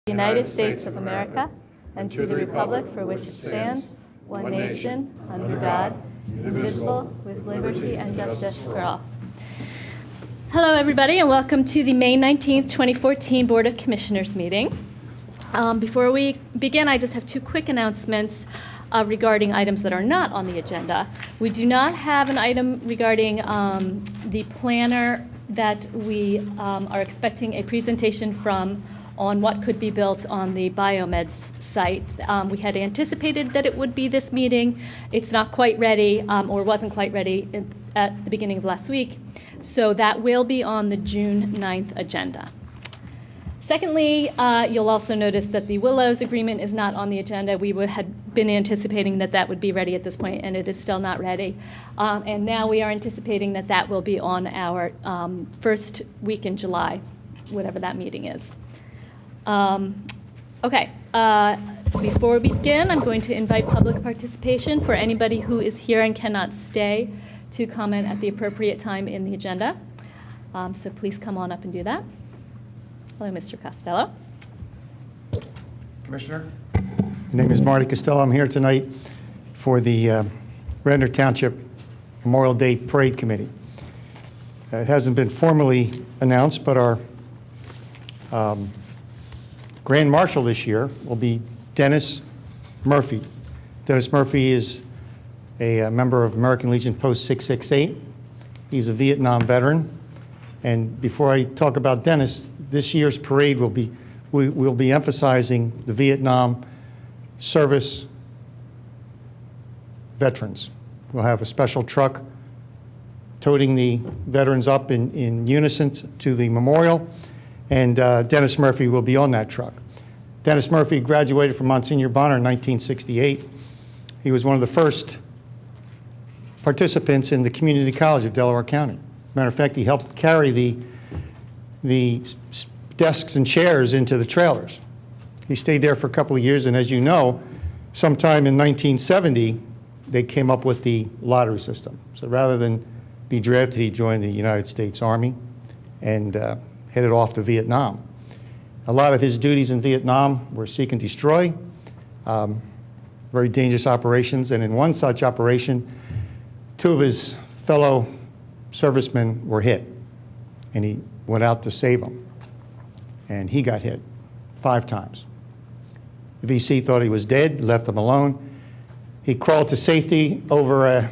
United States of America, and to the republic for which it stands, one nation, under God, indivisible, with liberty and justice for all. Hello, everybody, and welcome to the May 19th, 2014 Board of Commissioners meeting. Before we begin, I just have two quick announcements regarding items that are not on the agenda. We do not have an item regarding the planner that we are expecting a presentation from on what could be built on the Biomeds site. We had anticipated that it would be this meeting. It's not quite ready, or wasn't quite ready at the beginning of last week. So that will be on the June 9th agenda. Secondly, you'll also notice that the Willows agreement is not on the agenda. We had been anticipating that that would be ready at this point, and it is still not ready. And now we are anticipating that that will be on our first week in July, whatever that meeting is. Okay, before we begin, I'm going to invite public participation for anybody who is here and cannot stay to comment at the appropriate time in the agenda. So please come on up and do that. Hello, Mr. Costello. Commissioner. My name is Marty Costello. I'm here tonight for the Radnor Township Memorial Day Parade Committee. It hasn't been formally announced, but our Grand Marshal this year will be Dennis Murphy. Dennis Murphy is a member of American Legion Post 668. He's a Vietnam veteran. And before I talk about Dennis, this year's parade we'll be emphasizing the Vietnam service veterans. We'll have a special truck toting the veterans up in unison to the memorial, and Dennis Murphy will be on that truck. Dennis Murphy graduated from Monsignor Bonner in 1968. He was one of the first participants in the Community College of Delaware County. Matter of fact, he helped carry the desks and chairs into the trailers. He stayed there for a couple of years, and as you know, sometime in 1970, they came up with the lottery system. So rather than be drafted, he joined the United States Army and headed off to Vietnam. A lot of his duties in Vietnam were seek and destroy, very dangerous operations, and in one such operation, two of his fellow servicemen were hit, and he went out to save them, and he got hit 5 times. The VC thought he was dead, left him alone. He crawled to safety over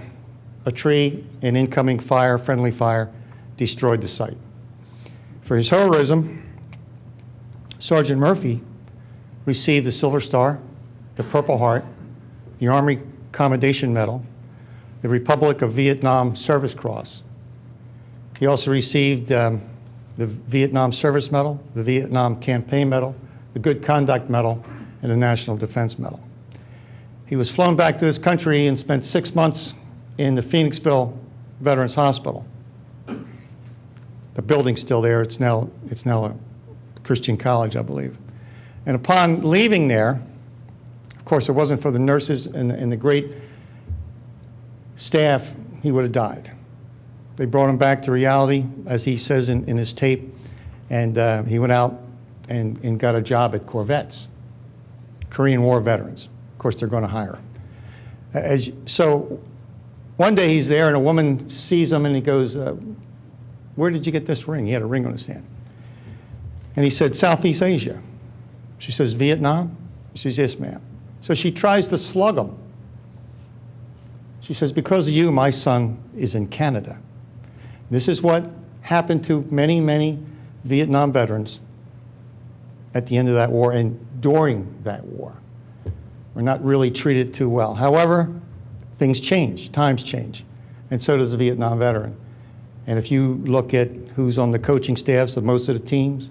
a tree, and incoming fire, friendly fire, destroyed the site. For his heroism, Sergeant Murphy received the Silver Star, the Purple Heart, the Army Commendation Medal, the Republic of Vietnam Service Cross. He also received the Vietnam Service Medal, the Vietnam Campaign Medal, the Good Conduct Medal, and the National Defense Medal. He was flown back to this country and spent 6 months in the Phoenixville Veterans Hospital. The building's still there. It's now a Christian college, I believe. And upon leaving there, of course, it wasn't for the nurses and the great staff, he would have died. They brought him back to reality, as he says in his tape, and he went out and got a job at Corvettes, Korean War veterans. Of course, they're going to hire him. So one day he's there, and a woman sees him, and he goes, where did you get this ring? He had a ring on his hand. And he said, Southeast Asia. She says, Vietnam? He says, yes, ma'am. So she tries to slug him. She says, because of you, my son is in Canada. This is what happened to many, many Vietnam veterans at the end of that war and during that war. We're not really treated too well. However, things change, times change, and so does the Vietnam veteran. And if you look at who's on the coaching staffs of most of the teams,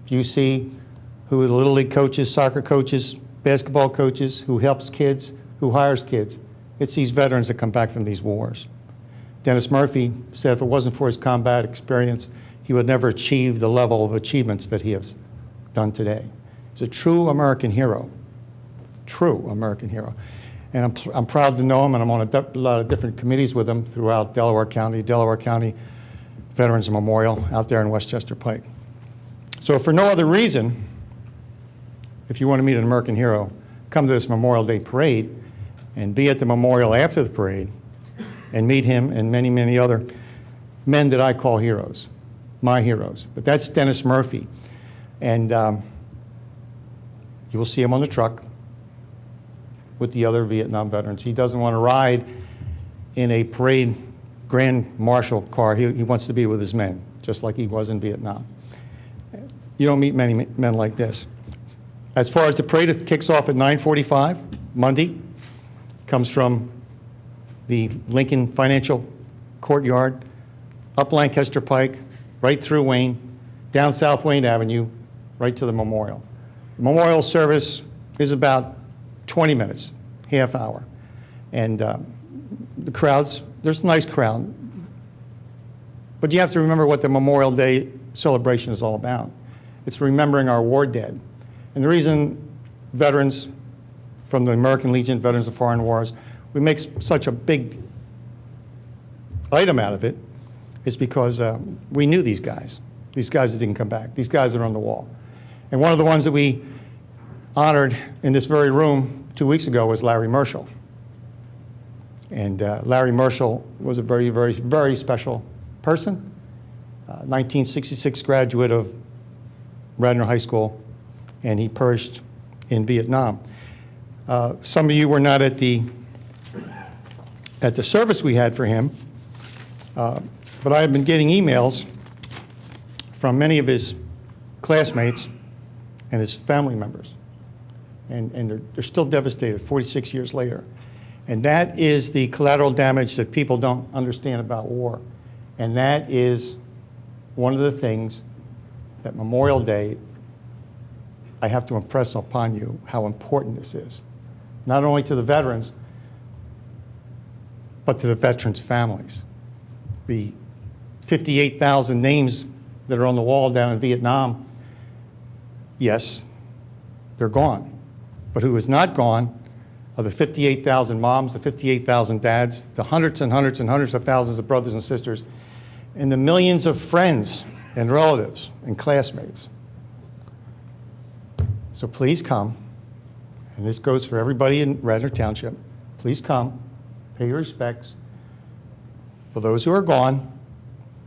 if you see who are the Little League coaches, soccer coaches, basketball coaches, who helps kids, who hires kids, it's these veterans that come back from these wars. Dennis Murphy said if it wasn't for his combat experience, he would never achieve the level of achievements that he has done today. He's a true American hero, true American hero. And I'm proud to know him, and I'm on a lot of different committees with him throughout Delaware County Veterans Memorial out there in Westchester Pike. So for no other reason if you want to meet an American hero, come to this Memorial Day parade and be at the memorial after the parade and meet him and many, many other men that I call heroes, my heroes. But that's Dennis Murphy. And you will see him on the truck with the other Vietnam veterans. He doesn't want to ride in a parade grand marshal car. He wants to be with his men, just like he was in Vietnam. You don't meet many men like this. As far as the parade, it kicks off at 9:45 Monday. Comes from the Lincoln Financial Courtyard, up Lancaster Pike, right through Wayne, down South Wayne Avenue, right to the memorial. The memorial service is about 20 minutes, half hour. And the crowds, there's a nice crowd. But you have to remember what the Memorial Day celebration is all about. It's remembering our war dead. And the reason veterans from the American Legion, Veterans of Foreign Wars, we make such a big item out of it is because we knew these guys that didn't come back, these guys that are on the wall. And one of the ones that we honored in this very room 2 weeks ago was Larry Marshall. And Larry Marshall was a very, very, very special person, 1966 graduate of Radnor High School, and he perished in Vietnam. Some of you were not at the service we had for him, but I have been getting emails from many of his classmates and his family members, and they're still devastated 46 years later. And that is the collateral damage that people don't understand about war. And that is one of the things that Memorial Day, I have to impress upon you how important this is. Not only to the veterans, but to the veterans' families. The 58,000 names that are on the wall down in Vietnam, yes, they're gone. But who is not gone are the 58,000 moms, the 58,000 dads, the hundreds and hundreds and hundreds of thousands of brothers and sisters, and the millions of friends and relatives and classmates. So please come, and this goes for everybody in Radnor Township. Please come, pay your respects for those who are gone,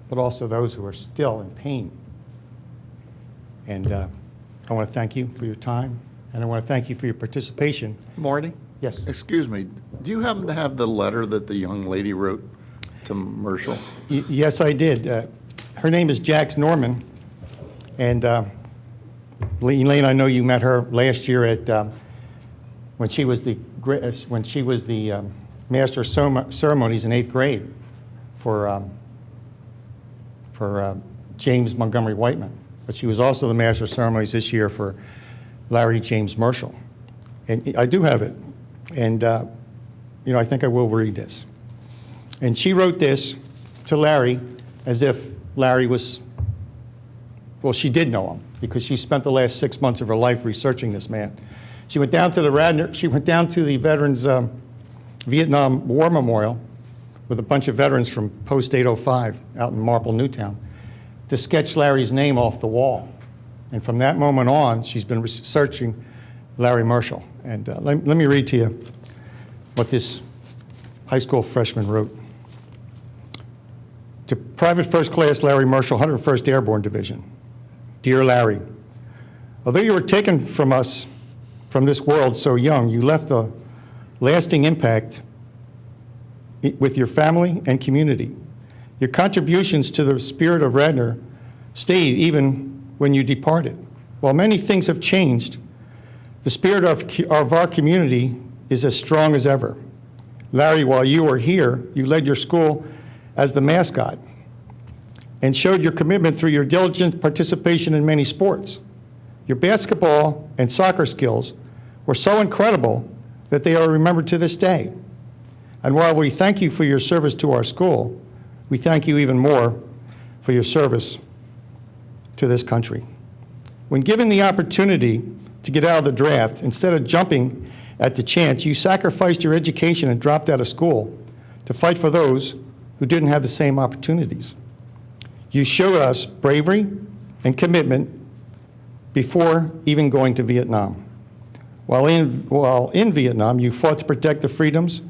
but also those who are still in pain. And I want to thank you for your time, and I want to thank you for your participation. Marty? Yes. Excuse me, do you happen to have the letter that the young lady wrote to Marshall? Yes, I did. Her name is Jax Norman, and Elaine, I know you met her last year at when she was the master of ceremonies in 8th grade for James Montgomery Whiteman, but she was also the master of ceremonies this year for Larry James Marshall, and I do have it. And, you know, I think I will read this. And she wrote this to Larry as if Larry was, well, she did know him because she spent the last 6 months of her life researching this man. She went down to the Veterans Vietnam War Memorial with a bunch of veterans from post 805 out in Marple, Newtown, to sketch Larry's name off the wall. And from that moment on, she's been researching Larry Marshall. And let me read to you what this high school freshman wrote. To Private First Class Larry Marshall, 101st Airborne Division. Dear Larry, although you were taken from us, from this world so young, you left a lasting impact with your family and community. Your contributions to the spirit of Radnor stayed even when you departed. While many things have changed, the spirit of our community is as strong as ever. Larry, while you were here, you led your school as the mascot and showed your commitment through your diligent participation in many sports. Your basketball and soccer skills were so incredible that they are remembered to this day. And while we thank you for your service to our school, we thank you even more for your service to this country. When given the opportunity to get out of the draft, instead of jumping at the chance, you sacrificed your education and dropped out of school to fight for those who didn't have the same opportunities. You showed us bravery and commitment before even going to Vietnam. While in Vietnam, you fought to protect the freedoms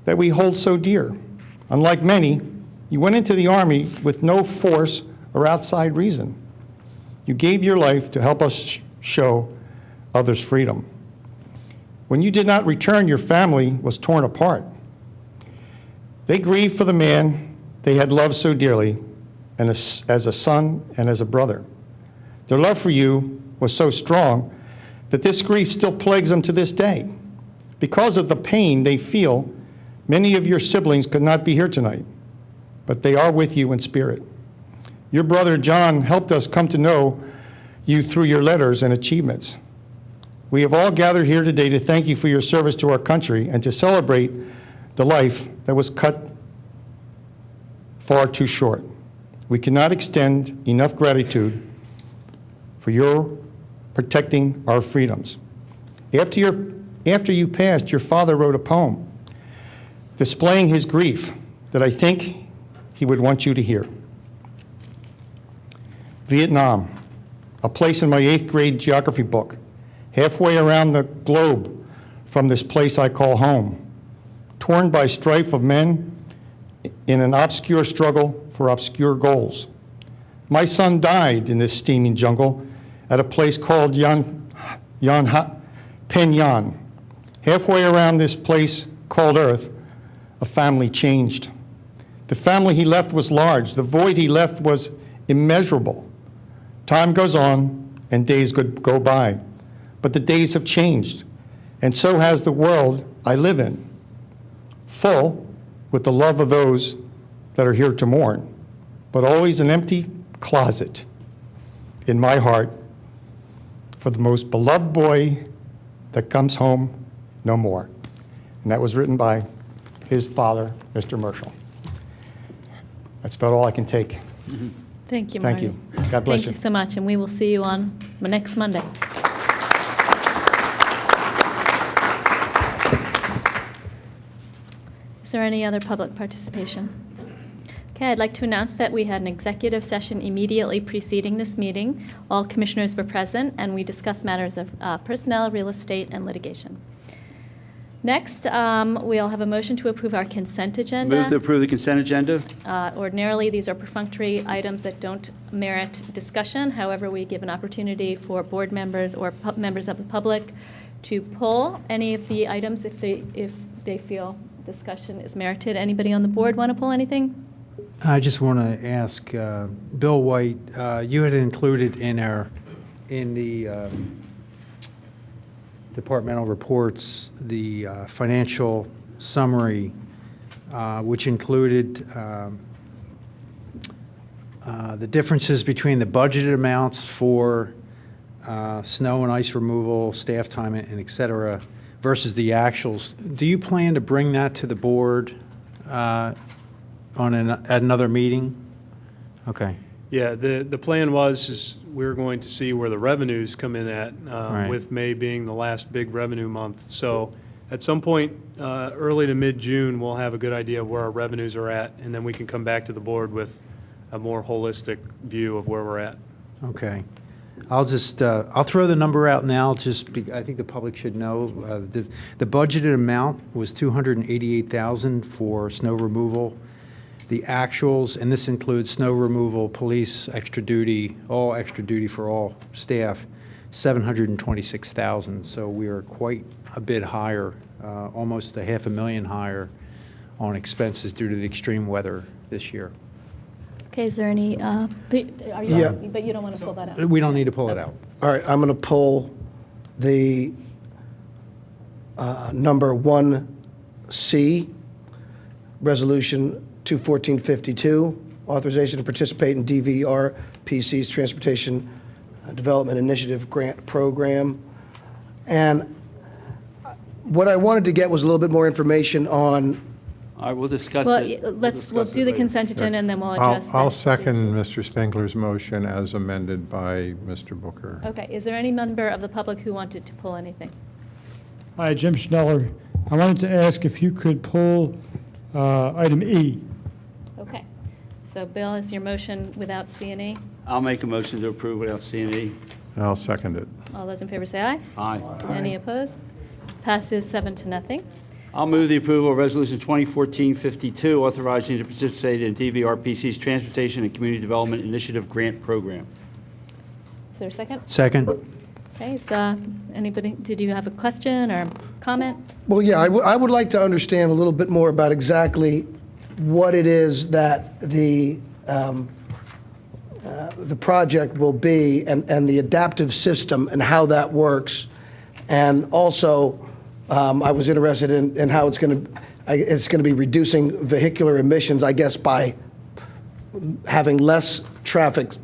that we hold so dear. Unlike many, you went into the Army with no force or outside reason. You gave your life to help us show others freedom. When you did not return, your family was torn apart. They grieved for the man they had loved so dearly, and as a son and as a brother. Their love for you was so strong that this grief still plagues them to this day. Because of the pain they feel, many of your siblings could not be here tonight, but they are with you in spirit. Your brother John helped us come to know you through your letters and achievements. We have all gathered here today to thank you for your service to our country and to celebrate the life that was cut far too short. We cannot extend enough gratitude for your protecting our freedoms. After you passed, your father wrote a poem displaying his grief that I think he would want you to hear. Vietnam, a place in my 8th grade geography book, halfway around the globe from this place I call home, torn by strife of men in an obscure struggle for obscure goals. My son died in this steaming jungle at a place called Penyan. Halfway around this place called Earth, a family changed. The family he left was large. The void he left was immeasurable. Time goes on and days go by, but the days have changed, and so has the world I live in, full with the love of those that are here to mourn, but always an empty closet in my heart for the most beloved boy that comes home no more. And that was written by his father, Mr. Marshall. That's about all I can take. Thank you, Thank Marty. you. God bless Thank you so much, and we will see you on next Monday. Is there any other public participation? Okay, I'd like to announce that we had an executive session immediately preceding this meeting. All commissioners were present, and we discussed matters of personnel, real estate, and litigation. Next, we'll have a motion to approve our consent agenda. Move to approve the consent agenda. Ordinarily, these are perfunctory items that don't merit discussion. However, we give an opportunity for board members or members of the public to pull any of the items if they feel discussion is merited. Anybody on the board want to pull anything? I just want to ask, Bill White, you had included in the departmental reports the financial summary, which included the differences between the budgeted amounts for snow and ice removal, staff time, and et cetera, versus the actuals. Do you plan to bring that to the board at another meeting? Okay. Yeah, the plan is we're going to see where the revenues come in at, Right. with May being the last big revenue month. So at some point, early to mid-June, we'll have a good idea of where our revenues are at, and then we can come back to the board with a more holistic view of where we're at. Okay. I'll throw the number out now, I think the public should know. The budgeted amount was $288,000 for snow removal. The actuals, and this includes snow removal, police, extra duty, all extra duty for all staff, $726,000. So we are quite a bit higher, almost $500,000 higher on expenses due to the extreme weather this year. Okay, is there any, but you don't want to pull that out? We don't need to pull it out. All right, I'm going to pull the number 1C, Resolution 21452, authorization to participate in DVRPC's Transportation Development Initiative Grant Program. And what I wanted to get was a little bit more information on. All right, we'll discuss Well, it. we'll do the consent agenda, and then we'll address I'll that. second Mr. Spengler's motion as amended by Mr. Booker. Okay, is there any member of the public who wanted to pull anything? Hi, Jim Schneller. I wanted to ask if you could pull item E. Okay, so Bill, is your motion without C and E? I'll make a motion to approve without C&E. I'll second it. All those in favor say aye. Aye. Any opposed? Passes 7-0. I'll move the approval of Resolution 2014-52, authorizing to participate in DVRPC's Transportation and Community Development Initiative Grant Program. Is there a second? Second. Okay, is anybody, did you have a question or comment? Well, yeah, I would like to understand a little bit more about exactly what it is that the project will be and the adaptive system and how that works. And also, I was interested in how it's going to be reducing vehicular emissions, I guess, by having less traffic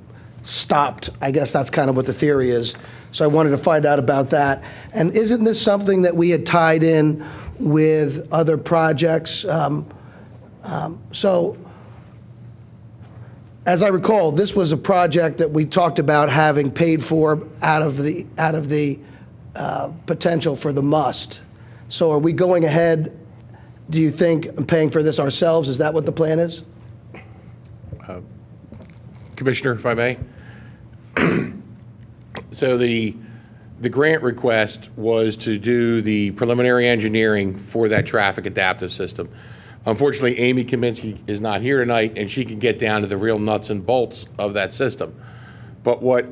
stopped. I guess that's kind of what the theory is. So I wanted to find out about that. And isn't this something that we had tied in with other projects? So as I recall, this was a project that we talked about having paid for out of the potential for the must. So are we going ahead, do you think, and paying for this ourselves? Is that what the plan is? Commissioner, if I may. So the grant request was to do the preliminary engineering for that traffic adaptive system. Unfortunately, Amy Kaminsky is not here tonight, and she can get down to the real nuts and bolts of that system. But what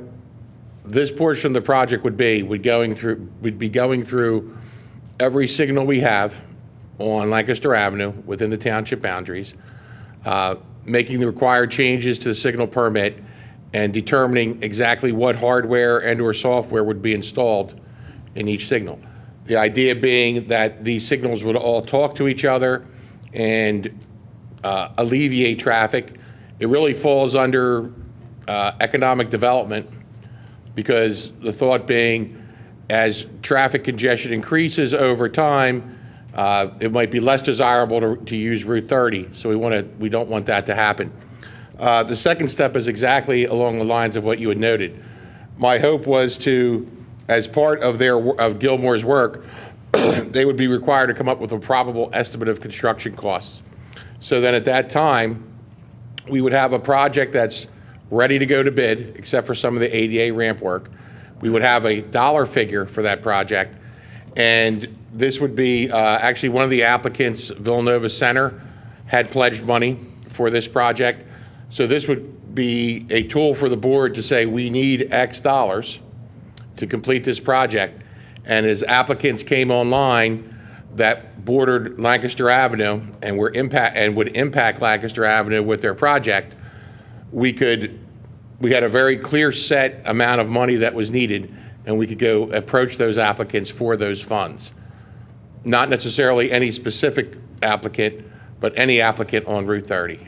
this portion of the project would be going through every signal we have on Lancaster Avenue within the township boundaries, making the required changes to the signal permit, and determining exactly what hardware and/or software would be installed in each signal. The idea being that these signals would all talk to each other and alleviate traffic. It really falls under economic development, because the thought being, as traffic congestion increases over time, it might be less desirable to use Route 30. So we don't want that to happen. The second step is exactly along the lines of what you had noted. My hope was to, as part of Gilmore's work, they would be required to come up with a probable estimate of construction costs. So then at that time, we would have a project that's ready to go to bid, except for some of the ADA ramp work. We would have a dollar figure for that project, and this would be actually one of the applicants, Villanova Center, had pledged money for this project. So this would be a tool for the board to say, we need X dollars to complete this project. And as applicants came online that bordered Lancaster Avenue and would impact Lancaster Avenue with their project, we had a very clear set amount of money that was needed, and we could go approach those applicants for those funds. Not necessarily any specific applicant, but any applicant on Route 30.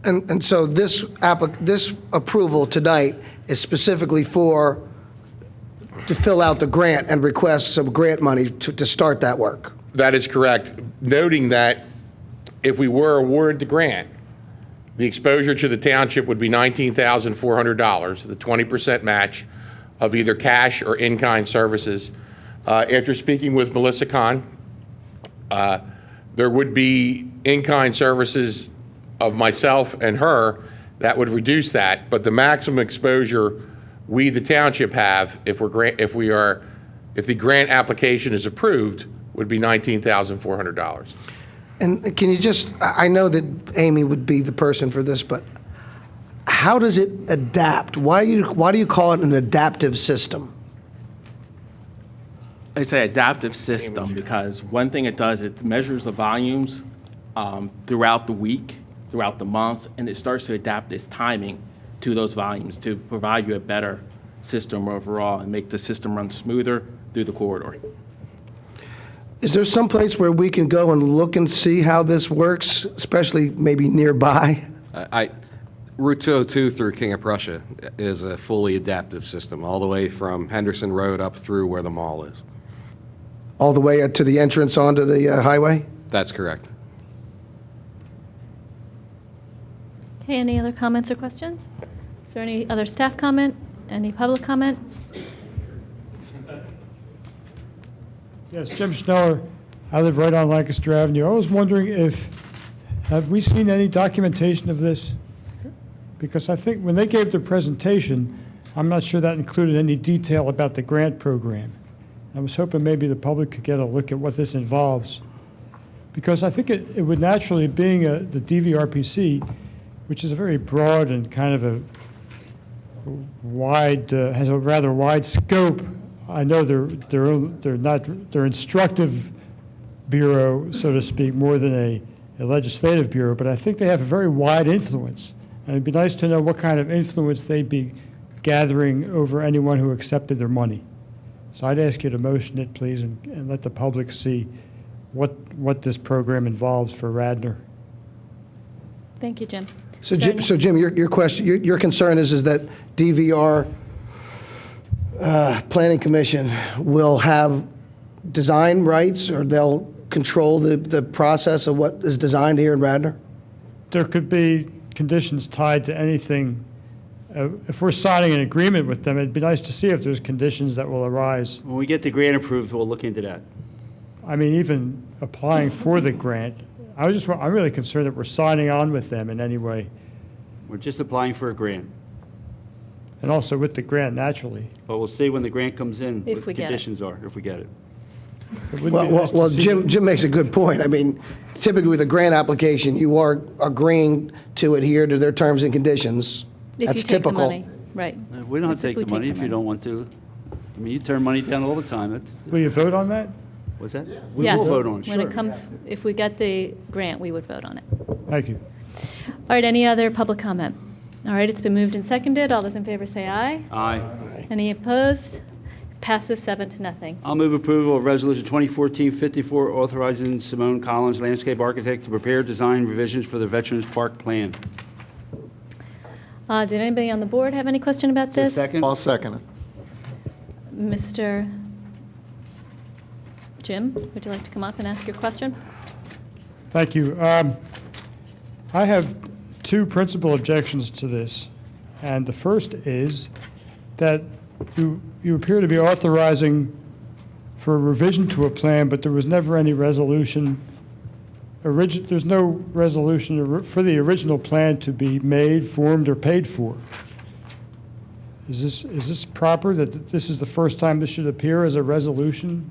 And so this approval tonight is specifically to fill out the grant and request some grant money to start that work? That is correct. Noting that if we were awarded the grant, the exposure to the township would be $19,400, the 20% match of either cash or in-kind services. After speaking with Melissa Kahn, there would be in-kind services of myself and her that would reduce that, but the maximum exposure we, the township, have if the grant application is approved would be $19,400. And can you just, I know that Amy would be the person for this, but how does it adapt? Why do you call it an adaptive system? It's an adaptive system because one thing it does, it measures the volumes throughout the week, throughout the months, and it starts to adapt its timing to those volumes to provide you a better system overall and make the system run smoother through the corridor. Is there some place where we can go and look and see how this works, especially maybe nearby? Route 202 through King of Prussia is a fully adaptive system, all the way from Henderson Road up through where the mall is. All the way to the entrance onto the highway? That's correct. Okay, any other comments or questions? Is there any other staff comment? Any public comment? Yes, Jim Schneller. I live right on Lancaster Avenue. I was wondering have we seen any documentation of this? Because I think when they gave their presentation, I'm not sure that included any detail about the grant program. I was hoping maybe the public could get a look at what this involves. Because I think it would naturally, being the DVRPC, which is a very broad and kind of a wide, has a rather wide scope. I know they're instructive bureau, so to speak, more than a legislative bureau, but I think they have a very wide influence. And it'd be nice to know what kind of influence they'd be gathering over anyone who accepted their money. So I'd ask you to motion it, please, and let the public see what this program involves for Radnor. Thank you, Jim. So Is there Jim, any- so Jim, your question, your concern is that DVR Planning Commission will have design rights, or they'll control the process of what is designed here in Radnor? There could be conditions tied to anything. If we're signing an agreement with them, it'd be nice to see if there's conditions that will arise. When we get the grant approved, we'll look into that. I mean, even applying for the grant, I'm really concerned that we're signing on with them in any way, We're just applying for a grant, and also with the grant, naturally. but we'll see when the grant comes in If what we the get it. conditions are, if we get it. It wouldn't be nice to Well, see Jim makes a good point. I mean, typically with a grant application, you are agreeing to adhere to their terms and conditions. If you That's take the typical. money, right. We don't It's take we the money if you don't want to. I mean, you turn money down all the time. Will you vote on that? What's that? We Yes. will vote on it, When it sure. comes, if we get the grant, we would vote on it. Thank you. All right, any other public comment? All right, it's been moved and seconded. All those in favor say aye. Aye. Any opposed? Passes 7-0. I'll move approval of Resolution 2014-54, authorizing Simone Collins, landscape architect, to prepare design revisions for the Veterans Park Plan. Did anybody on the board have any question about Is there a this? second? I'll second it. Mr. Jim, would you like to come up and ask your question? Thank you. I have two principal objections to this. And the first is that you appear to be authorizing for a revision to a plan, but there was never any resolution. There's no resolution for the original plan to be made, formed, or paid for. Is this proper, that this is the first time this should appear as a resolution?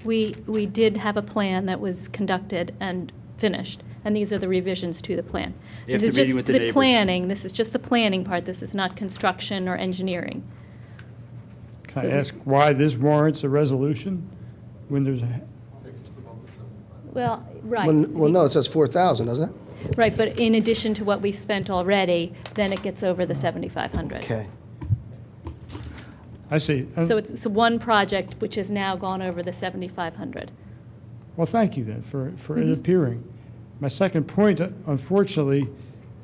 We did have a plan that was conducted and finished, and these are the revisions to the plan. This After is meeting just with the the neighbors. planning, this is just the planning part, this is not construction or engineering. Can So I this- ask why this warrants a resolution when there's a... Well, right. Well, no, it says 4,000, doesn't it? Right, but in addition to what we've spent already, then it gets over the 7,500. Okay. I see. So it's one project which has now gone over the 7,500. Well, thank you then for it appearing. My second point, unfortunately,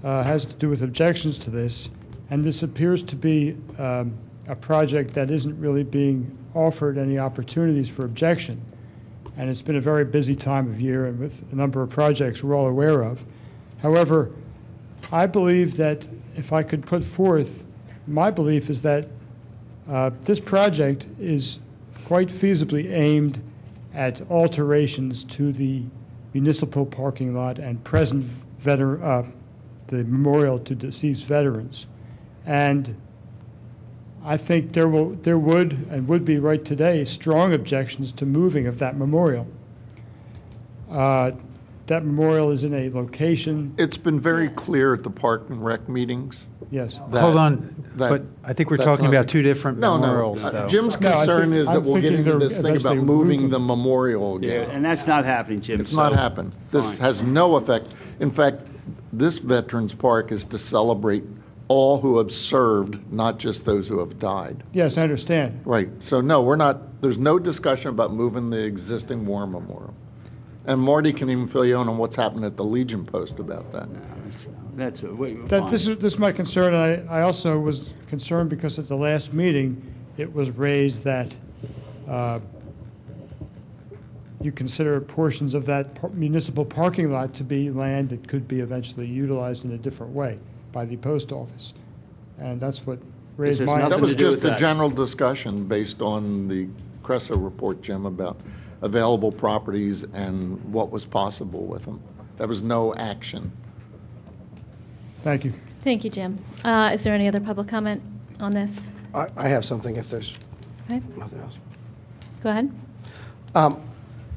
has to do with objections to this, and this appears to be a project that isn't really being offered any opportunities for objection. And it's been a very busy time of year, and with a number of projects we're all aware of. However, I believe that if I could put forth, my belief is that this project is quite feasibly aimed at alterations to the municipal parking lot and present the memorial to deceased veterans. And I think there would be right today strong objections to moving of that memorial. That memorial is in a location, It's been very clear at the Park and Rec meetings. yes. that- Hold on, that- but I think we're that's talking not about the- two different No, memorials, no. though. Jim's No, I concern think- is that I'm we'll get thinking into they're this thing about eventually moving moving. the memorial Yeah, again. and that's not happening, Jim. It's not so- happened. This Fine. has no effect. In fact, this Veterans Park is to celebrate all who have served, not just those who have died. Yes, I understand. Right. So no, we're not, there's no discussion about moving the existing war memorial. And Marty can even fill you in on what's happened at the Legion Post about that. That's, wait, That, fine. this is my concern. I also was concerned because at the last meeting, it was raised that you consider portions of that municipal parking lot to be land that could be eventually utilized in a different way by the post office. And that's what raised has my... nothing That was to do just with a that. general discussion based on the Cresso report, Jim, about available properties and what was possible with them. There was no action. Thank you. Thank you, Jim. Is there any other public comment on this? I have something if there's Okay, nothing else. go ahead.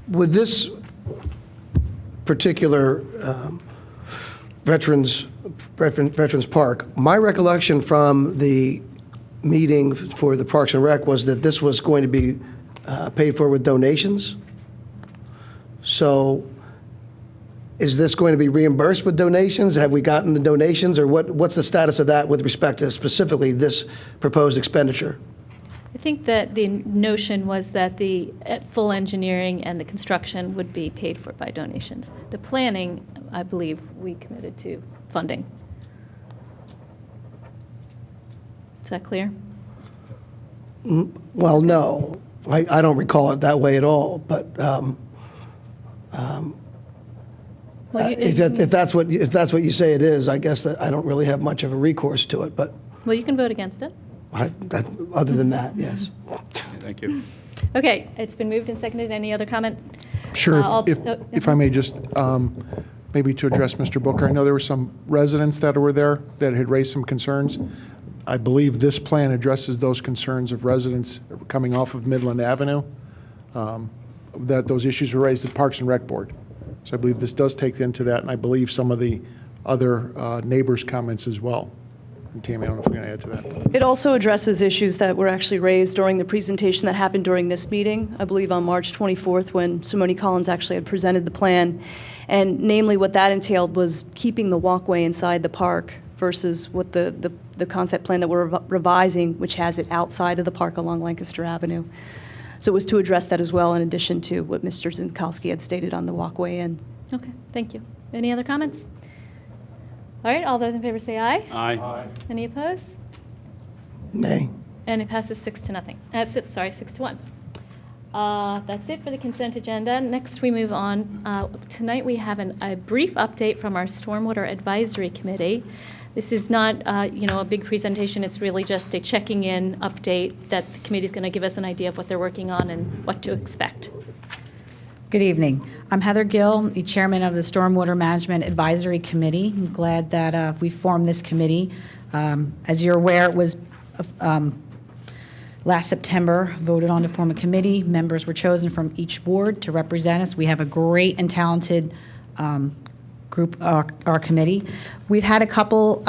With this particular Veterans Park, my recollection from the meeting for the Parks and Rec was that this was going to be paid for with donations. So is this going to be reimbursed with donations? Have we gotten the donations, or what's the status of that with respect to specifically this proposed expenditure? I think that the notion was that the full engineering and the construction would be paid for by donations. The planning, I believe, we committed to funding. Is that clear? Well, no, I don't recall it that way at all, but Well, if that's what you say it is, I guess that I don't really have much of a recourse to it, but Well, you can vote against it. other than that, yes. Thank you. Okay, it's been moved and seconded. Any other comment? Sure, I'll- if I may just, maybe to address Mr. Booker, I know there were some residents that were there that had raised some concerns. I believe this plan addresses those concerns of residents coming off of Midland Avenue, that those issues were raised at Parks and Rec Board. So I believe this does take into that, and I believe some of the other neighbors' comments as well. And Tammy, I don't know if you're going to add to that. It also addresses issues that were actually raised during the presentation that happened during this meeting, I believe on March 24th, when Simone Collins actually had presented the plan. And namely, what that entailed was keeping the walkway inside the park versus what the concept plan that we're revising, which has it outside of the park along Lancaster Avenue. So it was to address that as well, in addition to what Mr. Zinkowski had stated on the walkway in. Okay, thank you. Any other comments? All right, all those in favor say aye. Aye. Any opposed? Nay. And it passes 6-0. 6-1. That's it for the consent agenda. Next, we move on. Tonight, we have a brief update from our Stormwater Advisory Committee. This is not, a big presentation. It's really just a checking-in update that the committee's going to give us an idea of what they're working on and what to expect. Good evening. I'm Heather Gill, the chairman of the Stormwater Management Advisory Committee. I'm glad that we formed this committee. As you're aware, it was last September voted on to form a committee. Members were chosen from each ward to represent us. We have a great and talented group, our committee. We've had a couple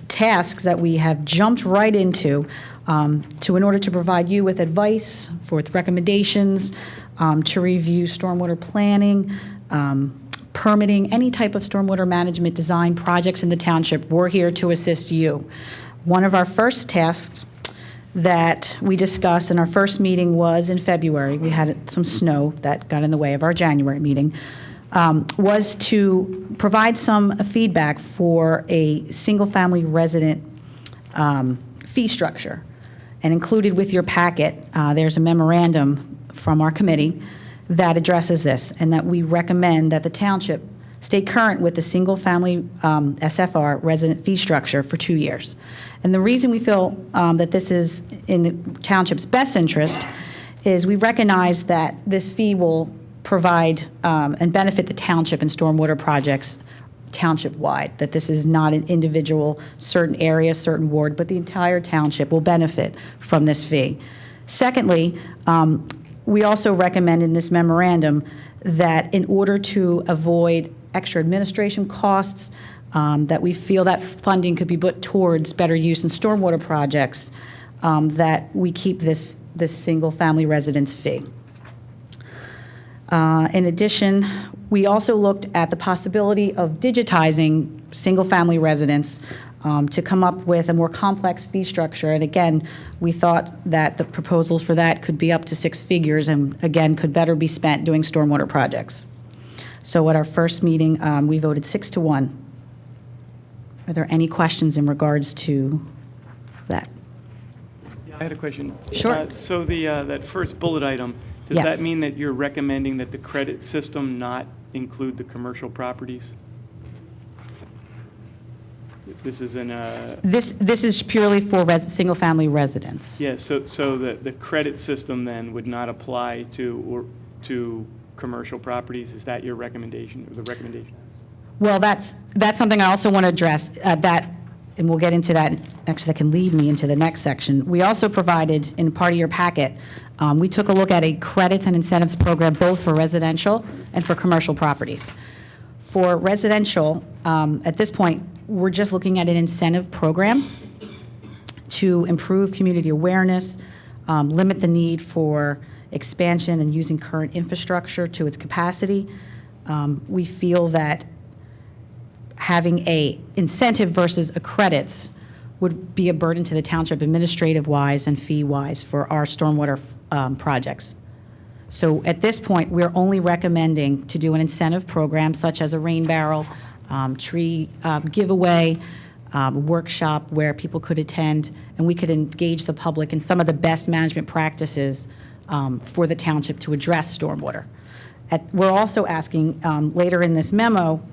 tasks that we have jumped right into in order to provide you with advice, with recommendations, to review stormwater planning, permitting, any type of stormwater management design projects in the township. We're here to assist you. One of our first tasks that we discussed in our first meeting was in February. We had some snow that got in the way of our January meeting. Was to provide some feedback for a single-family resident fee structure. And included with your packet, there's a memorandum from our committee that addresses this, and that we recommend that the township stay current with the single-family SFR resident fee structure for 2 years. And the reason we feel that this is in the township's best interest is we recognize that this fee will provide and benefit the township and stormwater projects township-wide, that this is not an individual certain area, certain ward, but the entire township will benefit from this fee. Secondly, we also recommend in this memorandum that in order to avoid extra administration costs, that we feel that funding could be put towards better use in stormwater projects, that we keep this single-family residence fee. In addition, we also looked at the possibility of digitizing single-family residents to come up with a more complex fee structure. And again, we thought that the proposals for that could be up to 6 figures and, again, could better be spent doing stormwater projects. So at our first meeting, we voted 6-1. Are there any questions in regards to that? Yeah, I had a question. Sure. So that first bullet item, does Yes. that mean that you're recommending that the credit system not include the commercial properties? This is in a... This is purely for single-family residents. Yeah, so the credit system then would not apply to commercial properties? Is that your recommendation, or the recommendation? Well, that's something I also want to address, that and we'll get into that, actually, that can lead me into the next section. We also provided, in part of your packet, we took a look at a credits and incentives program both for residential and for commercial properties. For residential, at this point, we're just looking at an incentive program to improve community awareness, limit the need for expansion and using current infrastructure to its capacity. We feel that having a incentive versus a credits would be a burden to the township administrative-wise and fee-wise for our stormwater projects. So at this point, we're only recommending to do an incentive program such as a rain barrel, tree giveaway, workshop where people could attend, and we could engage the public in some of the best management practices for the township to address stormwater. We're also asking later in this memo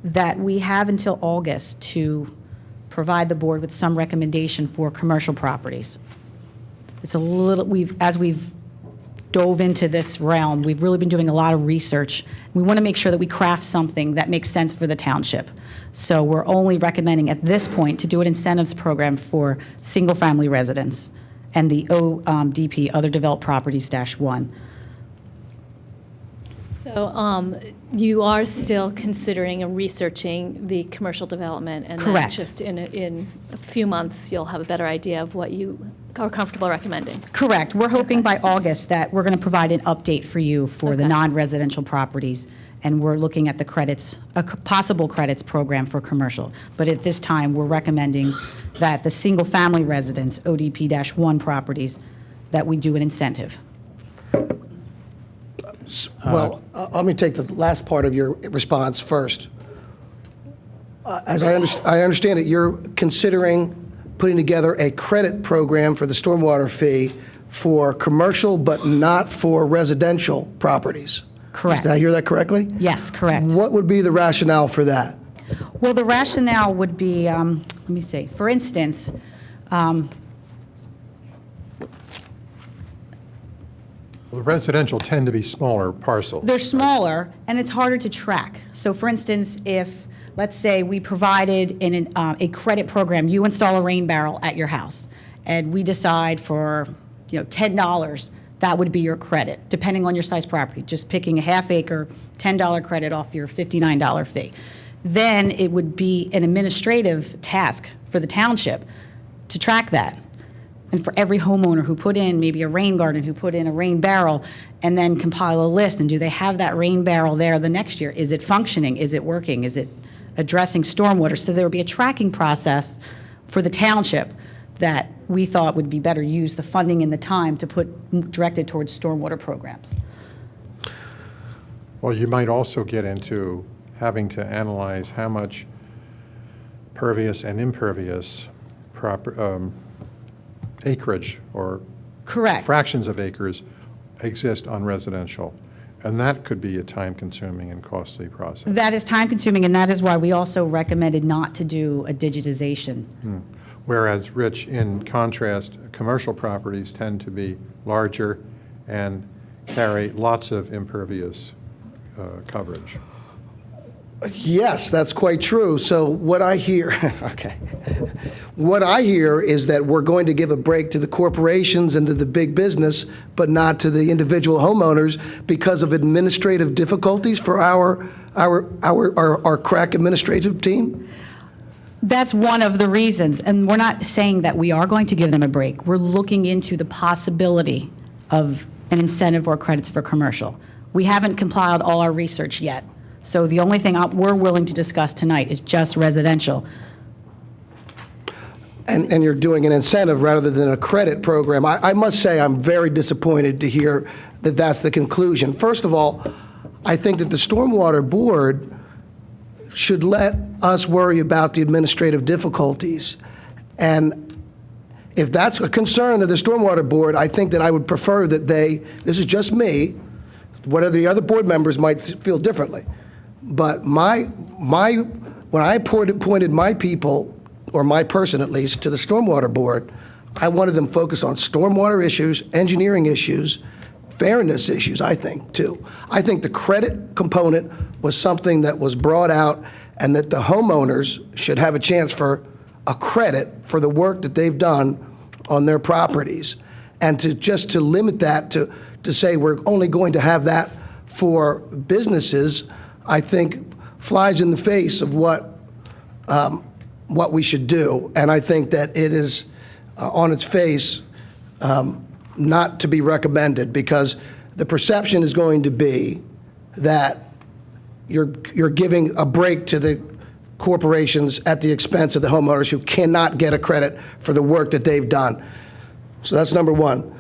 that we have until August to provide the board with some recommendation for commercial properties. It's a little, as we've dove into this realm, we've really been doing a lot of research. We want to make sure that we craft something that makes sense for the township. So we're only recommending at this point to do an incentives program for single-family residents and the ODP, Other Developed Properties -1. So you are still considering and researching the commercial development, and then Correct. just in a few months, you'll have a better idea of what you are comfortable recommending. Correct. We're hoping by August that we're going to provide an update for you for the Okay. non-residential properties, and we're looking at the credits, a possible credits program for commercial. But at this time, we're recommending that the single-family residents, ODP-1 properties, that we do an incentive. Well, let me take the last part of your response first. As I understand it, you're considering putting together a credit program for the stormwater fee for commercial but not for residential properties. Correct. Did I hear that correctly? Yes, correct. What would be the rationale for that? Well, the rationale would be, let me see, for instance, The residential tend to be smaller parcels. they're smaller, and it's harder to track. So for instance, if, let's say, we provided a credit program, you install a rain barrel at your house, and we decide for, $10, that would be your credit, depending on your size property, just picking a half acre, $10 credit off your $59 fee. Then it would be an administrative task for the township to track that. And for every homeowner who put in maybe a rain garden, who put in a rain barrel, and then compile a list, and do they have that rain barrel there the next year? Is it functioning? Is it working? Is it addressing stormwater? So there would be a tracking process for the township that we thought would be better use the funding and the time to put directed towards stormwater programs. Well, you might also get into having to analyze how much pervious and impervious acreage or Correct. fractions of acres exist on residential. And that could be a time-consuming and costly process. That is time-consuming, and that is why we also recommended not to do a digitization. Whereas, Rich, in contrast, commercial properties tend to be larger and carry lots of impervious coverage. Yes, that's quite true. So what I hear, okay, what I hear is that we're going to give a break to the corporations and to the big business, but not to the individual homeowners because of administrative difficulties for our crack administrative team? That's one of the reasons, and we're not saying that we are going to give them a break. We're looking into the possibility of an incentive or credits for commercial. We haven't compiled all our research yet. So the only thing we're willing to discuss tonight is just residential. And you're doing an incentive rather than a credit program. I must say I'm very disappointed to hear that that's the conclusion. First of all, I think that the Stormwater Board should let us worry about the administrative difficulties. And if that's a concern of the Stormwater Board, I think that I would prefer that this is just me, whether the other board members might feel differently. But when I appointed my people, or my person at least, to the Stormwater Board, I wanted them focused on stormwater issues, engineering issues, fairness issues, I think, too. I think the credit component was something that was brought out and that the homeowners should have a chance for a credit for the work that they've done on their properties. And to limit that to say we're only going to have that for businesses, I think flies in the face of what we should do. And I think that it is on its face not to be recommended, because the perception is going to be that you're giving a break to the corporations at the expense of the homeowners who cannot get a credit for the work that they've done. So that's number one.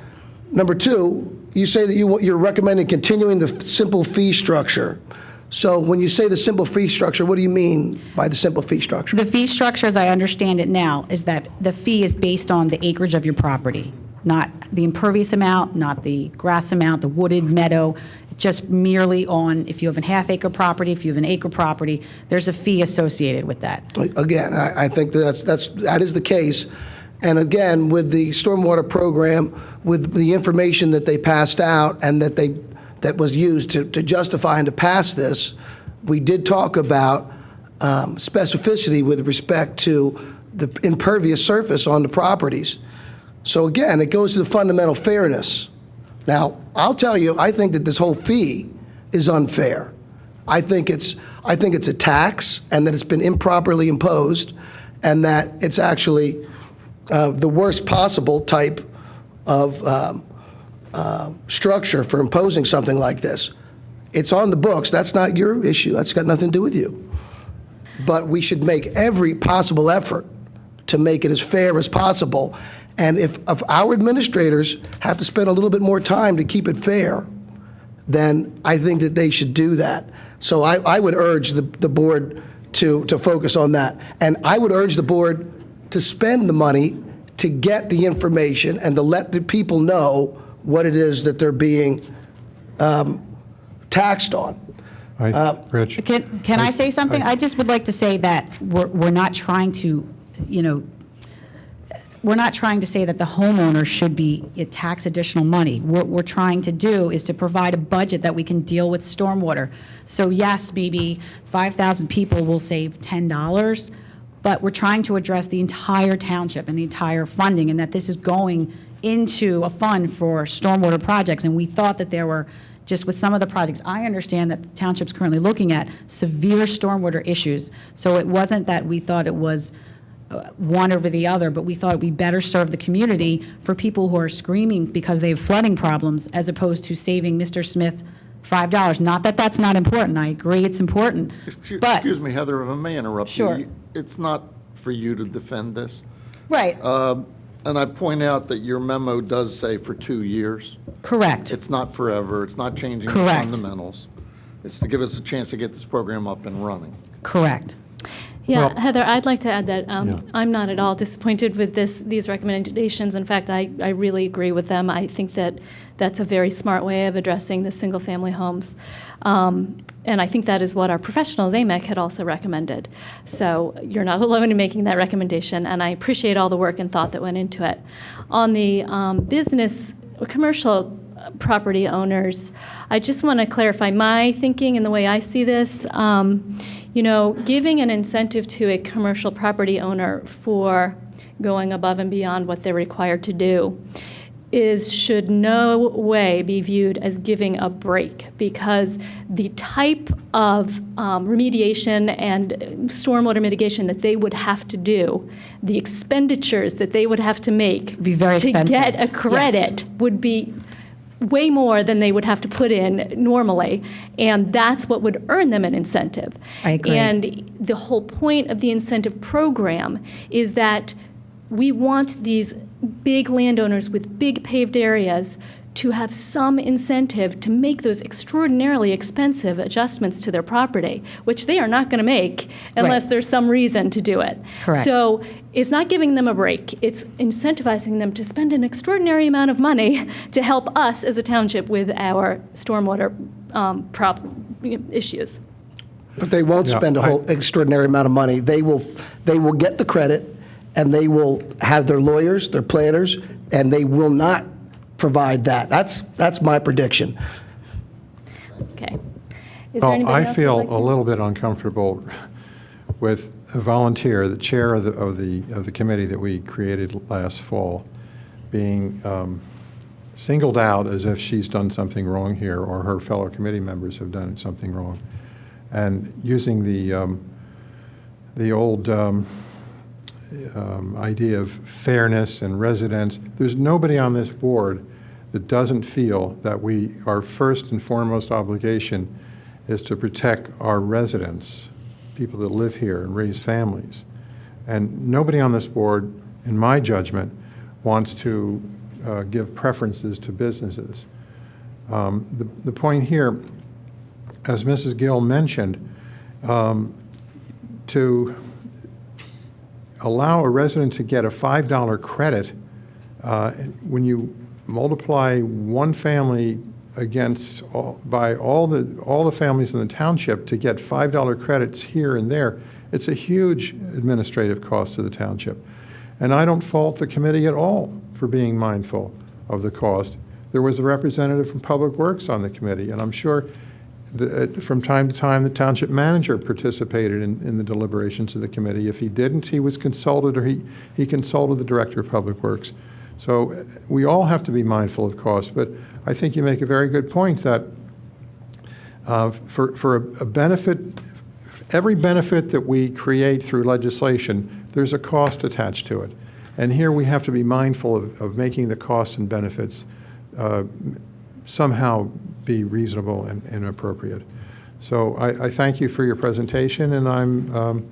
Number two, you say that you're recommending continuing the simple fee structure. So when you say the simple fee structure, what do you mean by the simple fee structure? The fee structure, as I understand it now, is that the fee is based on the acreage of your property, not the impervious amount, not the grass amount, the wooded meadow, just merely on if you have a half-acre property, if you have an acre property, there's a fee associated with that. Again, I think that is the case. And again, with the stormwater program, with the information that they passed out and that was used to justify and to pass this, we did talk about specificity with respect to the impervious surface on the properties. So again, it goes to the fundamental fairness. Now, I'll tell you, I think that this whole fee is unfair. I think it's a tax, and that it's been improperly imposed, and that it's actually the worst possible type of structure for imposing something like this. It's on the books. That's not your issue. That's got nothing to do with you. But we should make every possible effort to make it as fair as possible. And if our administrators have to spend a little bit more time to keep it fair, then I think that they should do that. So I would urge the board to focus on that. And I would urge the board to spend the money to get the information and to let the people know what it is that they're being taxed on. Rich? Can I say something? I just would like to say that we're not trying to, we're not trying to say that the homeowner should be tax additional money. What we're trying to do is to provide a budget that we can deal with stormwater. So yes, maybe 5,000 people will save $10, but we're trying to address the entire township and the entire funding, and that this is going into a fund for stormwater projects. And we thought that there were, just with some of the projects, I understand that the township's currently looking at severe stormwater issues. So it wasn't that we thought it was one over the other, but we thought it would be better serve the community for people who are screaming because they have flooding problems, as opposed to saving Mr. Smith $5. Not that that's not important. I agree it's important. But Excuse me, Heather, if I may interrupt Sure. you. It's not for you to defend this. right, And I point out that your memo does say for 2 years. correct. It's not forever. It's not changing the Correct. fundamentals. It's to give us a chance to get this program up and running. Correct. Yeah, Well- Heather, I'd like to add that Yeah. I'm not at all disappointed with these recommendations. In fact, I really agree with them. I think that that's a very smart way of addressing the single-family homes. And I think that is what our professionals, AMEC, had also recommended. So you're not alone in making that recommendation, and I appreciate all the work and thought that went into it. On the commercial property owners, I just want to clarify my thinking and the way I see this. Giving an incentive to a commercial property owner for going above and beyond what they're required to do should no way be viewed as giving a break, because the type of remediation and stormwater mitigation that they would have to do, the expenditures that they would have to make Be very to expensive. get a credit would be way more than they would have to put in normally, and that's what would earn them an incentive. I agree. And the whole point of the incentive program is that we want these big landowners with big paved areas to have some incentive to make those extraordinarily expensive adjustments to their property, which they are not going to make unless Right. there's some reason to do it. Correct. So it's not giving them a break. It's incentivizing them to spend an extraordinary amount of money to help us as a township with our stormwater issues. But they won't Yeah, spend a whole extraordinary amount of money. They will get the credit, and they will have their lawyers, their planners, and they will not provide that. That's my prediction. Okay. Is there Well, anybody I else that'd feel like a to- little bit uncomfortable with volunteer, the chair of the committee that we created last fall, being singled out as if she's done something wrong here or her fellow committee members have done something wrong, and using the old idea of fairness and residence. There's nobody on this board that doesn't feel that our first and foremost obligation is to protect our residents, people that live here and raise families. And nobody on this board, in my judgment, wants to give preferences to businesses. The point here, as Mrs. Gill mentioned, to allow a resident to get a $5 credit when you multiply one family by all the families in the township to get $5 credits here and there, it's a huge administrative cost to the township. And I don't fault the committee at all for being mindful of the cost. There was a representative from Public Works on the committee, and I'm sure from time to time the township manager participated in the deliberations of the committee. If he didn't, he was consulted, or he consulted the director of Public Works. So we all have to be mindful of cost, but I think you make a very good point that for a benefit, every benefit that we create through legislation, there's a cost attached to it. And here we have to be mindful of making the costs and benefits somehow be reasonable and appropriate. So I thank you for your presentation, and I'm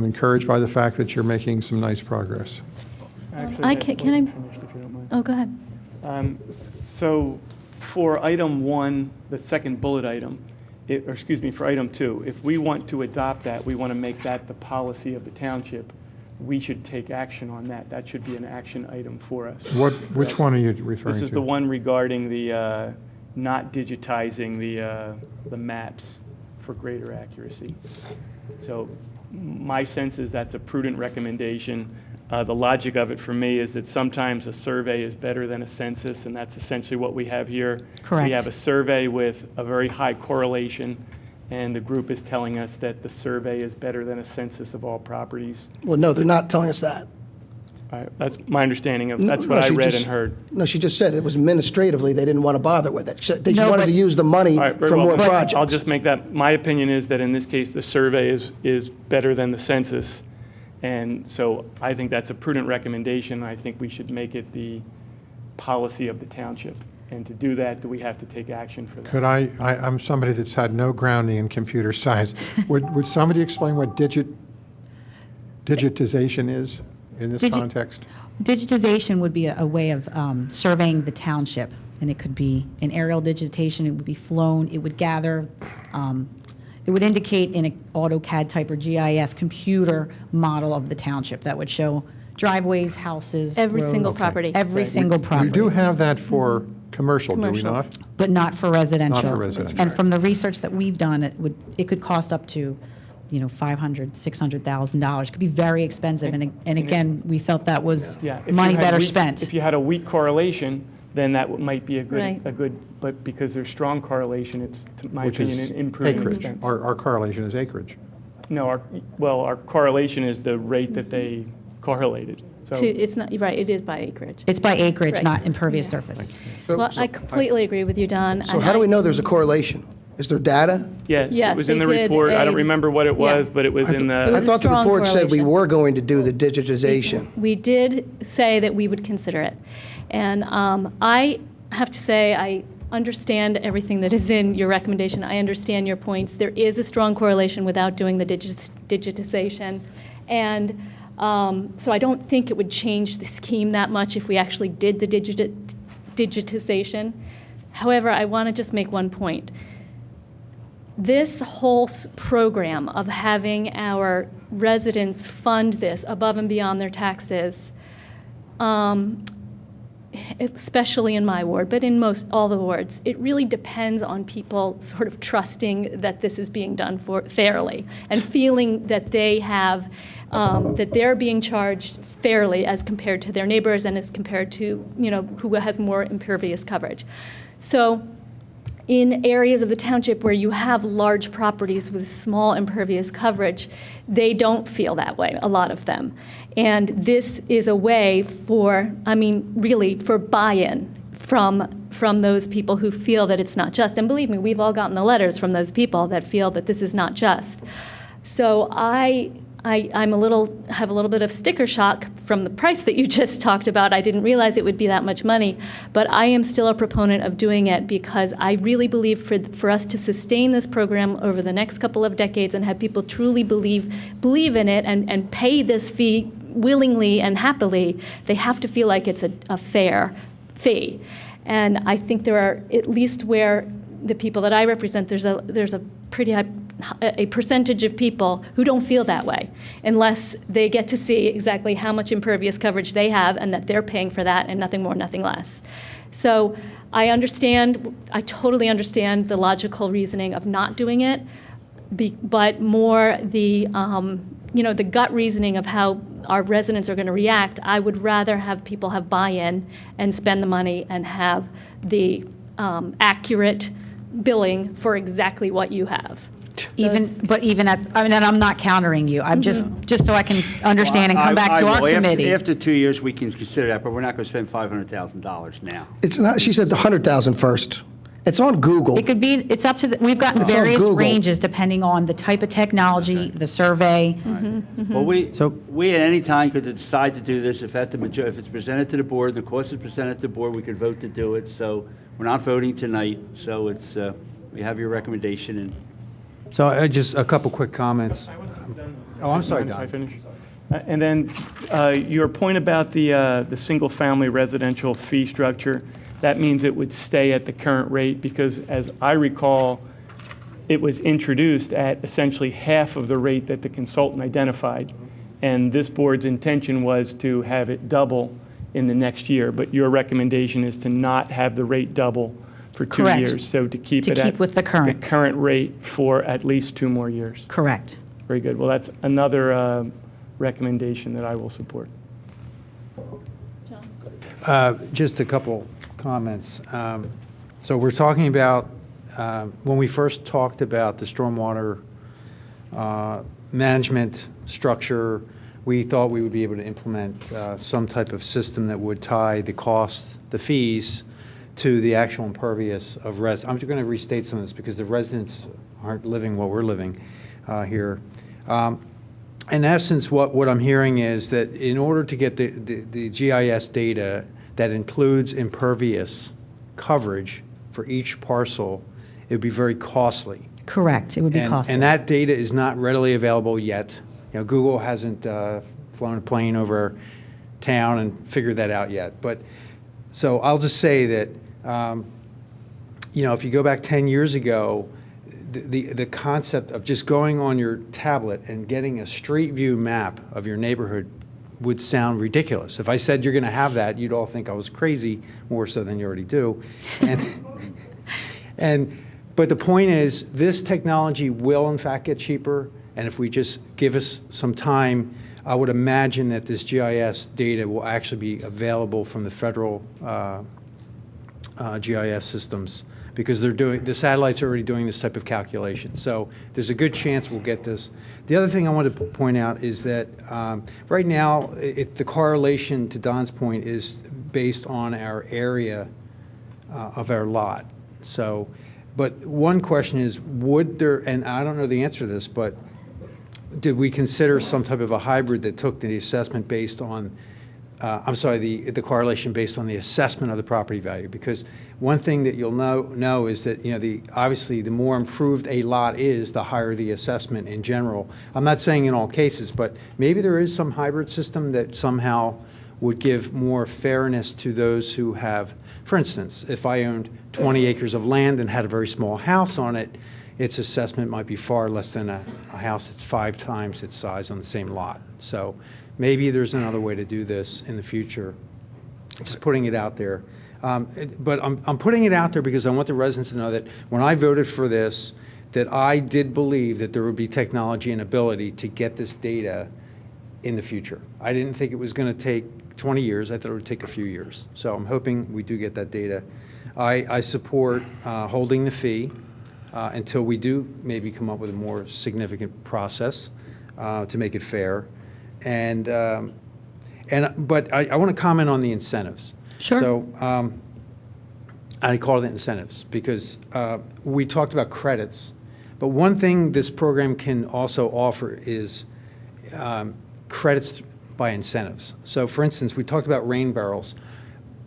encouraged by the fact that you're making some nice progress. Actually, can I? finished, if you don't mind. Oh, go ahead. So for item 1, the second bullet item, for item 2, if we want to adopt that, we want to make that the policy of the township, we should take action on that. That should be an action item for us. Which one are you referring to? This is the one regarding the not digitizing the maps for greater accuracy. So my sense is that's a prudent recommendation. The logic of it for me is that sometimes a survey is better than a census, and that's essentially what we have here. Correct. We have a survey with a very high correlation, and the group is telling us that the survey is better than a census of all properties. Well, no, they're not telling us that. That's my understanding of, No, that's what no, I she read just- and heard. No, she just said it was administratively, they didn't want to bother with it. They just No, wanted but- to use the money All right, very for well. more Then projects. I'll just make that, my opinion is that in this case, the survey is better than the census. And so I think that's a prudent recommendation. I think we should make it the policy of the township. And to do that, do we have to take action for that? Could I'm somebody that's had no grounding in computer science. Would somebody explain what digitization is in this context? Digitization would be a way of surveying the township, and it could be an aerial digitation, it would be flown, it would gather, it would indicate in an AutoCAD type or GIS computer model of the township that would show driveways, houses, Every single roads, property. Every single We property. do have that for commercial, do we not? Commercials. But not for residential. Not for residential. And from the research that we've done, it could cost up to, $500,000, $600,000. It could be very expensive, and again, we felt that was Yeah, if you money had better weak- spent. If you had a weak correlation, then that might be Right. but because there's strong correlation, it's, to my Which opinion, is an improving acreage. expense. Our correlation is acreage. No, our correlation is the rate that they correlated. So It's not, right, it is by acreage. It's by acreage, Right. not impervious surface. Well, I completely agree with you, Don. So how do we know there's a correlation? Is there data? yes, Yes, it was in they the did report. I don't a- remember what it was, yeah. but it was in It I was a thought the strong report said we correlation. were going to do the digitization. We did say that we would consider it. And I have to say, I understand everything that is in your recommendation. I understand your points. There is a strong correlation without doing the digitization. And so I don't think it would change the scheme that much if we actually did the digitization. However, I want to just make one point. This whole program of having our residents fund this above and beyond their taxes, especially in my ward, but in most all the wards, it really depends on people sort of trusting that this is being done fairly and feeling that they have that they're being charged fairly as compared to their neighbors and as compared to who has more impervious coverage. So in areas of the township where you have large properties with small impervious coverage, they don't feel that way, a lot of them. And this is a way for, I mean, really for buy-in from those people who feel that it's not just. And believe me, we've all gotten the letters from those people that feel that this is not just. So I'm have a little bit of sticker shock from the price that you just talked about. I didn't realize it would be that much money, but I am still a proponent of doing it because I really believe for us to sustain this program over the next couple of decades and have people truly believe in it and pay this fee willingly and happily, they have to feel like it's a fair fee. And I think there are, at least where the people that I represent, there's a pretty high a percentage of people who don't feel that way unless they get to see exactly how much impervious coverage they have and that they're paying for that and nothing more, nothing less. So I totally understand the logical reasoning of not doing it, but more the the gut reasoning of how our residents are going to react. I would rather have people have buy-in and spend the money and have the accurate billing for exactly what you have. And I'm not countering you. I'm just so I can understand and come back to our committee. After 2 years, we can consider that, but we're not going to spend $500,000 now. It's not, she said the 100,000 first. It's on Google. It could be, it's up to, we've gotten It's on various Google. ranges depending on the type of technology, the survey. Well, we at any time could decide to do this if it's presented to the board, the cost is presented to the board, we could vote to do it. So we're not voting tonight, so it's, we have your recommendation and. So just a couple quick comments. Oh, I'm sorry, Mind if I Don. finish? And then your point about the single-family residential fee structure, that means it would stay at the current rate because, as I recall, it was introduced at essentially half of the rate that the consultant identified. And this board's intention was to have it double in the next year. But your recommendation is to not have the rate double for 2 Correct. years. So to keep To it keep at with the current. the current rate for at least 2 more years. Correct. Very good. Well, that's another recommendation that I will support. Just a couple comments. So we're talking about, when we first talked about the stormwater management structure, we thought we would be able to implement some type of system that would tie the costs, the fees, to the actual impervious of res. I'm just going to restate some of this because the residents aren't living what we're living here. In essence, what I'm hearing is that in order to get the GIS data that includes impervious coverage for each parcel, it would be very costly. Correct. It would be costly. And that data is not readily available yet. Google hasn't flown a plane over town and figured that out yet. But so I'll just say that, if you go back 10 years ago, the concept of just going on your tablet and getting a street view map of your neighborhood would sound ridiculous. If I said you're going to have that, you'd all think I was crazy, more so than you already do. But the point is, this technology will in fact get cheaper, and if we just give us some time, I would imagine that this GIS data will actually be available from the federal GIS systems, because the satellites are already doing this type of calculation. So there's a good chance we'll get this. The other thing I wanted to point out is that right now, the correlation, to Don's point, is based on our area of our lot. So, but one question is, would there, and I don't know the answer to this, but did we consider some type of a hybrid that took the assessment based on, the correlation based on the assessment of the property value? Because one thing that you'll know is that, obviously the more improved a lot is, the higher the assessment in general. I'm not saying in all cases, but maybe there is some hybrid system that somehow would give more fairness to those who have, for instance, if I owned 20 acres of land and had a very small house on it, its assessment might be far less than a house that's 5 times its size on the same lot. So maybe there's another way to do this in the future. Just putting it out there. But I'm putting it out there because I want the residents to know that when I voted for this, that I did believe that there would be technology and ability to get this data in the future. I didn't think it was going to take 20 years. I thought it would take a few years. So I'm hoping we do get that data. I support holding the fee until we do maybe come up with a more significant process to make it fair. But I want to comment on the incentives. Sure. So I call it incentives because we talked about credits, but one thing this program can also offer is credits by incentives. So for instance, we talked about rain barrels.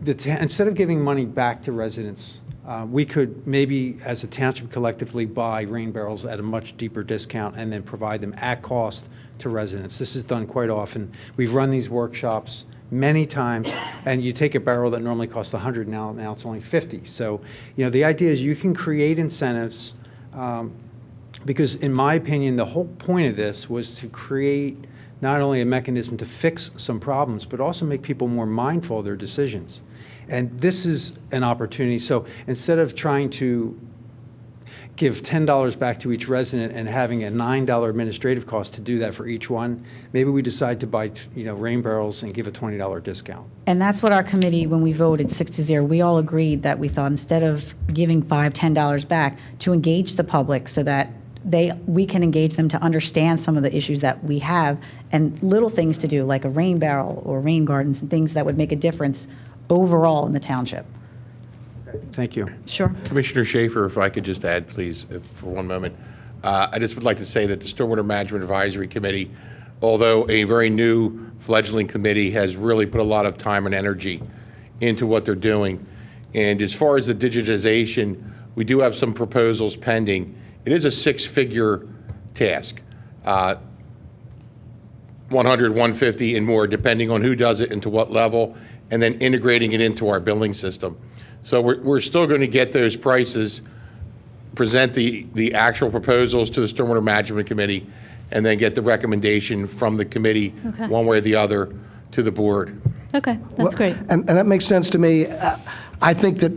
Instead of giving money back to residents, we could maybe, as a township, collectively buy rain barrels at a much deeper discount and then provide them at cost to residents. This is done quite often. We've run these workshops many times, and you take a barrel that normally costs 100, now it's only 50. So, the idea is you can create incentives because, in my opinion, the whole point of this was to create not only a mechanism to fix some problems, but also make people more mindful of their decisions. And this is an opportunity. So instead of trying to give $10 back to each resident and having a $9 administrative cost to do that for each one, maybe we decide to buy, rain barrels and give a $20 discount. And that's what our committee, when we voted 6-0, we all agreed that we thought instead of giving $5, $10 back, to engage the public so that we can engage them to understand some of the issues that we have and little things to do, like a rain barrel or rain gardens and things that would make a difference overall in the township. Thank you. Sure. Commissioner Schaefer, if I could just add, please, for one moment. I just would like to say that the Stormwater Management Advisory Committee, although a very new fledgling committee, has really put a lot of time and energy into what they're doing. And as far as the digitization, we do have some proposals pending. It is a six-figure task, 100, 150, and more, depending on who does it and to what level, and then integrating it into our billing system. So we're still going to get those prices, present the actual proposals to the Stormwater Management Committee, and then get the recommendation from the committee, Okay. one way or the other, to the board. Okay, that's great. And that makes sense to me. I think that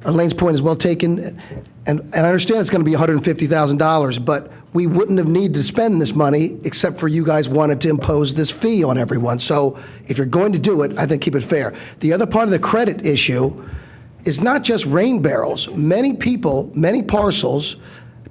Elaine's point is well taken, and I understand it's going to be $150,000, but we wouldn't have needed to spend this money except for you guys wanted to impose this fee on everyone. So if you're going to do it, I think keep it fair. The other part of the credit issue is not just rain barrels. Many people, many parcels,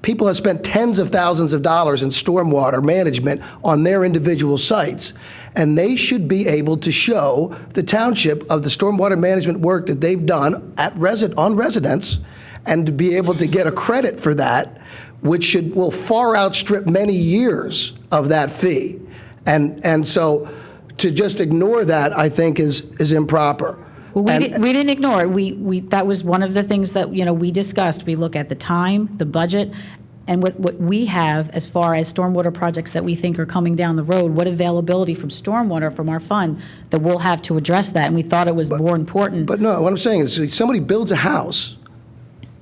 people have spent tens of thousands of dollars in stormwater management on their individual sites. And they should be able to show the township of the stormwater management work that they've done on residents, and to be able to get a credit for that, which will far outstrip many years of that fee. And so to just ignore that, I think, is improper. Well, we didn't ignore it. That was one of the things that, we discussed. We look at the time, the budget, and what we have as far as stormwater projects that we think are coming down the road, what availability from stormwater from our fund that we'll have to address that. And we thought it was more important. But no, what I'm saying is somebody builds a house,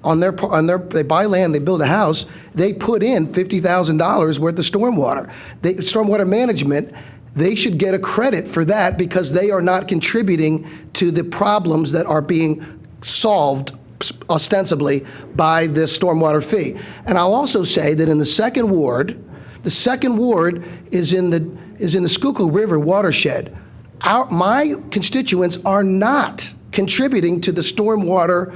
they buy land, they build a house, they put in $50,000 worth of stormwater. Stormwater management, they should get a credit for that because they are not contributing to the problems that are being solved ostensibly by this stormwater fee. And I'll also say that in the second ward is in the Schuylkill River watershed. My constituents are not contributing to the stormwater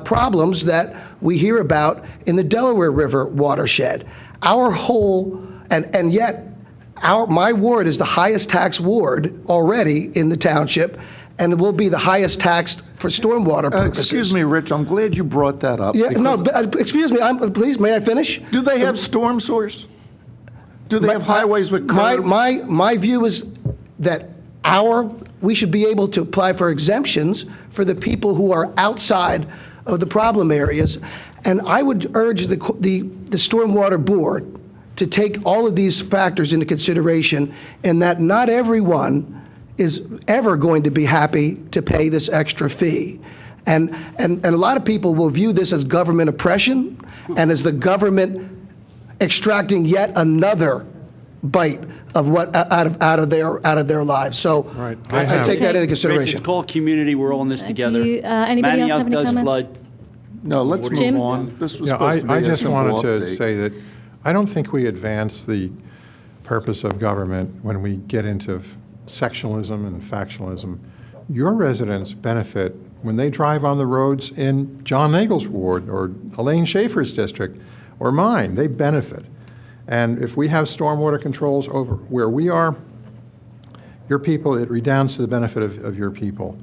problems that we hear about in the Delaware River watershed. And yet my ward is the highest tax ward already in the township, and it will be the highest taxed for stormwater purposes. Excuse me, Rich, I'm glad you brought that up. Yeah, no, excuse me, please, may I finish? Do they have storm sewers? Do they have highways with curbs? My view is that we should be able to apply for exemptions for the people who are outside of the problem areas. And I would urge the Stormwater Board to take all of these factors into consideration, and that not everyone is ever going to be happy to pay this extra fee. And a lot of people will view this as government oppression and as the government extracting yet another bite of what out of their lives. So Right. I take that into Rich, consideration. it's called community. We're all in this together. Anybody else have any Manioc does comments? flood. No, let's Jim? move on. This was Yeah, supposed to be I a just simple wanted to update. say that I don't think we advance the purpose of government when we get into sectionalism and factionalism. Your residents benefit when they drive on the roads in John Nagel's ward or Elaine Schaefer's district or mine, they benefit. And if we have stormwater controls over where we are, your people, it redounds to the benefit of your people.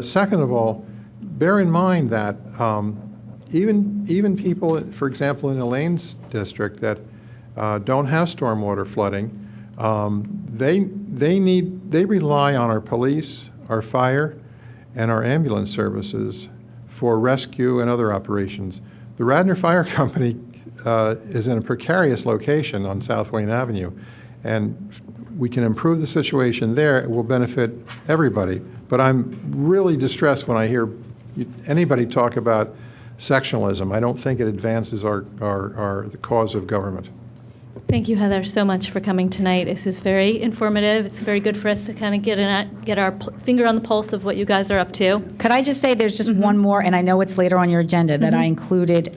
Second of all, bear in mind that even people, for example, in Elaine's district that don't have stormwater flooding, they rely on our police, our fire, and our ambulance services for rescue and other operations. The Radnor Fire Company is in a precarious location on South Wayne Avenue, and we can improve the situation there. It will benefit everybody. But I'm really distressed when I hear anybody talk about sectionalism. I don't think it advances the cause of government. Thank you, Heather, so much for coming tonight. This is very informative. It's very good for us to kind of get our finger on the pulse of what you guys are up to. Could I just say there's just one more, and I know it's later on your agenda, that I included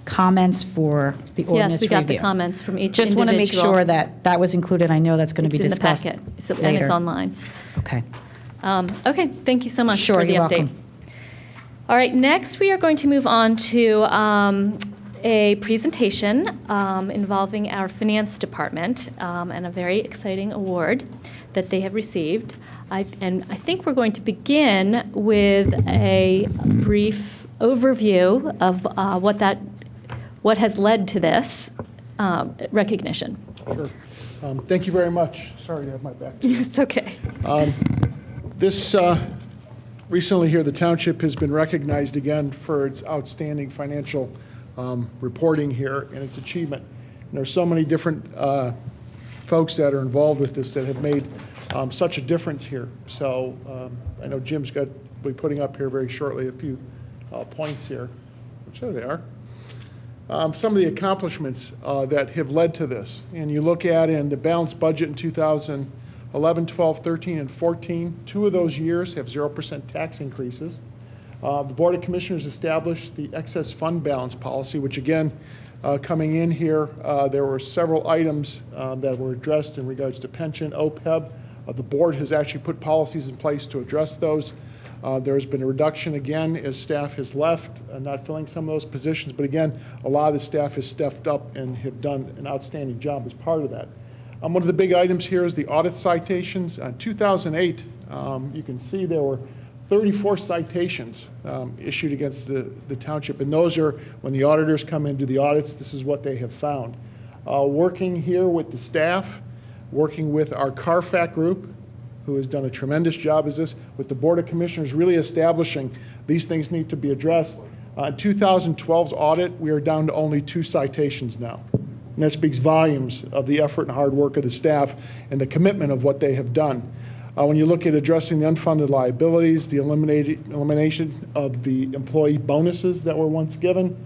comments for the ordinance review. Yes, we got the comments from each Just want to make sure that that was included. I know that's going to be discussed in the packet, later. and it's online. Okay. Okay, thank you so much Sure, for the you're update. welcome. All right, next we are going to move on to a presentation involving our finance department and a very exciting award that they have received. I think we're going to begin with a brief overview of what has led to this recognition. Sure. Thank you very much. Sorry to have my back to you. It's okay. This, recently here, the township has been recognized again for its outstanding financial reporting here and its achievement. And there's so many different folks that are involved with this that have made such a difference here. So I know Jim's will be putting up here very shortly a few points here, which there they are. Some of the accomplishments that have led to this. And you look at in the balanced budget in 2011, 12, 13, and 14, 2 of those years have 0% tax increases. The Board of Commissioners established the excess fund balance policy, which again, coming in here, there were several items that were addressed in regards to pension, OPEB. The board has actually put policies in place to address those. There's been a reduction again as staff has left, not filling some of those positions, but again, a lot of the staff has stepped up and have done an outstanding job as part of that. One of the big items here is the audit citations. In 2008, you can see there were 34 citations issued against the township, and those are when the auditors come in and do the audits, this is what they have found. Working here with the staff, working with our CARFAC group, who has done a tremendous job as this, with the Board of Commissioners really establishing these things need to be addressed. In 2012's audit, we are down to only 2 citations now. And that speaks volumes of the effort and hard work of the staff and the commitment of what they have done. When you look at addressing the unfunded liabilities, the elimination of the employee bonuses that were once given,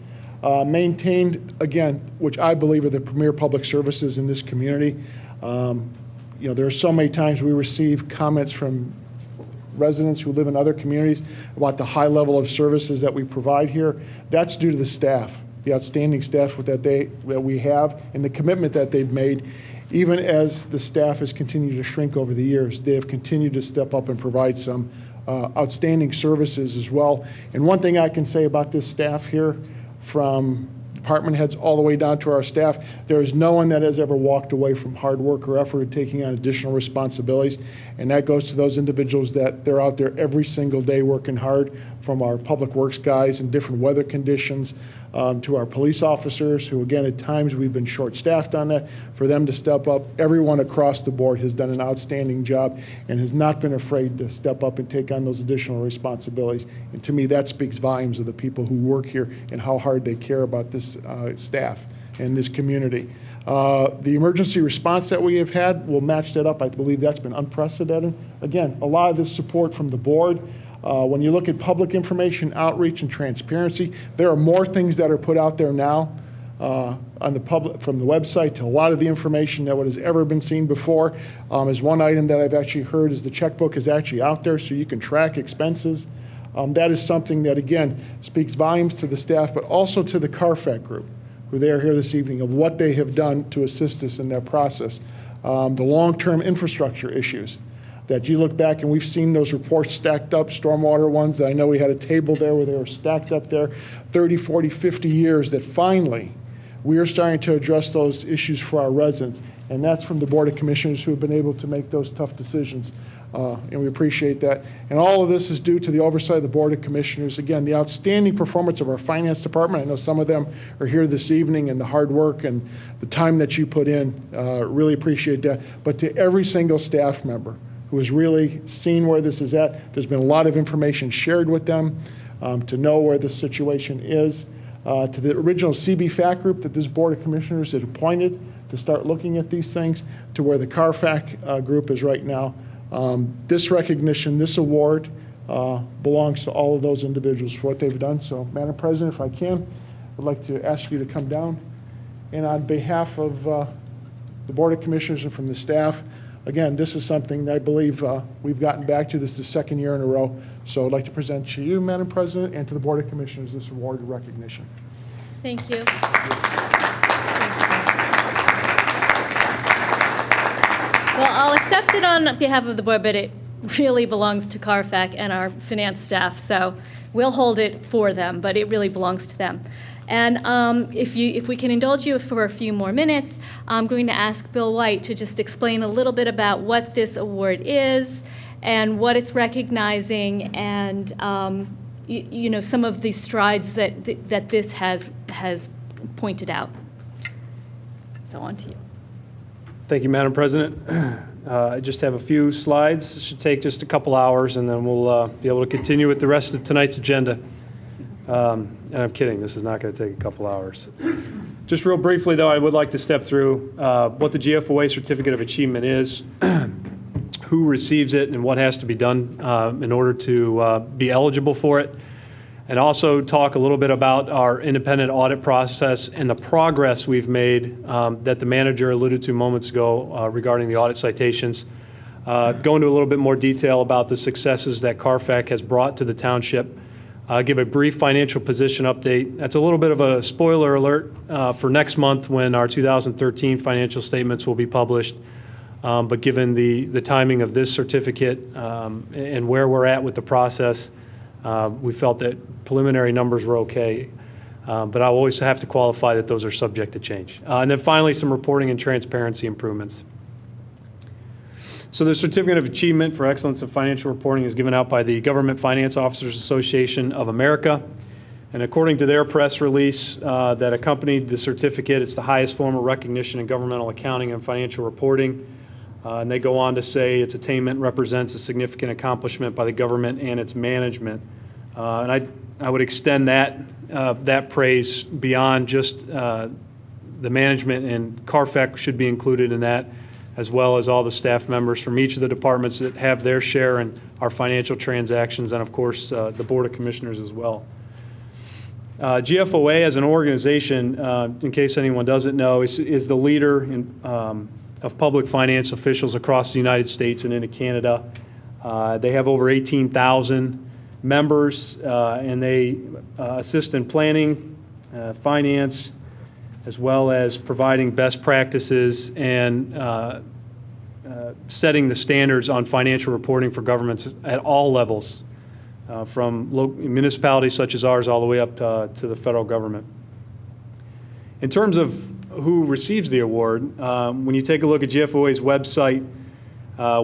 maintained, again, which I believe are the premier public services in this community. You know, there are so many times we receive comments from residents who live in other communities about the high level of services that we provide here. That's due to the staff, the outstanding staff that we have, and the commitment that they've made. Even as the staff has continued to shrink over the years, they have continued to step up and provide some outstanding services as well. And one thing I can say about this staff here, from department heads all the way down to our staff, there is no one that has ever walked away from hard work or effort of taking on additional responsibilities. And that goes to those individuals that they're out there every single day working hard, from our public works guys in different weather conditions, to our police officers, who again, at times we've been short-staffed on that, for them to step up. Everyone across the board has done an outstanding job and has not been afraid to step up and take on those additional responsibilities. And to me, that speaks volumes of the people who work here and how hard they care about this staff and this community. The emergency response that we have had will match that up. I believe that's been unprecedented. Again, a lot of this support from the board. When you look at public information outreach and transparency, there are more things that are put out there now on the public, from the website to a lot of the information that has ever been seen before. Is one item that I've actually heard is the checkbook is actually out there so you can track expenses. That is something that, again, speaks volumes to the staff, but also to the CARFAC group, who they are here this evening, of what they have done to assist us in that process. The long-term infrastructure issues. that you look back and we've seen those reports stacked up, stormwater ones, that I know we had a table there where they were stacked up there, 30, 40, 50 years, that finally we are starting to address those issues for our residents. And that's from the Board of Commissioners who have been able to make those tough decisions. And we appreciate that. And all of this is due to the oversight of the Board of Commissioners. Again, the outstanding performance of our finance department. I know some of them are here this evening, and the hard work and the time that you put in, really appreciate that. But to every single staff member who has really seen where this is at, there's been a lot of information shared with them to know where the situation is. To the original CB-FAC group that this Board of Commissioners had appointed to start looking at these things, to where the CARFAC group is right now. This recognition, this award belongs to all of those individuals for what they've done. So, Madam President, if I can, I'd like to ask you to come down. And on behalf of the Board of Commissioners and from the staff, again, this is something that I believe we've gotten back to. This is the second year in a row. So I'd like to present to you, Madam President, and to the Board of Commissioners this award of recognition. Thank you. Well, I'll accept it on behalf of the board, but it really belongs to CARFAC and our finance staff, so we'll hold it for them, but it really belongs to them. And if we can indulge you for a few more minutes, I'm going to ask Bill White to just explain a little bit about what this award is and what it's recognizing, and you know, some of the strides that this has pointed out. So on to you. Thank you, Madam President. I just have a few slides. It should take just a couple hours, and then we'll be able to continue with the rest of tonight's agenda. And I'm kidding, this is not going to take a couple hours. Just real briefly, though, I would like to step through what the GFOA Certificate of Achievement is, who receives it, and what has to be done in order to be eligible for it, and also talk a little bit about our independent audit process and the progress we've made that the manager alluded to moments ago regarding the audit citations. Go into a little bit more detail about the successes that CARFAC has brought to the township. Give a brief financial position update. That's a little bit of a spoiler alert for next month when our 2013 financial statements will be published. But given the timing of this certificate and where we're at with the process, we felt that preliminary numbers were okay. But I always have to qualify that those are subject to change. And then finally, some reporting and transparency improvements. So the Certificate of Achievement for Excellence in Financial Reporting is given out by the Government Finance Officers Association of America. And according to their press release that accompanied the certificate, it's the highest form of recognition in governmental accounting and financial reporting. And they go on to say its attainment represents a significant accomplishment by the government and its management. And I would extend that praise beyond just the management, and CARFAC should be included in that, as well as all the staff members from each of the departments that have their share in our financial transactions, and of course the Board of Commissioners as well. GFOA as an organization, in case anyone doesn't know, is the leader of public finance officials across the United States and into Canada. They have over 18,000 members, and they assist in planning, finance, as well as providing best practices and setting the standards on financial reporting for governments at all levels, from municipalities such as ours all the way up to the federal government. In terms of who receives the award, when you take a look at GFOA's website,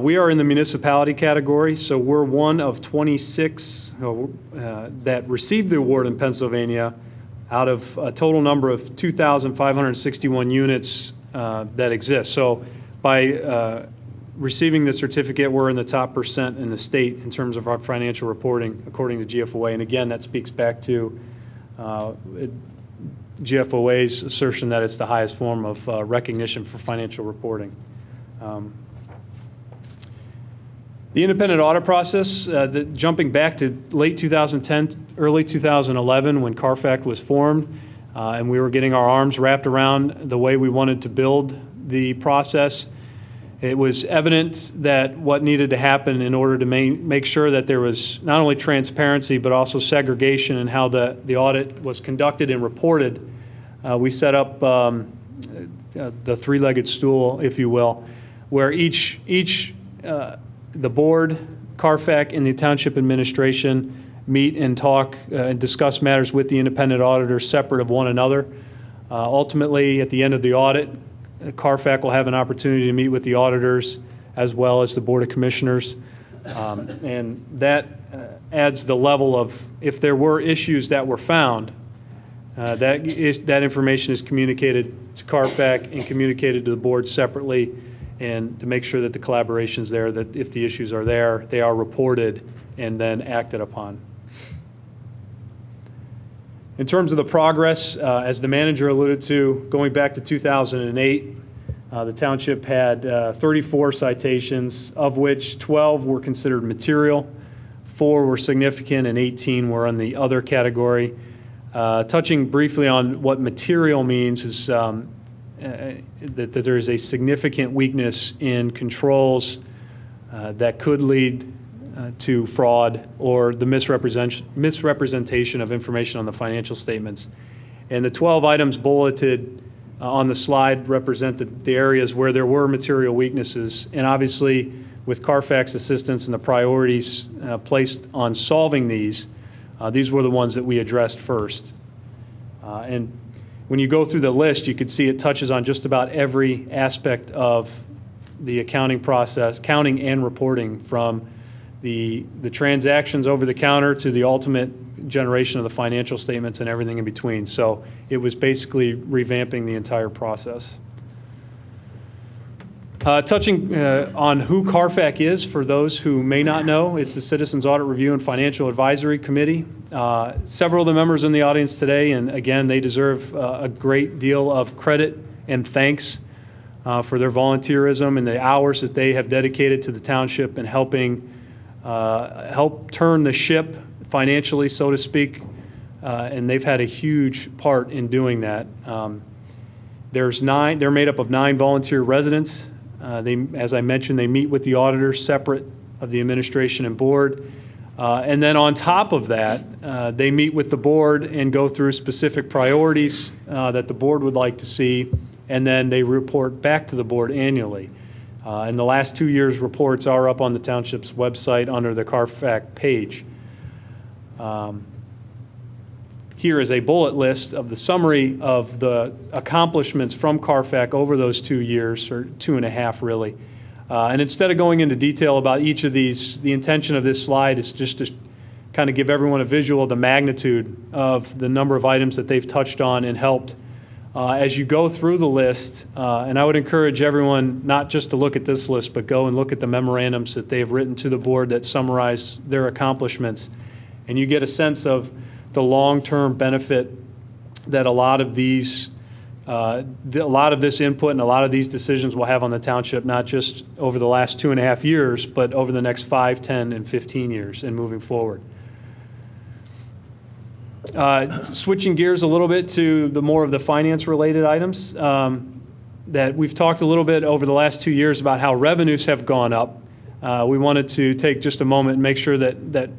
we are in the municipality category, so we're one of 26 that received the award in Pennsylvania out of a total number of 2,561 units that exist. So by receiving the certificate, we're in the top % in the state in terms of our financial reporting, according to GFOA. And again, that speaks back to GFOA's assertion that it's the highest form of recognition for financial reporting. The independent audit process, jumping back to late 2010, early 2011, when CARFAC was formed, and we were getting our arms wrapped around the way we wanted to build the process, it was evident that what needed to happen in order to make sure that there was not only transparency but also segregation in how the audit was conducted and reported. We set up the three-legged stool, if you will, where each the board, CARFAC, and the township administration meet and talk and discuss matters with the independent auditors separate of one another. Ultimately, at the end of the audit, CARFAC will have an opportunity to meet with the auditors as well as the Board of Commissioners. And that adds the level of, if there were issues that were found, that information is communicated to CARFAC and communicated to the board separately, and to make sure that the collaboration is there, that if the issues are there, they are reported and then acted upon. In terms of the progress, as the manager alluded to, going back to 2008, the township had 34 citations, of which 12 were considered material, 4 were significant, and 18 were in the other category. Touching briefly on what material means is that there is a significant weakness in controls that could lead to fraud or the misrepresentation of information on the financial statements. And the 12 items bulleted on the slide represent the areas where there were material weaknesses. And obviously, with CARFAC's assistance and the priorities placed on solving these were the ones that we addressed first. And when you go through the list, you can see it touches on just about every aspect of the accounting process, counting and reporting, from the transactions over the counter to the ultimate generation of the financial statements and everything in between. So it was basically revamping the entire process. Touching on who CARFAC is, for those who may not know, it's the Citizens Audit Review and Financial Advisory Committee. Several of the members in the audience today, and again, they deserve a great deal of credit and thanks for their volunteerism and the hours that they have dedicated to the township and helping help turn the ship financially, so to speak, and they've had a huge part in doing that. They're made up of 9 volunteer residents. As I mentioned, they meet with the auditors separate of the administration and board. And then on top of that, they meet with the board and go through specific priorities that the board would like to see, and then they report back to the board annually. And the last 2 years' reports are up on the township's website under the CARFAC page. Here is a bullet list of the summary of the accomplishments from CARFAC over those 2 years, or 2.5 really. And instead of going into detail about each of these, the intention of this slide is just to kind of give everyone a visual of the magnitude of the number of items that they've touched on and helped. As you go through the list, and I would encourage everyone not just to look at this list, but go and look at the memorandums that they've written to the board that summarize their accomplishments. And you get a sense of the long-term benefit that a lot of this input and a lot of these decisions will have on the township, not just over the last 2.5 years, but over the next 5, 10, and 15 years and moving forward. Switching gears a little bit to the more of the finance-related items, that we've talked a little bit over the last 2 years about how revenues have gone up. We wanted to take just a moment and make sure that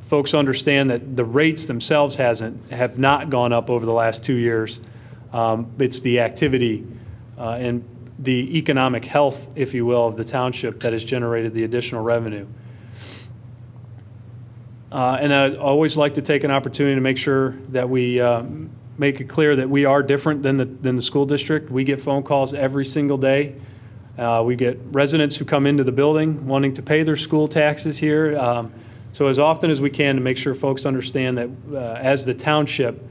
folks understand that the rates themselves have not gone up over the last 2 years. It's the activity and the economic health, if you will, of the township that has generated the additional revenue. And I always like to take an opportunity to make sure that we make it clear that we are different than the school district. We get phone calls every single day. We get residents who come into the building wanting to pay their school taxes here. So as often as we can to make sure folks understand that as the township,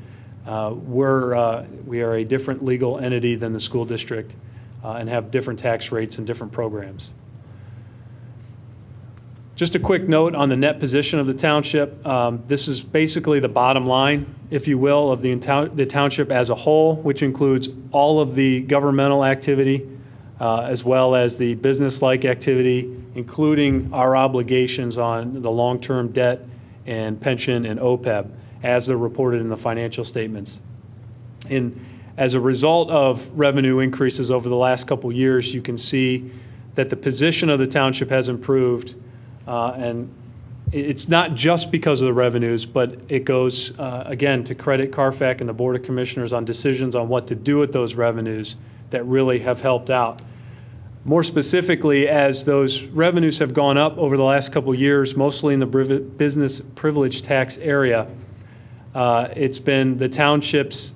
we are a different legal entity than the school district and have different tax rates and different programs. Just a quick note on the net position of the township. This is basically the bottom line, if you will, of the township as a whole, which includes all of the governmental activity as well as the business-like activity, including our obligations on the long-term debt and pension and OPEB, as they're reported in the financial statements. And as a result of revenue increases over the last couple years, you can see that the position of the township has improved. And it's not just because of the revenues, but it goes, again, to credit CARFAC and the Board of Commissioners on decisions on what to do with those revenues that really have helped out. More specifically, as those revenues have gone up over the last couple of years, mostly in the business privilege tax area, it's been the township's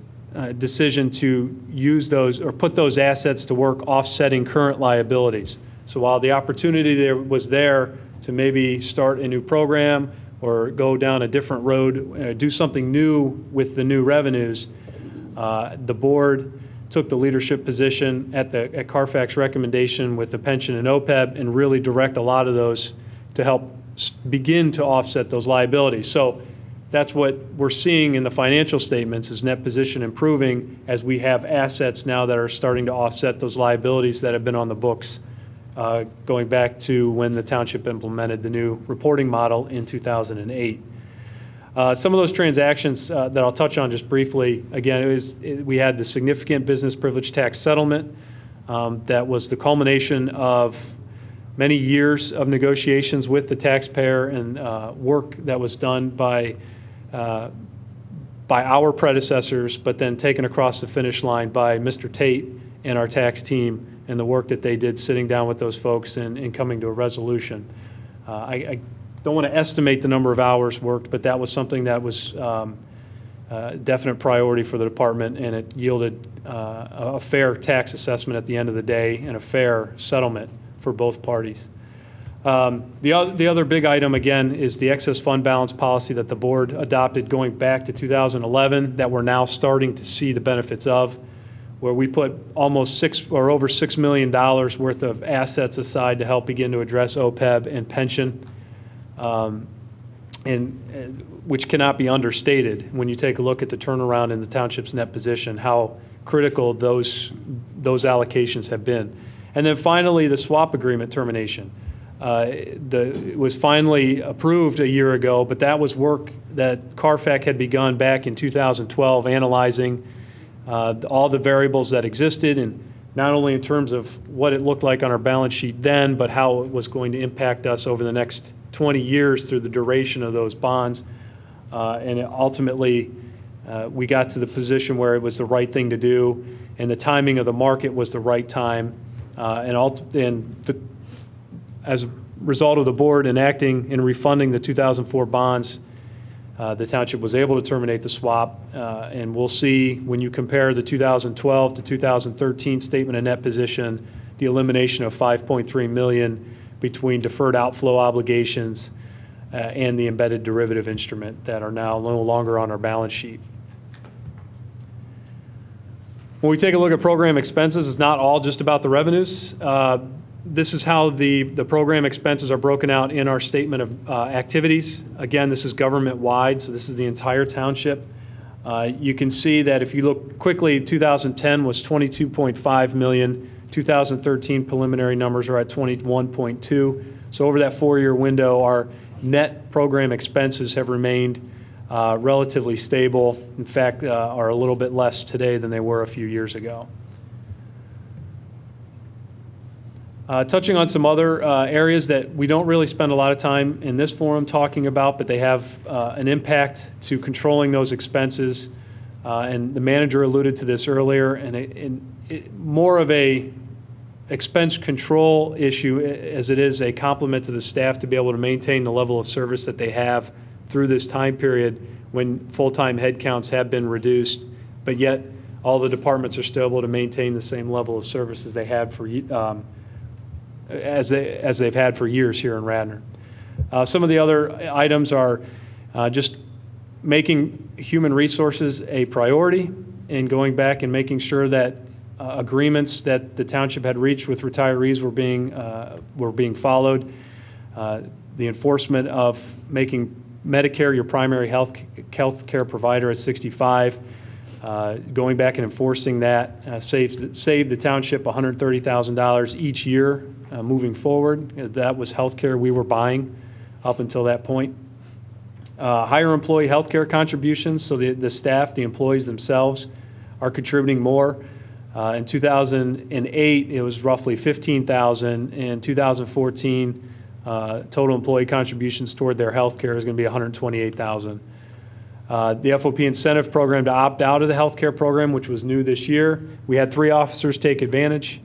decision to use those or put those assets to work offsetting current liabilities. So while the opportunity there was there to maybe start a new program or go down a different road, do something new with the new revenues, the board took the leadership position at Carfax recommendation with the pension and OPEB and really direct a lot of those to help begin to offset those liabilities. So that's what we're seeing in the financial statements is net position improving as we have assets now that are starting to offset those liabilities that have been on the books going back to when the township implemented the new reporting model in 2008. Some of those transactions that I'll touch on just briefly, again, we had the significant business privilege tax settlement that was the culmination of many years of negotiations with the taxpayer and work that was done by our predecessors, but then taken across the finish line by Mr. Tate and our tax team and the work that they did sitting down with those folks and coming to a resolution. I don't want to estimate the number of hours worked, but that was something that was a definite priority for the department, and it yielded a fair tax assessment at the end of the day and a fair settlement for both parties. The other big item, again, is the excess fund balance policy that the board adopted going back to 2011 that we're now starting to see the benefits of, where we put almost over $6 million worth of assets aside to help begin to address OPEB and pension, which cannot be understated when you take a look at the turnaround in the township's net position, how critical those allocations have been. And then finally, the swap agreement termination. It was finally approved a year ago, but that was work that Carfax had begun back in 2012, analyzing all the variables that existed, and not only in terms of what it looked like on our balance sheet then, but how it was going to impact us over the next 20 years through the duration of those bonds. And ultimately, we got to the position where it was the right thing to do, and the timing of the market was the right time. As a result of the board enacting and refunding the 2004 bonds, the township was able to terminate the swap. And we'll see when you compare the 2012 to 2013 statement of net position, the elimination of $5.3 million between deferred outflow obligations and the embedded derivative instrument that are now no longer on our balance sheet. When we take a look at program expenses, it's not all just about the revenues. This is how the program expenses are broken out in our statement of activities. Again, this is government-wide, so this is the entire township. You can see that if you look quickly, 2010 was $22.5 million. 2013 preliminary numbers are at 21.2. So over that 4-year window, our net program expenses have remained relatively stable. In fact, are a little bit less today than they were a few years ago. Touching on some other areas that we don't really spend a lot of time in this forum talking about, but they have an impact to controlling those expenses. And the manager alluded to this earlier, and more of a expense control issue as it is a compliment to the staff to be able to maintain the level of service that they have through this time period when full-time headcounts have been reduced, but yet all the departments are still able to maintain the same level of service as they had for as they've had for years here in Radnor. Some of the other items are just making human resources a priority and going back and making sure that agreements that the township had reached with retirees were being followed. The enforcement of making Medicare your primary health care provider at 65, going back and enforcing that saved the township $130,000 each year moving forward. That was health care we were buying up until that point. Higher employee health care contributions, so the staff, the employees themselves are contributing more. In 2008, it was roughly $15,000. In 2014, total employee contributions toward their health care is going to be $128,000. The FOP incentive program to opt out of the health care program, which was new this year, we had 3 officers take advantage.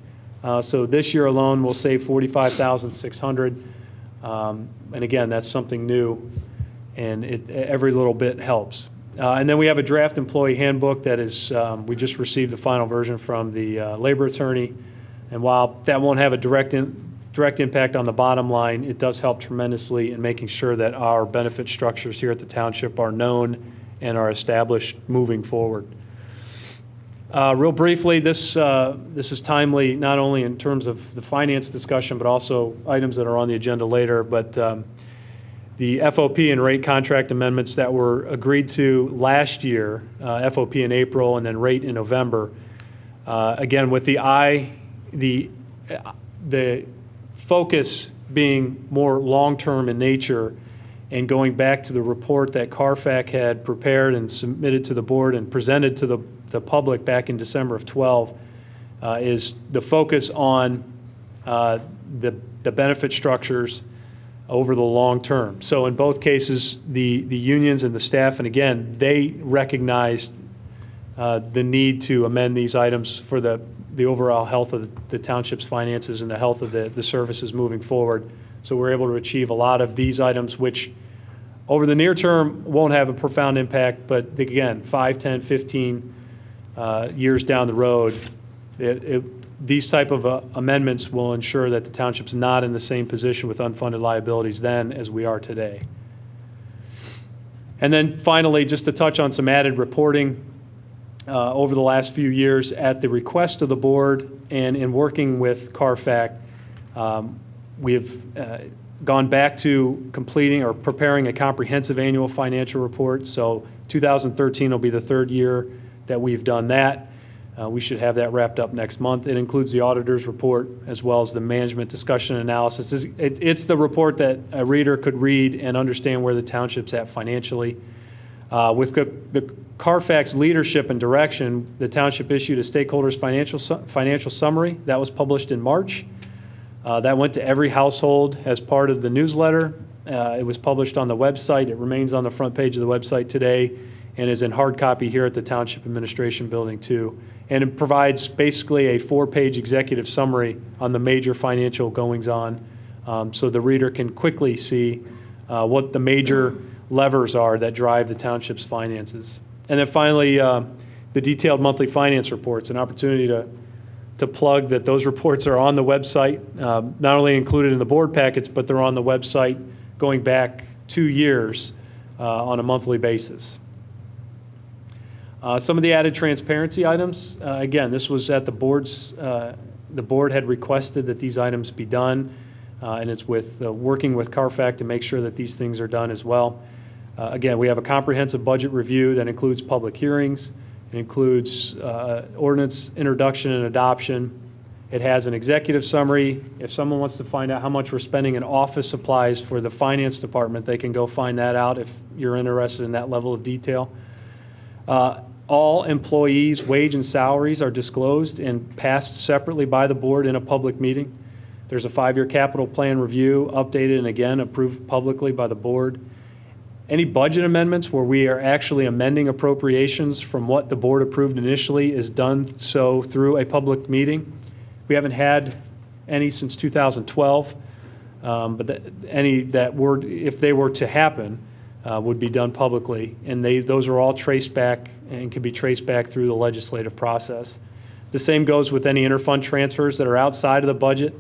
So this year alone, we'll save $45,600. And again, that's something new, and every little bit helps. And then we have a draft employee handbook that is, we just received the final version from the labor attorney. And while that won't have a direct impact on the bottom line, it does help tremendously in making sure that our benefit structures here at the township are known and are established moving forward. Real briefly, this is timely not only in terms of the finance discussion, but also items that are on the agenda later. But the FOP and rate contract amendments that were agreed to last year, FOP in April and then rate in November, again, with the focus being more long-term in nature and going back to the report that CARFAC had prepared and submitted to the board and presented to the public back in December of 12, is the focus on the benefit structures over the long term. So in both cases, the unions and the staff, and again, they recognized the need to amend these items for the overall health of the township's finances and the health of the services moving forward. So we're able to achieve a lot of these items, which over the near term won't have a profound impact, but again, 5, 10, 15 years down the road, these type of amendments will ensure that the township's not in the same position with unfunded liabilities then as we are today. And then finally, just to touch on some added reporting over the last few years at the request of the board and in working with CARFAC, we have gone back to completing or preparing a comprehensive annual financial report. So 2013 will be the third year that we've done that. We should have that wrapped up next month. It includes the auditor's report as well as the management discussion analysis. It's the report that a reader could read and understand where the township's at financially. With the CARFAX leadership and direction, the township issued a stakeholders financial summary that was published in March. That went to every household as part of the newsletter. It was published on the website. It remains on the front page of the website today and is in hard copy here at the Township Administration Building too. And it provides basically a 4-page executive summary on the major financial goings-on, so the reader can quickly see what the major levers are that drive the township's finances. And then finally, the detailed monthly finance reports, an opportunity to plug that those reports are on the website, not only included in the board packets, but they're on the website going back 2 years on a monthly basis. Some of the added transparency items, again, this was at the board's, the board had requested that these items be done, and it's with working with CARFAC to make sure that these things are done as well. Again, we have a comprehensive budget review that includes public hearings. It includes ordinance introduction and adoption. It has an executive summary. If someone wants to find out how much we're spending in office supplies for the finance department, they can go find that out if you're interested in that level of detail. All employees' wage and salaries are disclosed and passed separately by the board in a public meeting. There's a 5-year capital plan review, updated and again approved publicly by the board. Any budget amendments where we are actually amending appropriations from what the board approved initially is done so through a public meeting. We haven't had any since 2012, but any that were, if they were to happen, would be done publicly, and those are all traced back and can be traced back through the legislative process. The same goes with any interfund transfers that are outside of the budget.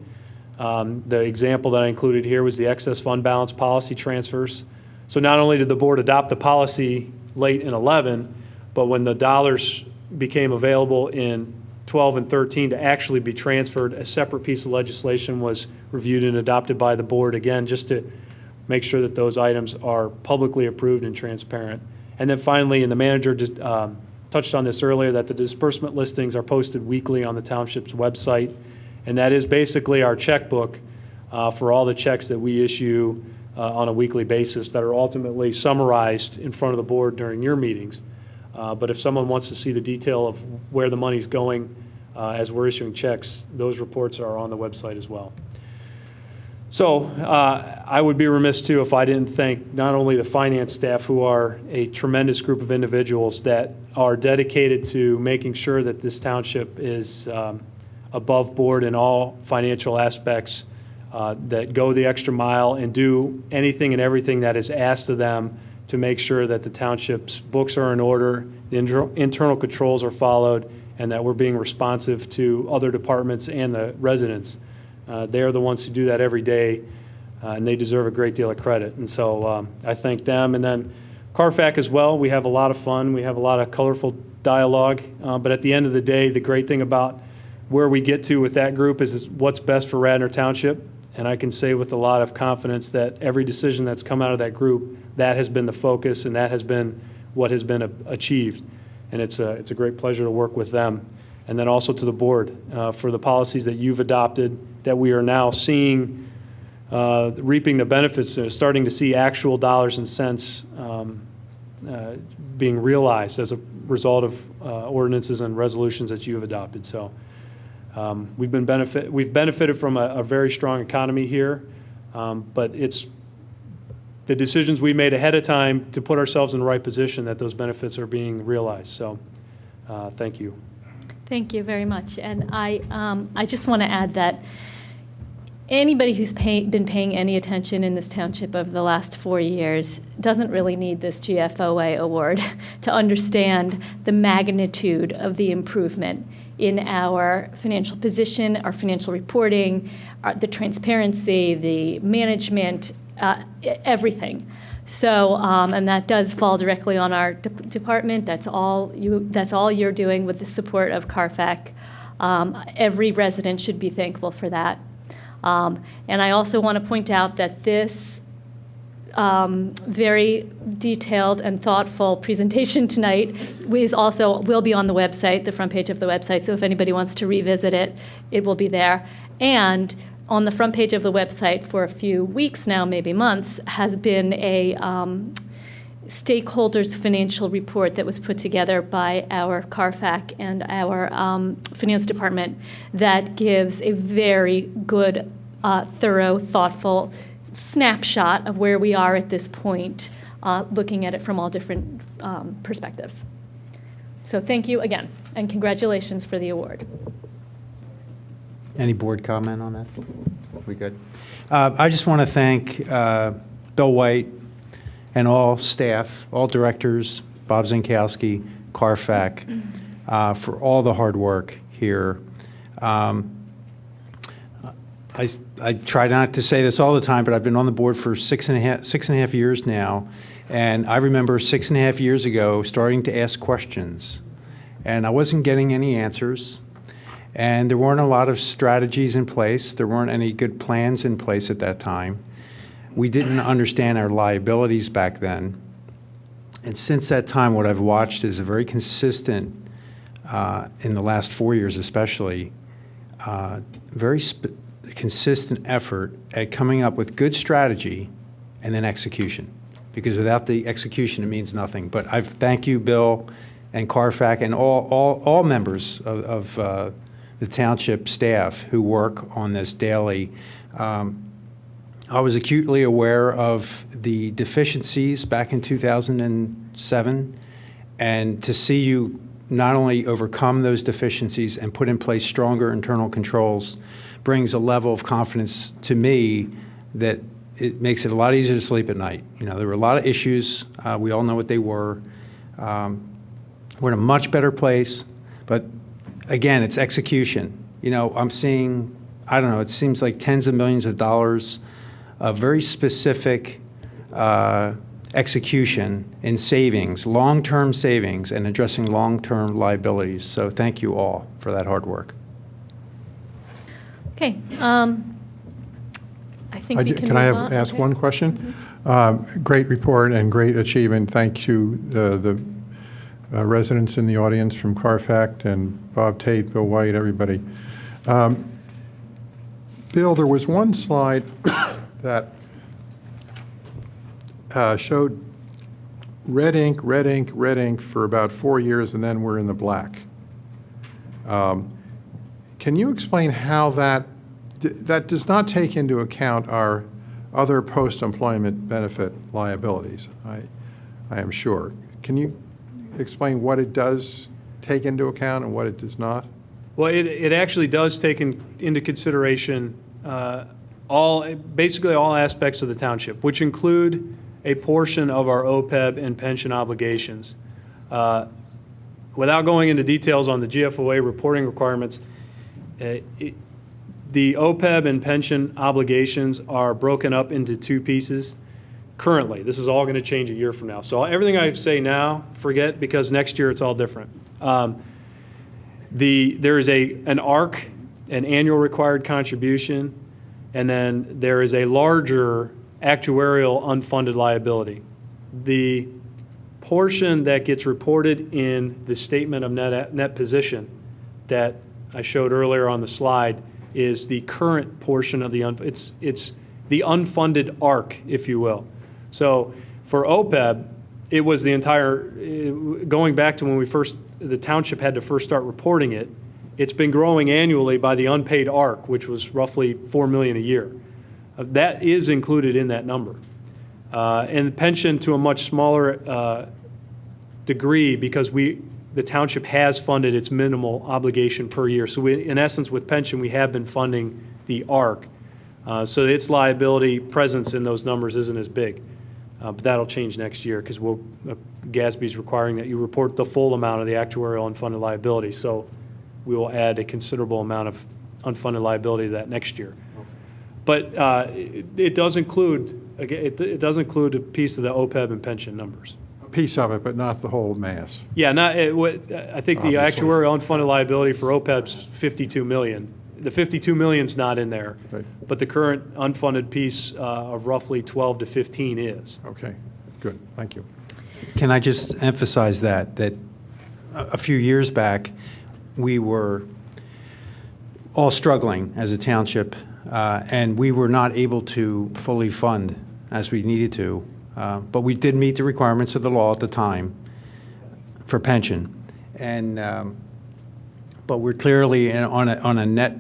The example that I included here was the excess fund balance policy transfers. So not only did the board adopt the policy late in 11, but when the dollars became available in 12 and 13 to actually be transferred, a separate piece of legislation was reviewed and adopted by the board, again, just to make sure that those items are publicly approved and transparent. And then finally, and the manager just, touched on this earlier, that the disbursement listings are posted weekly on the township's website. And that is basically our checkbook for all the checks that we issue on a weekly basis that are ultimately summarized in front of the board during your meetings. But if someone wants to see the detail of where the money's going as we're issuing checks, those reports are on the website as well. So I would be remiss too if I didn't thank not only the finance staff, who are a tremendous group of individuals that are dedicated to making sure that this township is above board in all financial aspects, that go the extra mile and do anything and everything that is asked of them to make sure that the township's books are in order, the internal controls are followed, and that we're being responsive to other departments and the residents. They are the ones who do that every day, and they deserve a great deal of credit. And so I thank them. And then CARFAC as well. We have a lot of fun. We have a lot of colorful dialogue. But at the end of the day, the great thing about where we get to with that group is what's best for Radnor Township. And I can say with a lot of confidence that every decision that's come out of that group, that has been the focus, and that has been what has been achieved. And it's a great pleasure to work with them. And then also to the board for the policies that you've adopted, that we are now seeing, reaping the benefits, starting to see actual dollars and cents being realized as a result of ordinances and resolutions that you have adopted. So we've benefited from a very strong economy here, but it's the decisions we made ahead of time to put ourselves in the right position that those benefits are being realized. So thank you. Thank you very much. And I just want to add that anybody who's been paying any attention in this township over the last 4 years doesn't really need this GFOA award to understand the magnitude of the improvement in our financial position, our financial reporting, the transparency, the management, everything. So, and that does fall directly on our department. That's all you're doing with the support of CARFAC. Every resident should be thankful for that. And I also want to point out that this very detailed and thoughtful presentation tonight will be on the website, the front page of the website. So if anybody wants to revisit it, it will be there. And on the front page of the website for a few weeks now, maybe months, has been a stakeholders financial report that was put together by our CARFAC and our finance department that gives a very good, thorough, thoughtful snapshot of where we are at this point, looking at it from all different perspectives. So thank you again, and congratulations for the award. Any board comment on that? We good? I just want to thank Bill White and all staff, all directors, Bob Zinkowski, CARFAC, for all the hard work here. I try not to say this all the time, but I've been on the board for six and a half years now, and I remember 6.5 years ago starting to ask questions, and I wasn't getting any answers. And there weren't a lot of strategies in place. There weren't any good plans in place at that time. We didn't understand our liabilities back then. And since that time, what I've watched is a very consistent, in the last 4 years especially, very consistent effort at coming up with good strategy and then execution. Because without the execution, it means nothing. But I thank you, Bill, and CARFAC, and all members of the township staff who work on this daily. I was acutely aware of the deficiencies back in 2007, and to see you not only overcome those deficiencies and put in place stronger internal controls brings a level of confidence to me that it makes it a lot easier to sleep at night. You know, there were a lot of issues. We all know what they were. We're in a much better place, but again, it's execution. You know, I'm seeing, I don't know, it seems like tens of millions of dollars of very specific execution in savings, long-term savings, and addressing long-term liabilities. So thank you all for that hard work. Okay. I think we can Can I move on. ask Okay. one question? Great report and great achievement. Thank you, the residents in the audience from CARFAC and Bob Tate, Bill White, everybody. Bill, there was one slide that showed red ink, red ink, red ink for about 4 years, and then we're in the black. Can you explain how that does not take into account our other post-employment benefit liabilities, I am sure. Can you explain what it does take into account and what it does not? Well, it actually does take into consideration basically all aspects of the township, which include a portion of our OPEB and pension obligations. Without going into details on the GFOA reporting requirements, the OPEB and pension obligations are broken up into two pieces. Currently, this is all going to change a year from now. So everything I say now, forget, because next year it's all different. There is an ARC, an annual required contribution, and then there is a larger actuarial unfunded liability. The portion that gets reported in the statement of net position that I showed earlier on the slide is the current portion of it's the unfunded ARC, if you will. So for OPEB, it was the entire, going back to when the township had to first start reporting it, it's been growing annually by the unpaid ARC, which was roughly $4 million a year. That is included in that number. And pension to a much smaller degree, because the township has funded its minimal obligation per year. So in essence, with pension, we have been funding the ARC. So its liability presence in those numbers isn't as big. But that'll change next year because GASB's requiring that you report the full amount of the actuarial unfunded liability. So we will add a considerable amount of unfunded liability to that next year. But it does include a piece of the OPEB and pension numbers. A piece of it, but not the whole mass. Yeah, I think the Obviously. actuarial unfunded liability for OPEB's $52 million. The $52 million's not in there, Right. but the current unfunded piece of roughly 12 to 15 is. Okay, good, thank you. Can I just emphasize that a few years back, we were all struggling as a township, and we were not able to fully fund as we needed to. But we did meet the requirements of the law at the time for pension. And, but we're clearly on a net,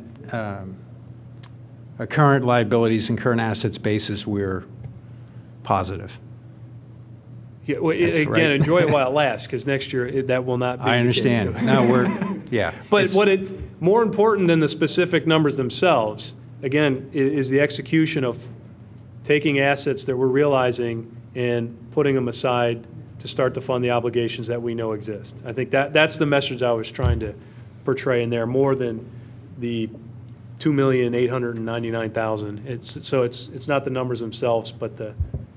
a current liabilities and current assets basis, we're positive. Yeah, well, That's again, right. enjoy it while it lasts, because next year that will not be I the case. understand. No, yeah. But It's- more important than the specific numbers themselves, again, is the execution of taking assets that we're realizing and putting them aside to start to fund the obligations that we know exist. I think that's the message I was trying to portray in there, more than the $2,899,000. It's not the numbers themselves, but the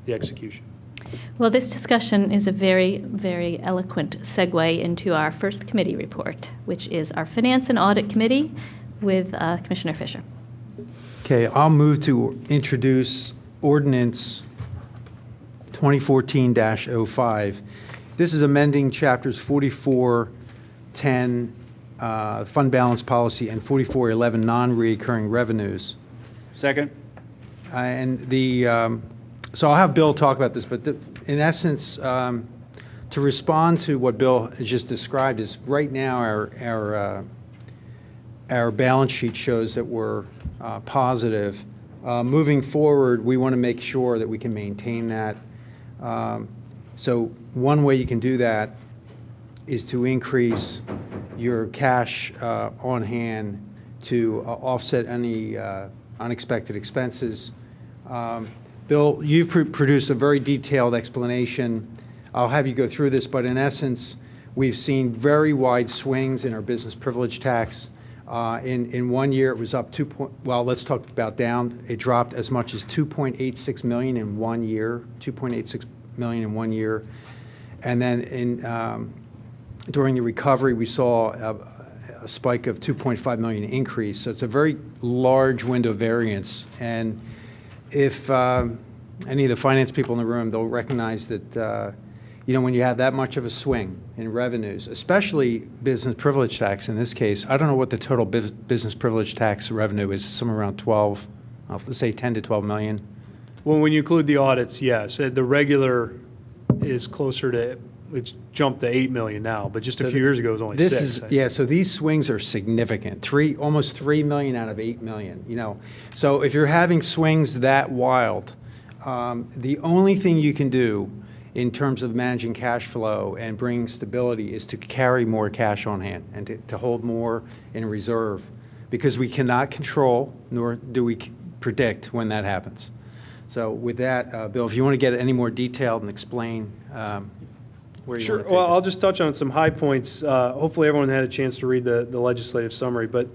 execution. Well, this discussion is a very, very eloquent segue into our first committee report, which is our Finance and Audit Committee with Commissioner Fisher. Okay, I'll move to introduce ordinance 2014-05. This is amending chapters 4410, fund balance policy, and 4411, non-reoccurring revenues. Second? So I'll have Bill talk about this, but in essence, to respond to what Bill has just described is right now our balance sheet shows that we're positive. Moving forward, we want to make sure that we can maintain that. So one way you can do that is to increase your cash on hand to offset any unexpected expenses. Bill, you've produced a very detailed explanation. I'll have you go through this, but in essence, we've seen very wide swings in our business privilege tax. In 1 year, it was up let's talk about down. It dropped as much as $2.86 million in 1 year, $2.86 million in 1 year. And then during the recovery, we saw a spike of 2.5 million increase. So it's a very large window variance. And if any of the finance people in the room, they'll recognize that, when you have that much of a swing in revenues, especially business privilege tax in this case, I don't know what the total business privilege tax revenue is, somewhere around 12, let's say 10 to 12 million. Well, when you include the audits, yes. The regular is closer to, it's jumped to 8 million now, but just a few years ago it was only 6. So these swings are significant, almost 3 million out of 8 million, So if you're having swings that wild, the only thing you can do in terms of managing cash flow and bringing stability is to carry more cash on hand and to hold more in reserve, because we cannot control, nor do we predict when that happens. So with that, Bill, if you want to get any more detailed and explain where you Sure. want to take Well, I'll this. just touch on some high points. Hopefully, everyone had a chance to read the legislative summary. But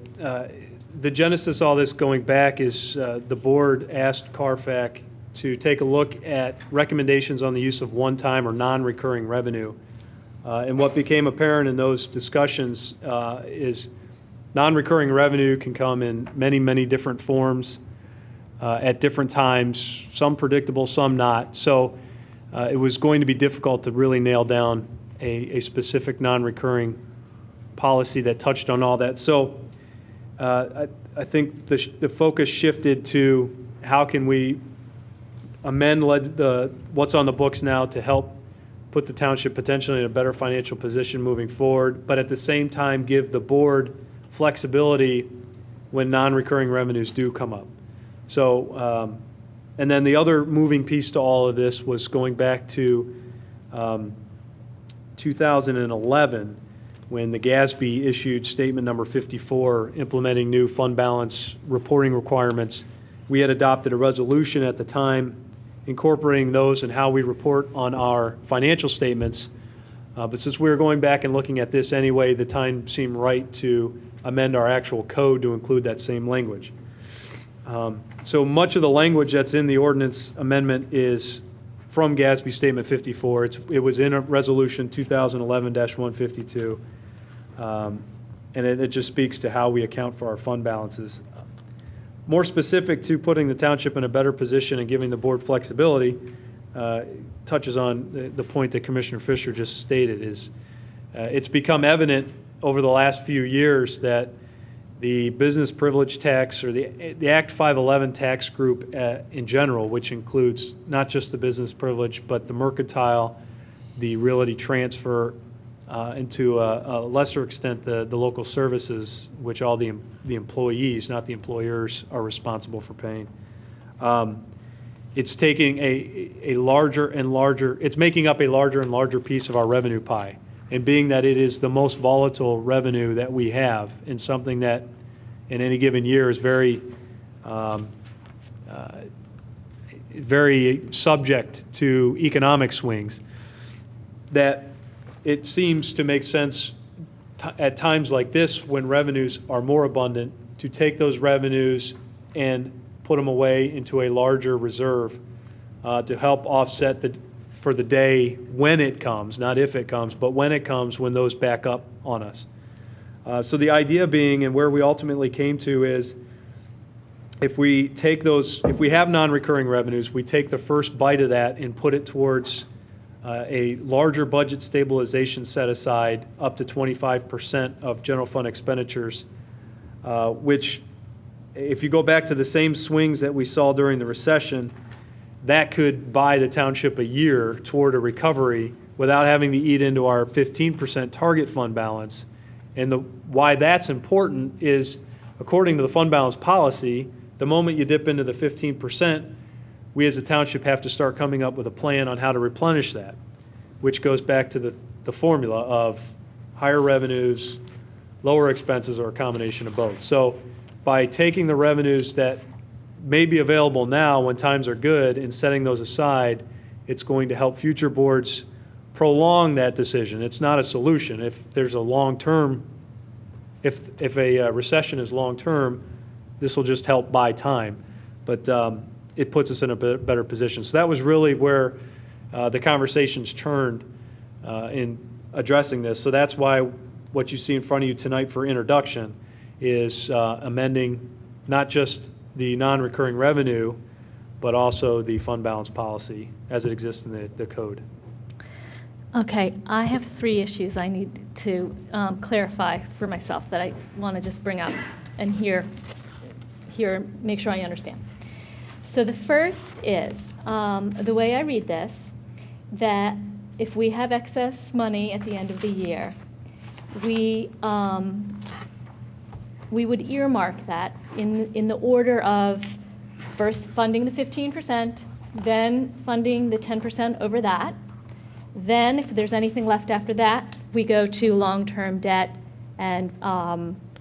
the genesis of all this going back is the board asked CARFAC to take a look at recommendations on the use of one-time or non-recurring revenue. And what became apparent in those discussions is non-recurring revenue can come in many, many different forms at different times, some predictable, some not. So it was going to be difficult to really nail down a specific non-recurring policy that touched on all that. So I think the focus shifted to how can we amend what's on the books now to help put the township potentially in a better financial position moving forward, but at the same time give the board flexibility when non-recurring revenues do come up. So, and then the other moving piece to all of this was going back to 2011, when the GASB issued statement number 54, implementing new fund balance reporting requirements. We had adopted a resolution at the time incorporating those and how we report on our financial statements. But since we were going back and looking at this anyway, the time seemed right to amend our actual code to include that same language. So much of the language that's in the ordinance amendment is from GASB Statement 54. It was in a resolution 2011-152. And it just speaks to how we account for our fund balances. More specific to putting the township in a better position and giving the board flexibility, touches on the point that Commissioner Fisher just stated, is it's become evident over the last few years that the business privilege tax, or the Act 511 tax group in general, which includes not just the business privilege, but the mercantile, the realty transfer, and to a lesser extent the local services, which all the employees, not the employers, are responsible for paying. It's taking a larger and larger, it's making up a larger and larger piece of our revenue pie. And being that it is the most volatile revenue that we have, and something that in any given year is very, very subject to economic swings, that it seems to make sense at times like this, when revenues are more abundant, to take those revenues and put them away into a larger reserve to help offset for the day when it comes, not if it comes, but when it comes, when those back up on us. So the idea being, and where we ultimately came to, is if we have non-recurring revenues, we take the first bite of that and put it towards a larger budget stabilization set aside, up to 25% of general fund expenditures, which, if you go back to the same swings that we saw during the recession, that could buy the township a year toward a recovery without having to eat into our 15% target fund balance. And why that's important is, according to the fund balance policy, the moment you dip into the 15%, we as a township have to start coming up with a plan on how to replenish that, which goes back to the formula of higher revenues, lower expenses, or a combination of both. So by taking the revenues that may be available now when times are good and setting those aside, it's going to help future boards prolong that decision. It's not a solution. If there's a long-term, if a recession is long-term, this will just help buy time. But it puts us in a better position. So that was really where the conversations turned in addressing this. So that's why what you see in front of you tonight for introduction is amending not just the non-recurring revenue, but also the fund balance policy as it exists in the code. Okay, I have 3 issues I need to clarify for myself that I want to just bring up and here, make sure I understand. So the first is, the way I read this, that if we have excess money at the end of the year, we would earmark that in the order of first funding the 15%, then funding the 10% over that, Then, if there's anything left after that, we go to long-term debt and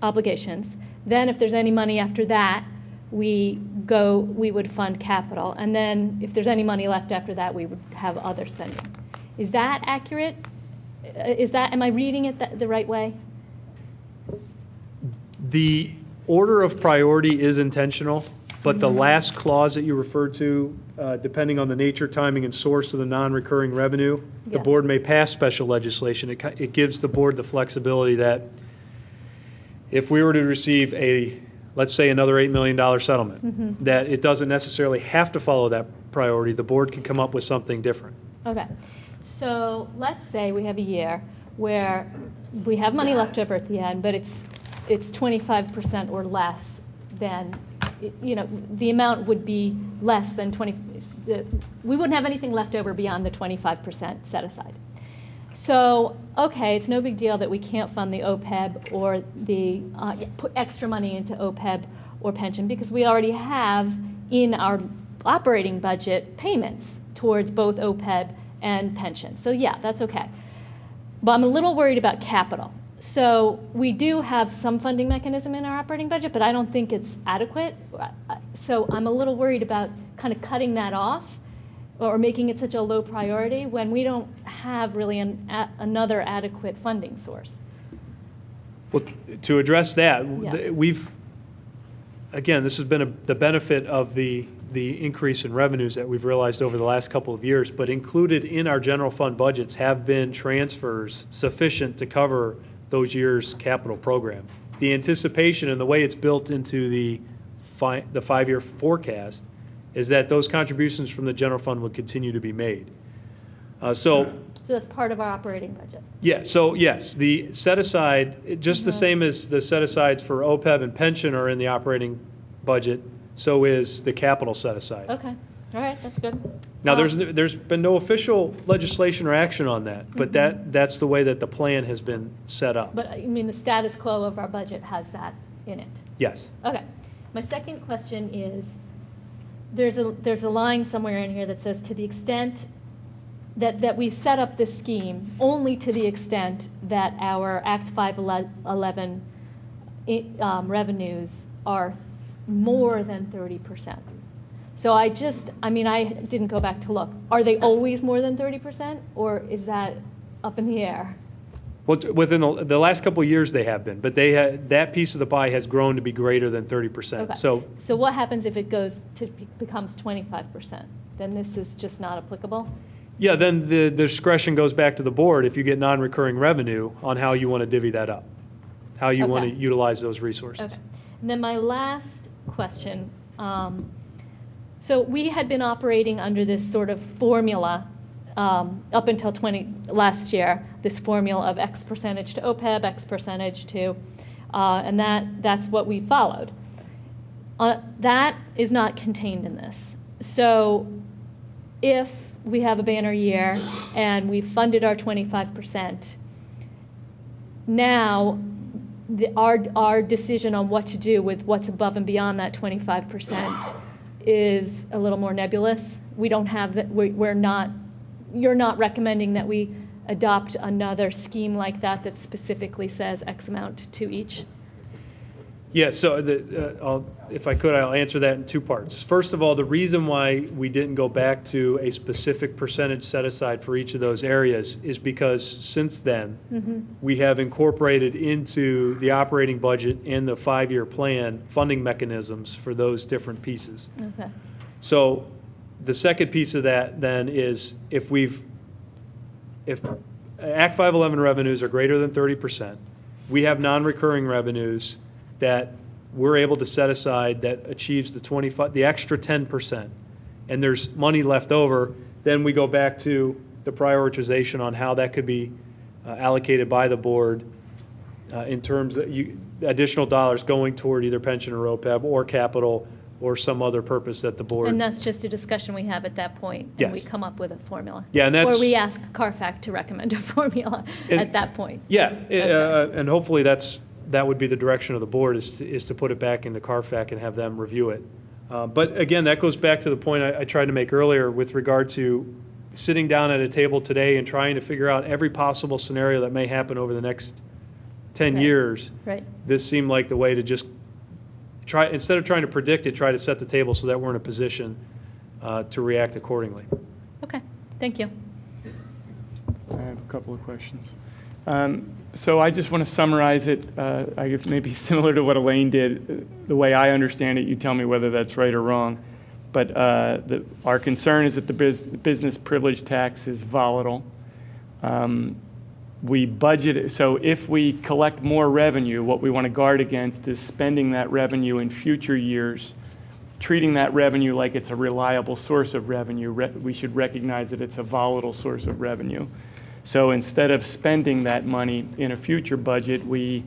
obligations. Then, if there's any money after that, we would fund capital. And then, if there's any money left after that, we would have other spending. Is that accurate? Am I reading it the right way? The order of priority is intentional, but the last clause that you referred to, depending on the nature, timing, and source of the non-recurring revenue, the Yeah. board may pass special legislation. It gives the board the flexibility that if we were to receive let's say another $8 million settlement, that it doesn't necessarily have to follow that priority. The board can come up with something different. Okay. So let's say we have a year where we have money left over at the end, but it's 25% or less than, the amount would be less than 20, we wouldn't have anything left over beyond the 25% set aside. So, okay, it's no big deal that we can't fund the OPEB or put extra money into OPEB or pension, because we already have in our operating budget payments towards both OPEB and pension. So yeah, that's okay. But I'm a little worried about capital. So we do have some funding mechanism in our operating budget, but I don't think it's adequate. So I'm a little worried about kind of cutting that off or making it such a low priority when we don't have really another adequate funding source. Well, to address that, Yeah. Again, this has been the benefit of the increase in revenues that we've realized over the last couple of years, but included in our general fund budgets have been transfers sufficient to cover those years' capital program. The anticipation and the way it's built into the 5-year forecast is that those contributions from the general fund will continue to be made. So that's part of our operating budget. yeah, so yes, the set aside, just the same as the set asides for OPEB and pension are in the operating budget, so is the capital set aside. Okay, all right, that's good. Now, there's been no official legislation or action on that, but that's the way that the plan has been set up. But I mean, the status quo of our budget has that in it. Yes. Okay. My second question is, there's a line somewhere in here that says, to the extent that we set up this scheme only to the extent that our Act 511 revenues are more than 30%. So I didn't go back to look. Are they always more than 30%, or is that up in the air? Well, within the last couple of years, they have been, but that piece of the pie has grown to be greater than 30%. Okay. So what happens if it becomes 25%? Then this is just not applicable? Yeah, then the discretion goes back to the board if you get non-recurring revenue on how you want to divvy that up, how you want to Okay. utilize those resources. Okay. And then my last question, so we had been operating under this sort of formula up until last year, this formula of X percentage to OPEB, X percentage to, and that's what we followed. That is not contained in this. So if we have a banner year and we funded our 25%, now our decision on what to do with what's above and beyond that 25% is a little more nebulous. We don't have that. You're not recommending that we adopt another scheme like that specifically says X amount to each? Yeah, so if I could, I'll answer that in two parts. First of all, the reason why we didn't go back to a specific percentage set aside for each of those areas is because since then, we have incorporated into the operating budget and the 5-year plan funding mechanisms for those different pieces. Okay. So the second piece of that then is if Act 511 revenues are greater than 30%, we have non-recurring revenues that we're able to set aside that achieves the extra 10%, and there's money left over, then we go back to the prioritization on how that could be allocated by the board in terms of additional dollars going toward either pension or OPEB or capital or some other purpose that the board. And that's just a discussion we have at that point, and we Yes. come up with a formula. Yeah, and that's- Or we ask CARFAC to recommend a formula at that point. Yeah, Okay. and hopefully that would be the direction of the board is to put it back into CARFAC and have them review it. But again, that goes back to the point I tried to make earlier with regard to sitting down at a table today and trying to figure out every possible scenario that may happen over the next 10 Right. years, Right. this seemed like the way to just try, instead of trying to predict it, try to set the table so that we're in a position to react accordingly. Okay, thank you. I have a couple of questions. So I just want to summarize it, I guess maybe similar to what Elaine did. The way I understand it, you tell me whether that's right or wrong. But our concern is that the business privilege tax is volatile. We budget it, so if we collect more revenue, what we want to guard against is spending that revenue in future years, treating that revenue like it's a reliable source of revenue. We should recognize that it's a volatile source of revenue. So instead of spending that money in a future budget, we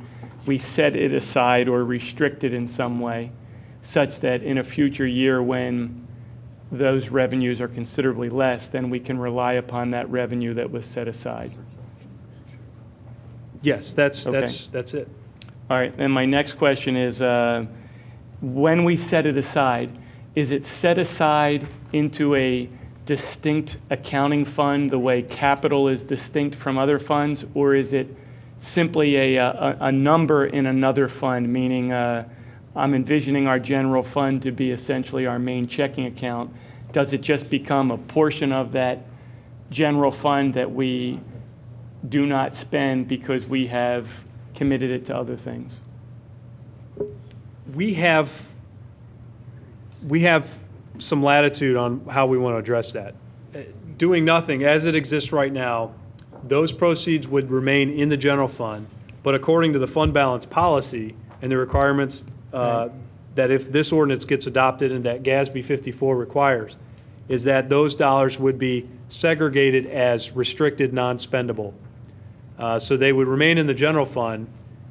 set it aside or restrict it in some way, such that in a future year when those revenues are considerably less, then we can rely upon that revenue that was set aside. Yes, that's it. All right, and my next question is, when we set it aside, is it set aside into a distinct accounting fund the way capital is distinct from other funds, or is it simply a number in another fund, meaning I'm envisioning our general fund to be essentially our main checking account? Does it just become a portion of that general fund that we do not spend because we have committed it to other things? We have some latitude on how we want to address that. Doing nothing as it exists right now, those proceeds would remain in the general fund, but according to the fund balance policy and the requirements that if this ordinance gets adopted and that GASB 54 requires, is that those dollars would be segregated as restricted non-spendable. So they would remain in the general fund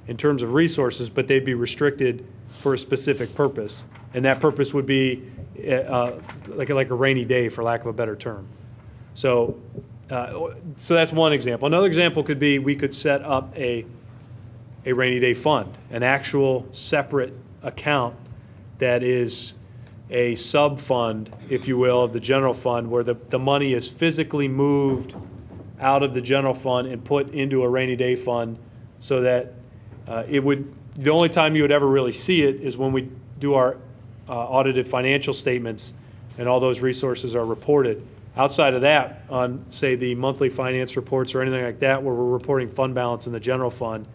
in terms of resources, but they'd be restricted for a specific purpose. And that purpose would be like a rainy day, for lack of a better term. So that's one example. Another example could be we could set up a rainy day fund, an actual separate account that is a sub-fund, if you will, of the general fund, where the money is physically moved out of the general fund and put into a rainy day fund, so that the only time you would ever really see it is when we do our audited financial statements and all those resources are reported. Outside of that, on, say, the monthly finance reports or anything like that, where we're reporting fund balance in the general fund,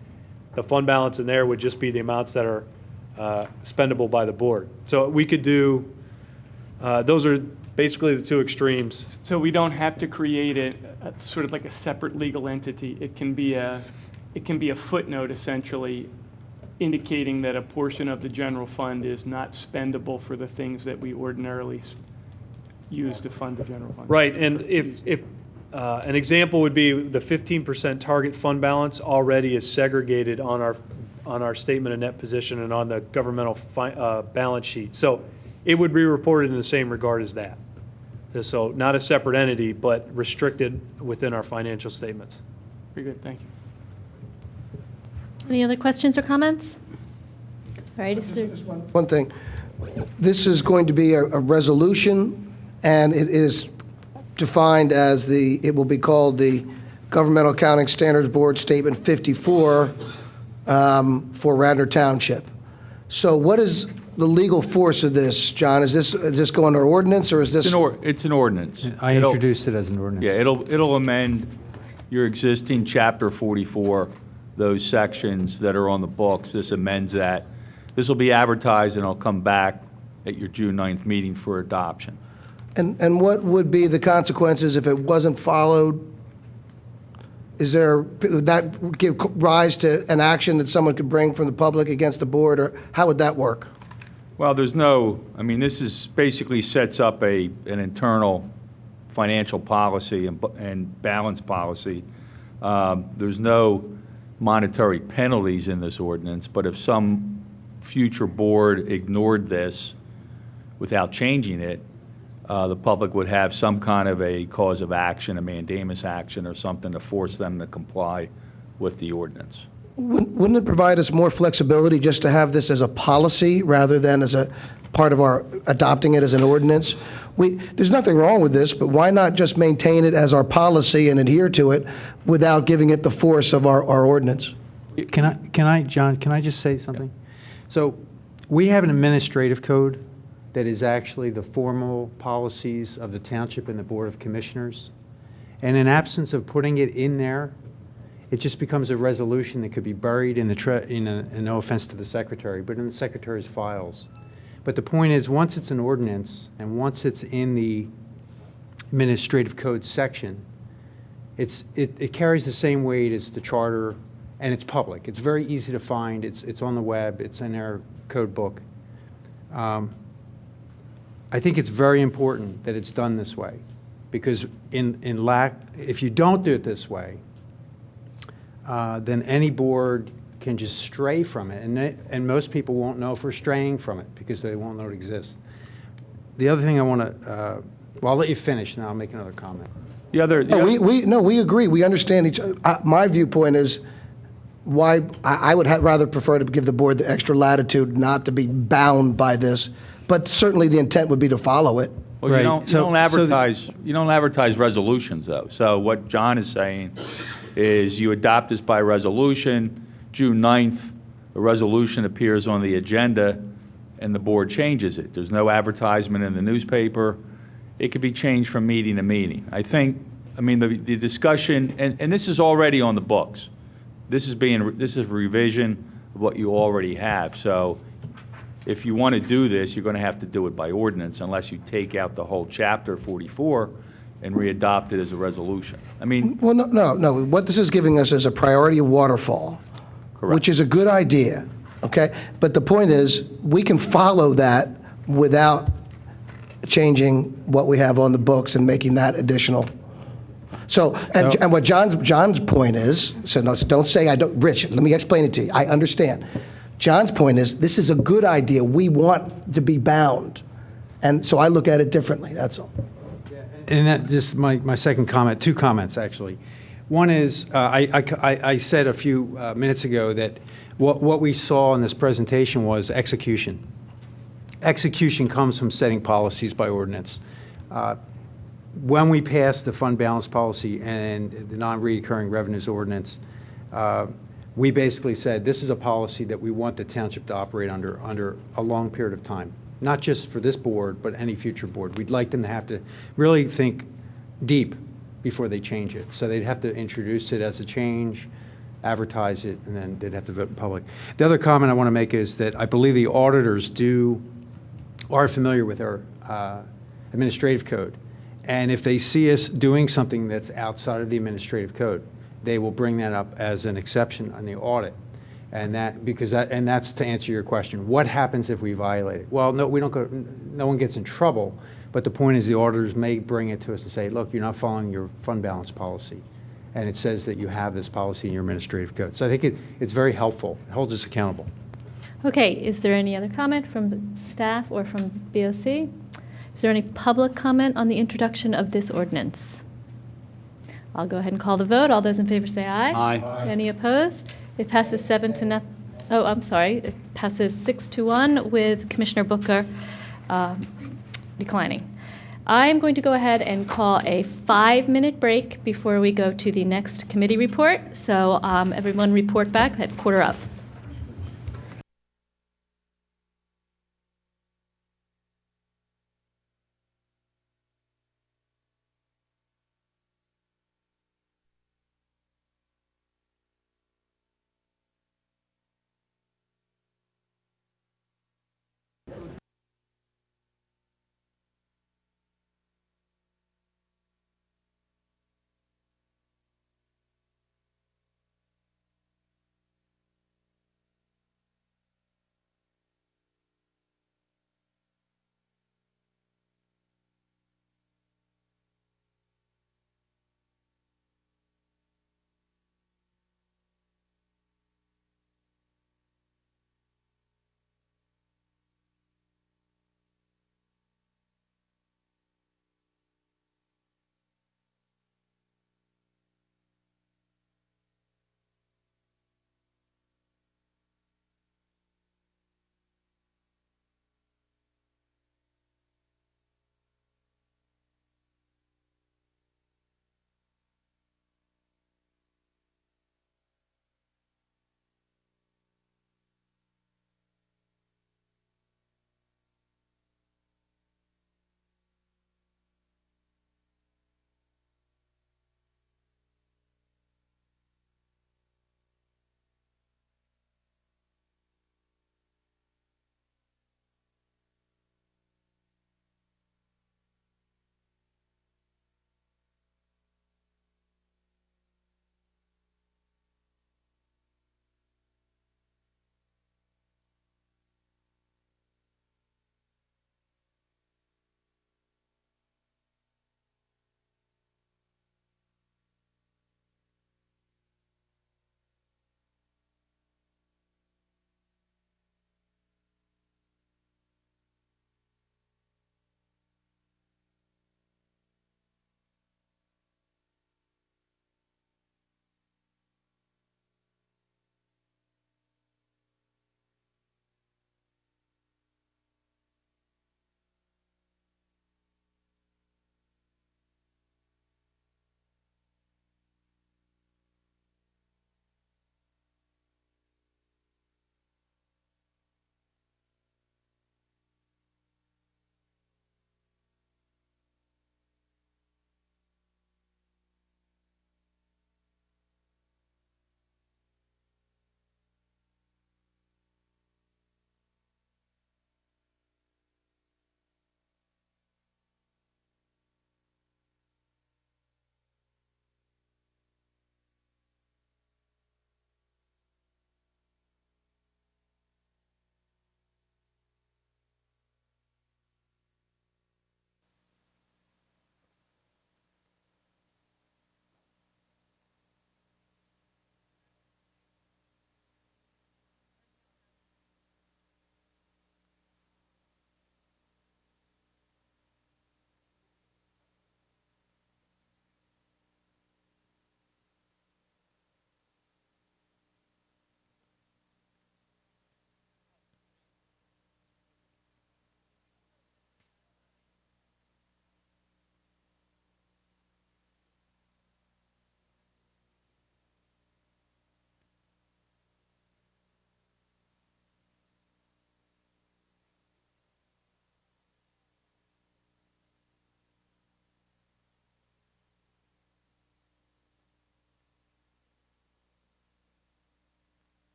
the fund balance in there would just be the amounts that are spendable by the board. So we could do, those are basically the two extremes. So we don't have to create a sort of like a separate legal entity. It can be a footnote, essentially, indicating that a portion of the general fund is not spendable for the things that we ordinarily use to fund the general fund. Right, and if an example would be the 15% target fund balance already is segregated on our statement of net position and on the governmental balance sheet. So it would be reported in the same regard as that. So not a separate entity, but restricted within our financial statements. Very good, thank you. Any other questions or comments? All right, is there, One thing, this is going to be a resolution, and it is defined as it will be called the Governmental Accounting Standards Board Statement 54 for Radnor Township. So what is the legal force of this, John? Is this going to ordinance, or is this? It's an ordinance. I introduced it as an ordinance. Yeah, it'll amend your existing Chapter 44, those sections that are on the books. This amends that. This will be advertised, and it'll come back at your June 9th meeting for adoption. And what would be the consequences if it wasn't followed? Would that give rise to an action that someone could bring from the public against the board, or how would that work? Well, this is basically sets up an internal financial policy and balance policy. There's no monetary penalties in this ordinance, but if some future board ignored this without changing it, the public would have some kind of a cause of action, a mandamus action or something to force them to comply with the ordinance. Wouldn't it provide us more flexibility just to have this as a policy rather than as a part of our adopting it as an ordinance? there's nothing wrong with this, but why not just maintain it as our policy and adhere to it without giving it the force of our ordinance? John, can I just say something? So we have an administrative code that is actually the formal policies of the township and the Board of Commissioners. And in absence of putting it in there, it just becomes a resolution that could be buried in the, and no offense to the secretary, but in the secretary's files. But the point is, once it's an ordinance and once it's in the administrative code section, it carries the same weight as the charter, and it's public. It's very easy to find. It's on the web. It's in our code book. I think it's very important that it's done this way, because if you don't do it this way, then any board can just stray from it, and most people won't know if we're straying from it because they won't know it exists. The other thing I want to, well, I'll let you finish, and I'll make another comment. We agree. We understand each other. My viewpoint is why I would rather prefer to give the board the extra latitude not to be bound by this, but certainly the intent would be to follow it. Well, Right. you don't advertise resolutions, though. So what John is saying is you adopt this by resolution, June 9th, a resolution appears on the agenda, and the board changes it. There's no advertisement in the newspaper. It could be changed from meeting to meeting. The discussion, and this is already on the books. This is a revision of what you already have. So if you want to do this, you're going to have to do it by ordinance unless you take out the whole chapter 44 and re-adopt it as a resolution. Well, no. What this is giving us is a priority waterfall, Correct. which is a good idea, okay? But the point is, we can follow that without changing what we have on the books and making that additional. So, and what John's point is, so no, don't say I don't, Rich, let me explain it to you. I understand. John's point is, this is a good idea. We want to be bound. And so I look at it differently, that's all. And that just my second comment, two comments actually. One is I said a few minutes ago that what we saw in this presentation was execution. Execution comes from setting policies by ordinance. When we passed the fund balance policy and the non-recurring revenues ordinance, we basically said this is a policy that we want the township to operate under a long period of time. Not just for this board, but any future board. We'd like them to have to really think deep before they change it. So they'd have to introduce it as a change, advertise it, and then they'd have to vote in public. The other comment I want to make is that I believe the auditors are familiar with our administrative code. And if they see us doing something that's outside of the administrative code, they will bring that up as an exception on the audit. And that's to answer your question. What happens if we violate it? Well, no, we don't go. No one gets in trouble. But the point is, the auditors may bring it to us and say, "Look, you're not following your fund balance policy," and it says that you have this policy in your administrative code. So I think it's very helpful. It holds us accountable. Okay, is there any other comment from staff or from BOC? Is there any public comment on the introduction of this ordinance? I'll go ahead and call the vote. All those in favor say aye. Aye. Any opposed? It passes 7 to nothing. Oh, I'm sorry. It passes 6 to 1 with Commissioner Booker declining. I'm going to go ahead and call a 5-minute break before we go to the next committee report. So everyone report back at 1:15.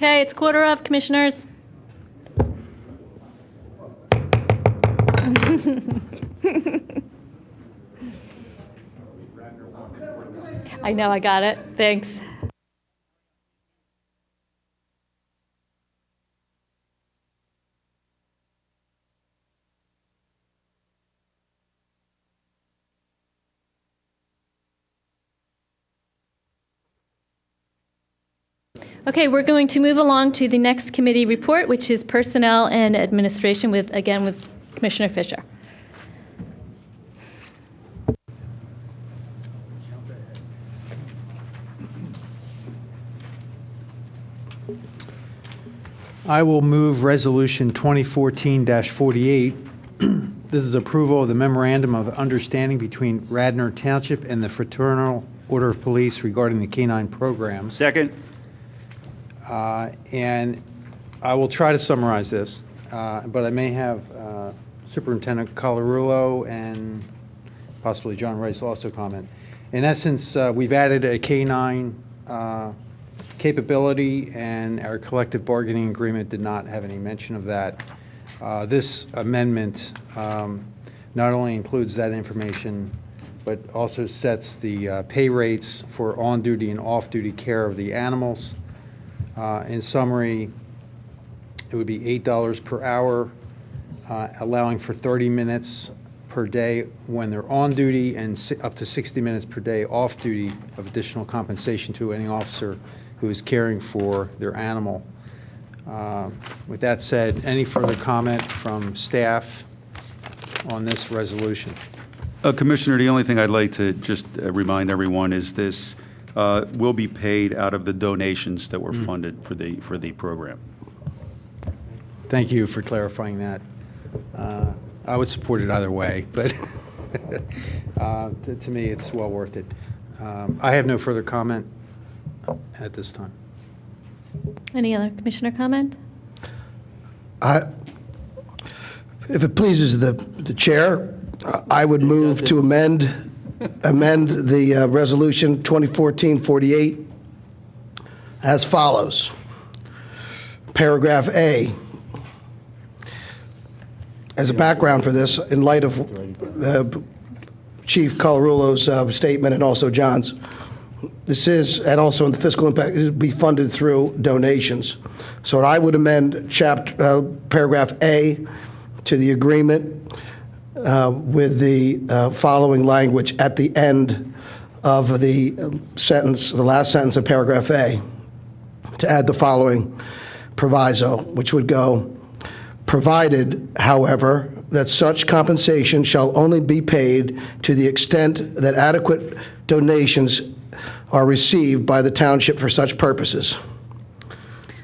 Okay, it's 1:15, commissioners. I know, I got it. Thanks. Okay, we're going to move along to the next committee report, which is Personnel and Administration, with Commissioner Fisher. I will move Resolution 2014-48. This is approval of the Memorandum of Understanding between Radnor Township and the Fraternal Order of Police regarding the K-9 program. Second. And I will try to summarize this, but I may have Superintendent Colarulo and possibly John Rice also comment. In essence, we've added a K-9 capability, and our collective bargaining agreement did not have any mention of that. This amendment not only includes that information, but also sets the pay rates for on-duty and off-duty care of the animals. In summary, it would be $8 per hour, allowing for 30 minutes per day when they're on duty and up to 60 minutes per day off duty of additional compensation to any officer who is caring for their animal. With that said, any further comment from staff on this resolution? Commissioner, the only thing I'd like to just remind everyone is this will be paid out of the donations that were funded for the program. Thank you for clarifying that. I would support it either way, but to me, it's well worth it. I have no further comment at this time. Any other commissioner comment? If it pleases the chair, I would move to amend the resolution 2014-48 as follows. Paragraph A. As a background for this, in light of Chief Colarulo's statement and also John's, this is, and also in the fiscal impact, it would be funded through donations. So I would amend paragraph A to the agreement with the following language at the end of the sentence, the last sentence of paragraph A, to add the following proviso, which would go, provided, however, that such compensation shall only be paid to the extent that adequate donations are received by the township for such purposes.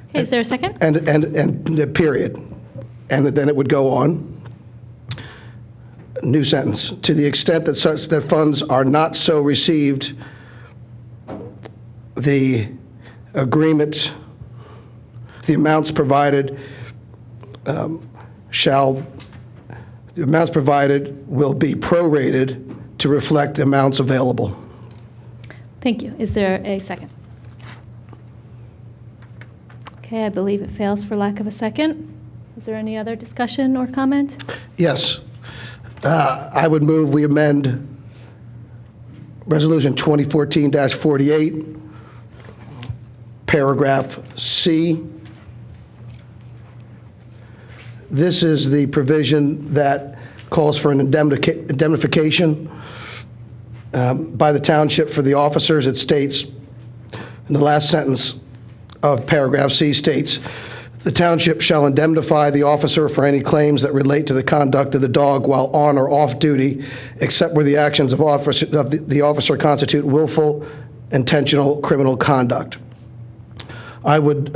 Okay, is there a second? And period. And then it would go on. New sentence. To the extent that funds are not so received, the agreement, the amounts provided will be prorated to reflect the amounts available. Thank you. Is there a second? Okay, I believe it fails for lack of a second. Is there any other discussion or comment? Yes. I would move we amend Resolution 2014-48, paragraph C. This is the provision that calls for an indemnification by the township for the officers. It states, in the last sentence of paragraph C states, the township shall indemnify the officer for any claims that relate to the conduct of the dog while on or off duty, except where the actions of the officer constitute willful, intentional criminal conduct. I would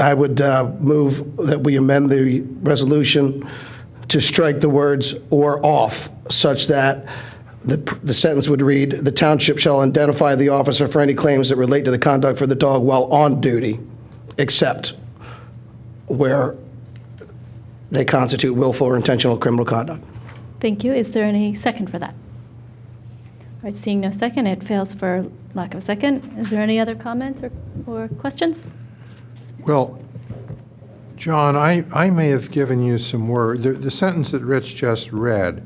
move that we amend the resolution to strike the words "or off," such that the sentence would read, "The township shall indemnify the officer for any claims that relate to the conduct for the dog while on duty, except where they constitute willful or intentional criminal conduct." Thank you. Is there any second for that? All right, seeing no second, it fails for lack of a second. Is there any other comments or questions? Well, John, I may have given you some word. The sentence that Rich just read,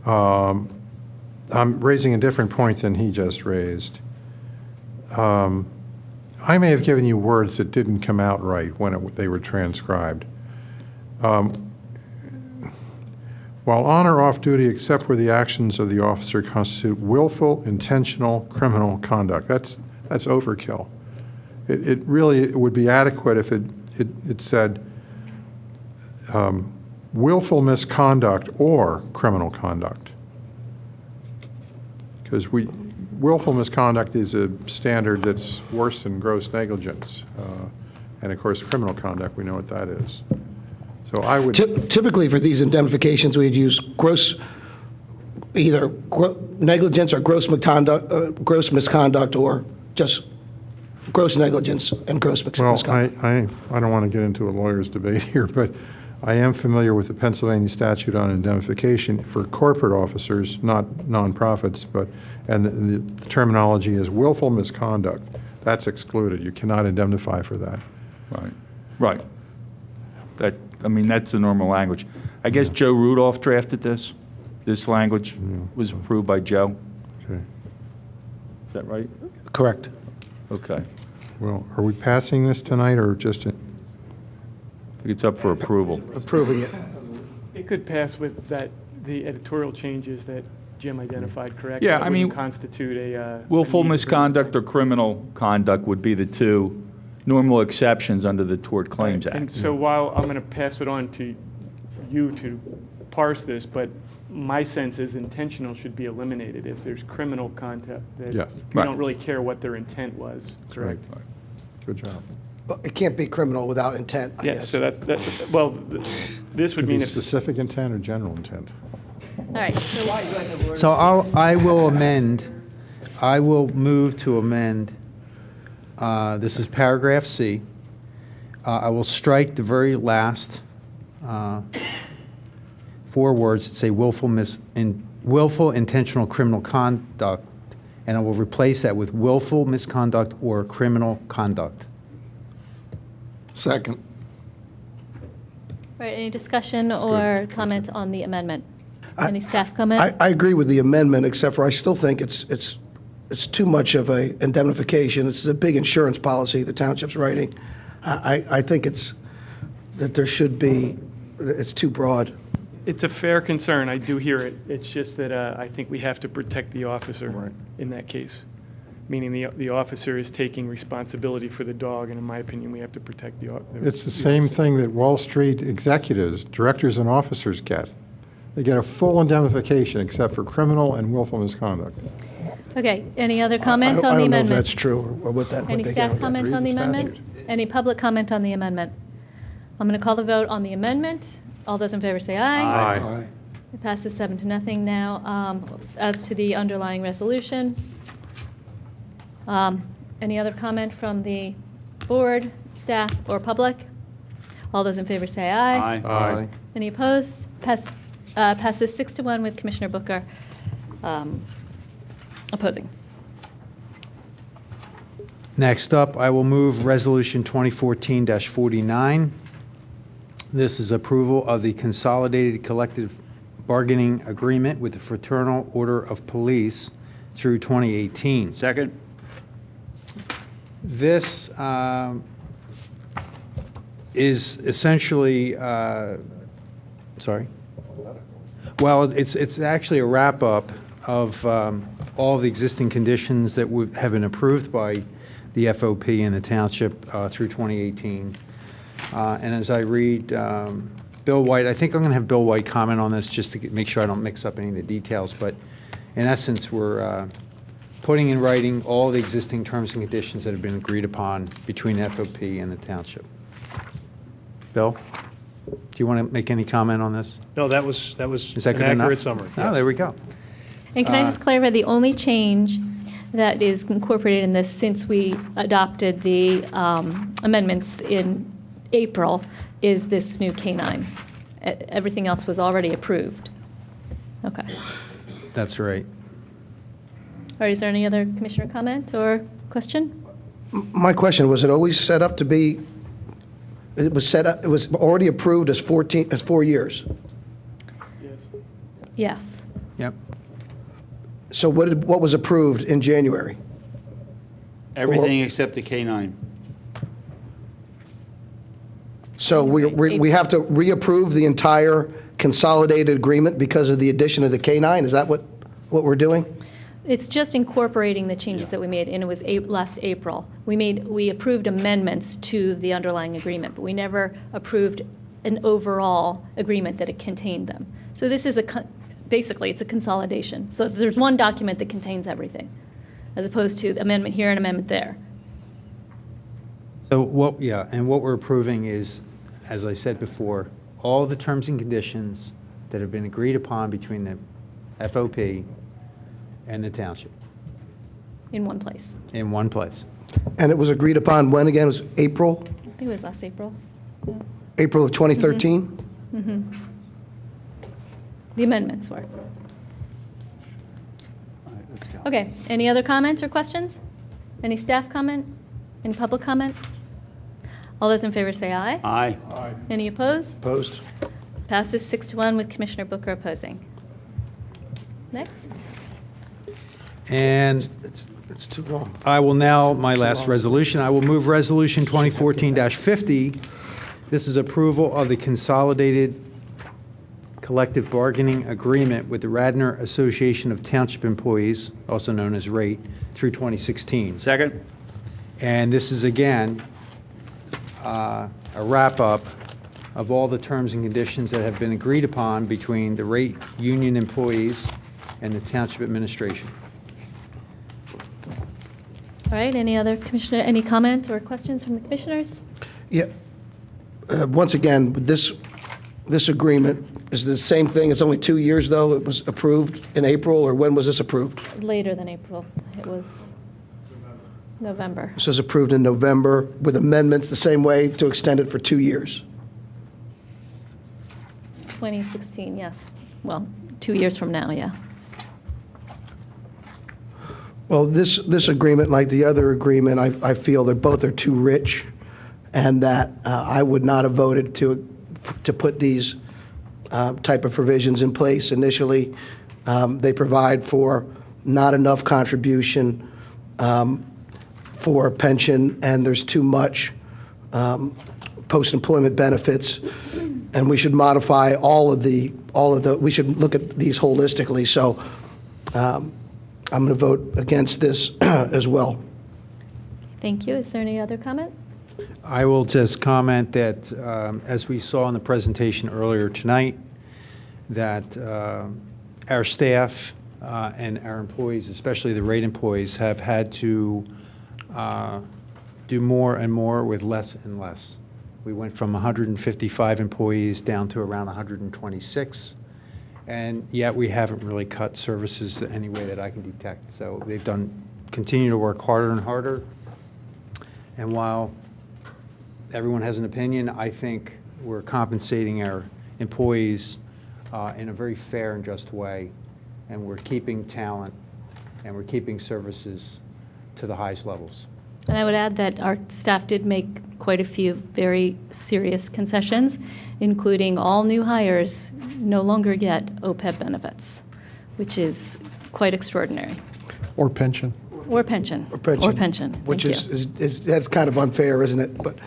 I'm raising a different point than he just raised. I may have given you words that didn't come out right when they were transcribed. While on or off duty, except where the actions of the officer constitute willful, intentional criminal conduct. That's overkill. It really would be adequate if it said willful misconduct or criminal conduct. Because willful misconduct is a standard that's worse than gross negligence. And of course, criminal conduct, we know what that is. So I would... Typically, for these indemnifications, we'd use either negligence or gross misconduct, or just gross negligence and gross misconduct. Well, I don't want to get into a lawyer's debate here, but I am familiar with the Pennsylvania statute on indemnification for corporate officers, not nonprofits, and the terminology is willful misconduct. That's excluded. You cannot indemnify for that. Right. That's the normal language. I guess Joe Rudolph drafted this. This language was approved by Joe. Okay. Is that right? Correct. Okay. Well, are we passing this tonight or just... I think it's up for approval. Approving it. It could pass with the editorial changes that Jim identified, correct? Yeah, That wouldn't constitute a... Willful a need for- misconduct or criminal conduct would be the two normal exceptions under the Tort Claims Act. And so while I'm going to pass it on to you to parse this, but my sense is intentional should be eliminated. If there's criminal conduct, that Yes. we Right. don't really care what their intent was, correct? Good job. But it can't be criminal without intent, I Yes, guess. so well, this would Could mean be if... specific intent or general intent. All right, so So I will move to amend, this is paragraph C. I will strike the very last 4 words that say willful intentional criminal conduct, and I will replace that with willful misconduct or criminal conduct. Second. All right, any discussion or comment on the amendment? Any staff comment? I agree with the amendment, except for I still think it's too much of a indemnification. It's a big insurance policy the township's writing. I think that there should be, it's too broad. It's a fair concern, I do hear it. It's just that I think we have to protect the officer in that case, meaning the officer is taking responsibility for the dog, and in my opinion, we have to protect the officer. It's the same thing that Wall Street executives, directors and officers get. They get a full indemnification except for criminal and willful misconduct. Okay, any other comment on the I don't know if amendment? that's true or what that. Any what they staff get. comment Read on the the amendment? statute. Any public comment on the amendment? I'm going to call the vote on the amendment. All those in favor say aye. Aye. It passes 7-0 now. As to the underlying resolution, any other comment from the board, staff, or public? All those in favor say aye. Aye. Any opposed? Passes 6-1 with Commissioner Booker opposing. Next up, I will move Resolution 2014-49. This is approval of the Consolidated Collective Bargaining Agreement with the Fraternal Order of Police through 2018. Second? This is essentially, sorry? Well, it's actually a wrap-up of all of the existing conditions that have been approved by the FOP and the Township through 2018. And as I read, Bill White, I think I'm going to have Bill White comment on this just to make sure I don't mix up any of the details, but in essence, we're putting in writing all the existing terms and conditions that have been agreed upon between FOP and the Township. Bill, do you want to make any comment on this? No, that was Is that an good enough? accurate summary. Oh, yes. there we go. And can I just clarify, the only change that is incorporated in this since we adopted the amendments in April is this new K-9. Everything else was already approved. Okay. That's right. All right, is there any other commissioner comment or question? My question, was it always set up to be It was set up, it was already approved as 4 years. Yes. Yep. So what was approved in January? Everything except the K-9. So we have to reapprove the entire consolidated agreement because of the addition of the K-9? Is that what we're doing? It's just incorporating the changes that we made, and it was last April. We approved amendments to the underlying agreement, but we never approved an overall agreement that it contained them. So this is basically, it's a consolidation. So there's one document that contains everything, as opposed to amendment here and amendment there. So what we're approving is, as I said before, all the terms and conditions that have been agreed upon between the FOP and the township In one place. in one place. And it was agreed upon when again? It was April? I think it was last April. Yeah. April of 2013? The amendments were. Okay, any other comments or questions? Any staff comment? Any public comment? All those in favor say aye. Aye. Any opposed? Opposed? Passes 6-1 with Commissioner Booker opposing. Next. And It's too long. I will now, my last resolution, I will move Resolution 2014-50. This is approval of the consolidated collective bargaining agreement with the Radnor Association of Township Employees, also known as RATE, through 2016. Second? And this is, again, a wrap-up of all the terms and conditions that have been agreed upon between the RATE union employees and the township administration. All right, any comments or questions from the commissioners? Yeah. Once again, this agreement is the same thing. It's only 2 years, though. It was approved in April, or when was this approved? Later than April. It was November. This was approved in November with amendments the same way to extend it for 2 years. 2016, yes. Well, 2 years from now, yeah. Well, this agreement, like the other agreement, I feel that both are too rich, and that I would not have voted to put these type of provisions in place initially. They provide for not enough contribution for pension, and there's too much post-employment benefits, and we should modify all of the, we should look at these holistically. So I'm going to vote against this as well. Thank you. Is there any other comment? I will just comment that, as we saw in the presentation earlier tonight, that our staff and our employees, especially the rate employees, have had to do more and more with less and less. We went from 155 employees down to around 126, and yet we haven't really cut services any way that I can detect. So they've continue to work harder and harder. And while everyone has an opinion, I think we're compensating our employees in a very fair and just way, and we're keeping talent, and we're keeping services to the highest levels. And I would add that our staff did make quite a few very serious concessions, including all new hires no longer get OPEB benefits, which is quite extraordinary. Or pension. Or pension. Or pension. Which is that's kind of unfair, isn't it? But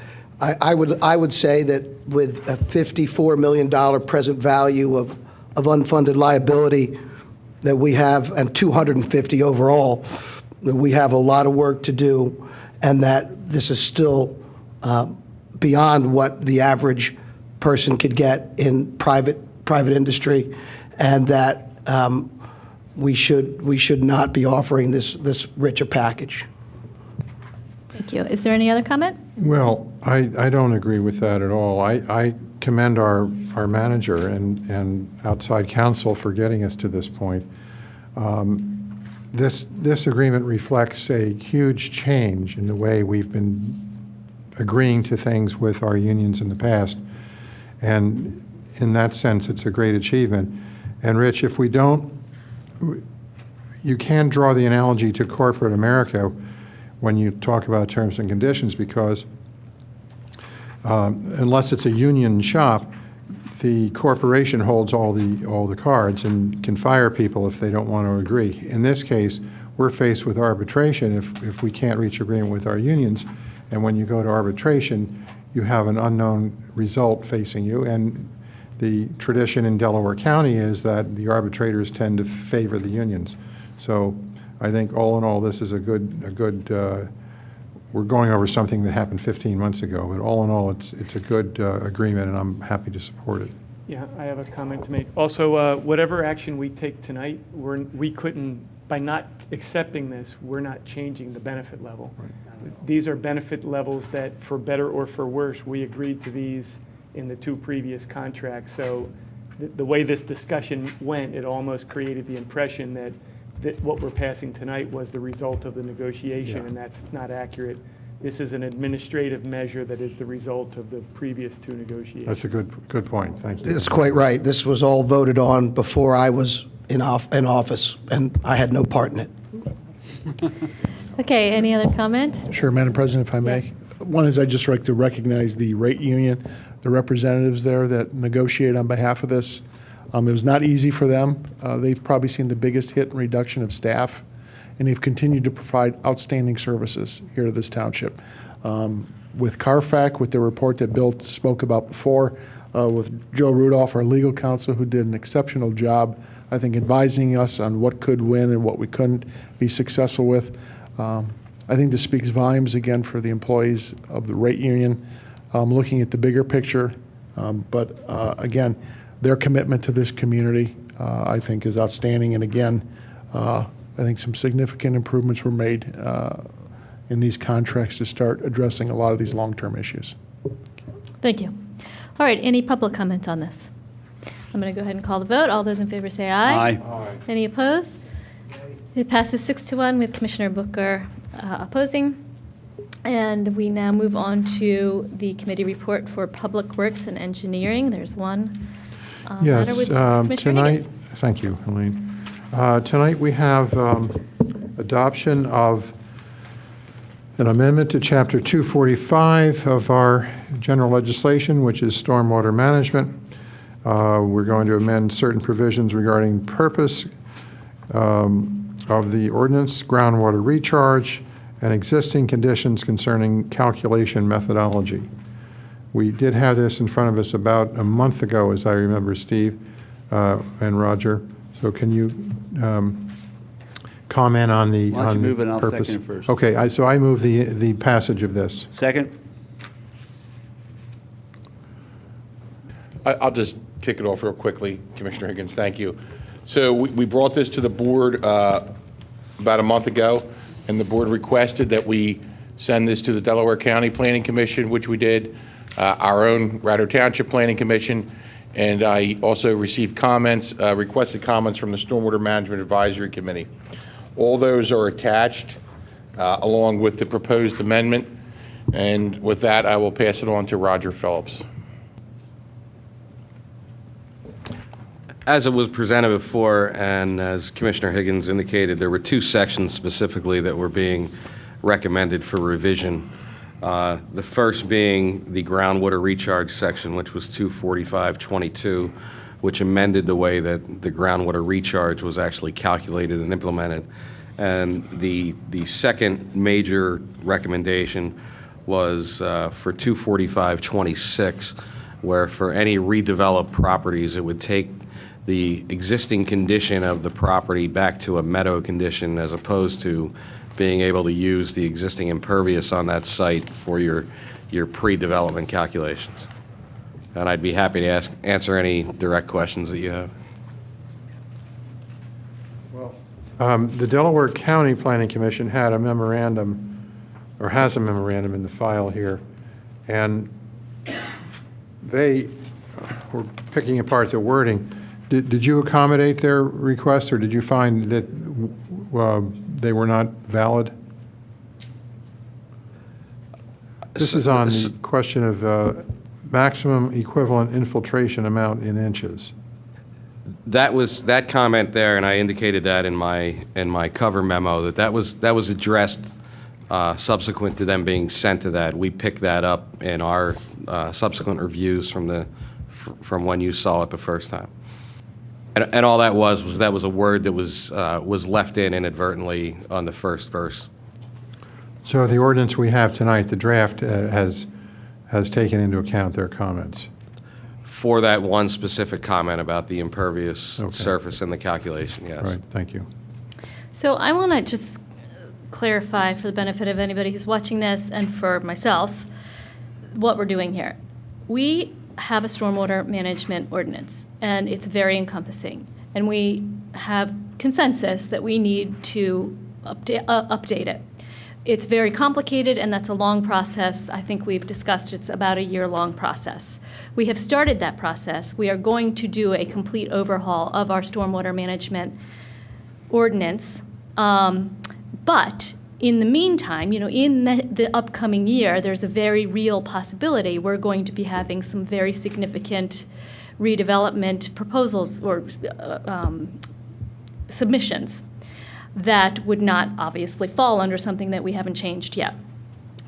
I would say that with a $54 million present value of unfunded liability that we have, and 250 overall, that we have a lot of work to do, and that this is still beyond what the average person could get in private industry, and that we should not be offering this richer package. Thank you. Is there any other comment? Well, I don't agree with that at all. I commend our manager and outside counsel for getting us to this point. This agreement reflects a huge change in the way we've been agreeing to things with our unions in the past. And in that sense, it's a great achievement. And Rich, if we don't, you can draw the analogy to corporate America when you talk about terms and conditions, because unless it's a union shop, the corporation holds all the cards and can fire people if they don't want to agree. In this case, we're faced with arbitration if we can't reach agreement with our unions. And when you go to arbitration, you have an unknown result facing you. And the tradition in Delaware County is that the arbitrators tend to favor the unions. So I think all in all, this is a good we're going over something that happened 15 months ago, but all in all, it's a good agreement, and I'm happy to support it. Yeah, I have a comment to make. Also, whatever action we take tonight, we couldn't, by not accepting this, we're not changing the benefit level. Right. These are benefit levels that, for better or for worse, we agreed to these in the 2 previous contracts. So the way this discussion went, it almost created the impression that what we're passing tonight was the result of the negotiation, and that's not accurate. This is an administrative measure that is the result of the previous 2 negotiations. That's a good point. Thank you. It's quite right. This was all voted on before I was in office, and I had no part in it. Okay, any other comments? Sure, Madam President, if I may. One is I'd just like to recognize the rate union, the representatives there that negotiated on behalf of this. It was not easy for them. They've probably seen the biggest hit in reduction of staff, and they've continued to provide outstanding services here to this township. With CARFAC, with the report that Bill spoke about before, with Joe Rudolph, our legal counsel, who did an exceptional job, I think, advising us on what could win and what we couldn't be successful with. I think this speaks volumes, again, for the employees of the rate union, looking at the bigger picture. But again, their commitment to this community, I think, is outstanding. And again, I think some significant improvements were made in these contracts to start addressing a lot of these long-term issues. Thank you. All right, any public comments on this? I'm going to go ahead and call the vote. All those in favor say aye. Aye. Any opposed? It passes 6-1 with Commissioner Booker opposing. And we now move on to the committee report for Public Works and Engineering. There's one matter with Commissioner tonight, Higgins. thank you, Elaine. Tonight we have adoption of an amendment to Chapter 245 of our general legislation, which is stormwater management. We're going to amend certain provisions regarding purpose of the ordinance, groundwater recharge, and existing conditions concerning calculation methodology. We did have this in front of us about a month ago, as I remember, Steve and Roger. So can you comment on the Why don't you move it and I'll purpose? second it first. Okay, so I move the passage of this. Second? I'll just kick it off real quickly, Commissioner Higgins, thank you. So we brought this to the board about a month ago, and the board requested that we send this to the Delaware County Planning Commission, which we did, our own Radnor Township Planning Commission, and I also received comments, requested comments from the Stormwater Management Advisory Committee. All those are attached along with the proposed amendment, and with that, I will pass it on to Roger Phillips. As it was presented before, and as Commissioner Higgins indicated, there were 2 sections specifically that were being recommended for revision. The first being the groundwater recharge section, which was 245.22, which amended the way that the groundwater recharge was actually calculated and implemented. And the second major recommendation was for 245.26, where for any redeveloped properties, it would take the existing condition of the property back to a meadow condition, as opposed to being able to use the existing impervious on that site for your pre-development calculations. And I'd be happy to answer any direct questions that you have. The Delaware County Planning Commission had a memorandum, or has a memorandum in the file here, and they were picking apart the wording. Did you accommodate their request, or did you find that they were not valid? This is on the question of maximum equivalent infiltration amount in inches. That comment there, and I indicated that in my cover memo, that was addressed subsequent to them being sent to that, we picked that up in our subsequent reviews from when you saw it the first time. And all that was that was a word that was left in inadvertently on the first verse. So the ordinance we have tonight, the draft, has taken into account their comments. For that one specific comment about the impervious Okay. surface and the calculation, yes. Right, thank you. So I want to just clarify for the benefit of anybody who's watching this and for myself what we're doing here. We have a stormwater management ordinance, and it's very encompassing. And we have consensus that we need to update it. It's very complicated, and that's a long process. I think we've discussed it's about a year-long process. We have started that process. We are going to do a complete overhaul of our stormwater management ordinance. But in the meantime, in the upcoming year, there's a very real possibility we're going to be having some very significant redevelopment proposals or submissions that would not obviously fall under something that we haven't changed yet.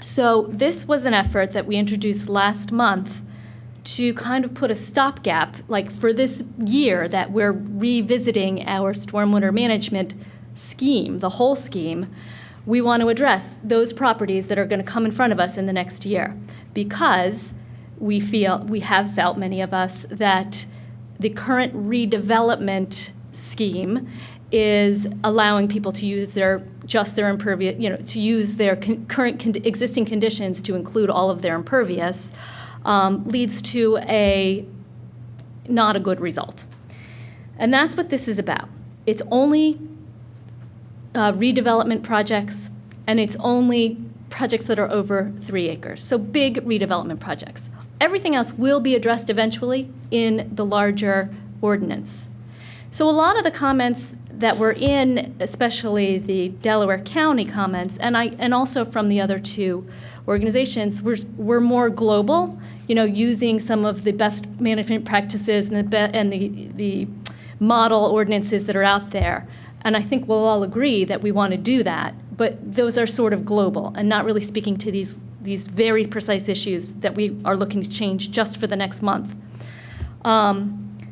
So this was an effort that we introduced last month to kind of put a stopgap, like for this year that we're revisiting our stormwater management scheme, the whole scheme. We want to address those properties that are going to come in front of us in the next year, because we have felt, many of us, that the current redevelopment scheme is allowing people to use their impervious, to use their current existing conditions to include all of their impervious, leads to not a good result. And that's what this is about. It's only redevelopment projects, and it's only projects that are over 3 acres, so big redevelopment projects. Everything else will be addressed eventually in the larger ordinance. So a lot of the comments that were in, especially the Delaware County comments, and also from the other 2 organizations, were more global, using some of the best management practices and the model ordinances that are out there. And I think we'll all agree that we want to do that, but those are sort of global and not really speaking to these very precise issues that we are looking to change just for the next month. And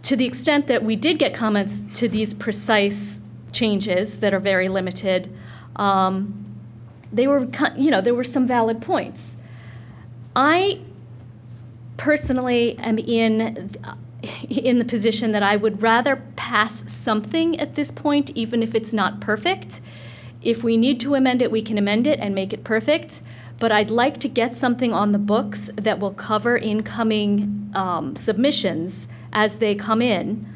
to the extent that we did get comments to these precise changes that are very limited, there were some valid points. I personally am in the position that I would rather pass something at this point, even if it's not perfect. If we need to amend it, we can amend it and make it perfect. But I'd like to get something on the books that will cover incoming submissions as they come in.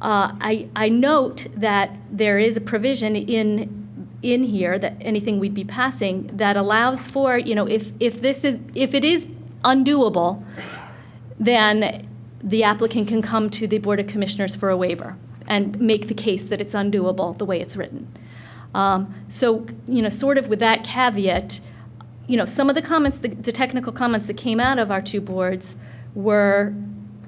I note that there is a provision in here that anything we'd be passing that allows for, if it is undoable, then the applicant can come to the Board of Commissioners for a waiver and make the case that it's undoable the way it's written. So, sort of with that caveat, some of the comments, the technical comments that came out of our 2 boards were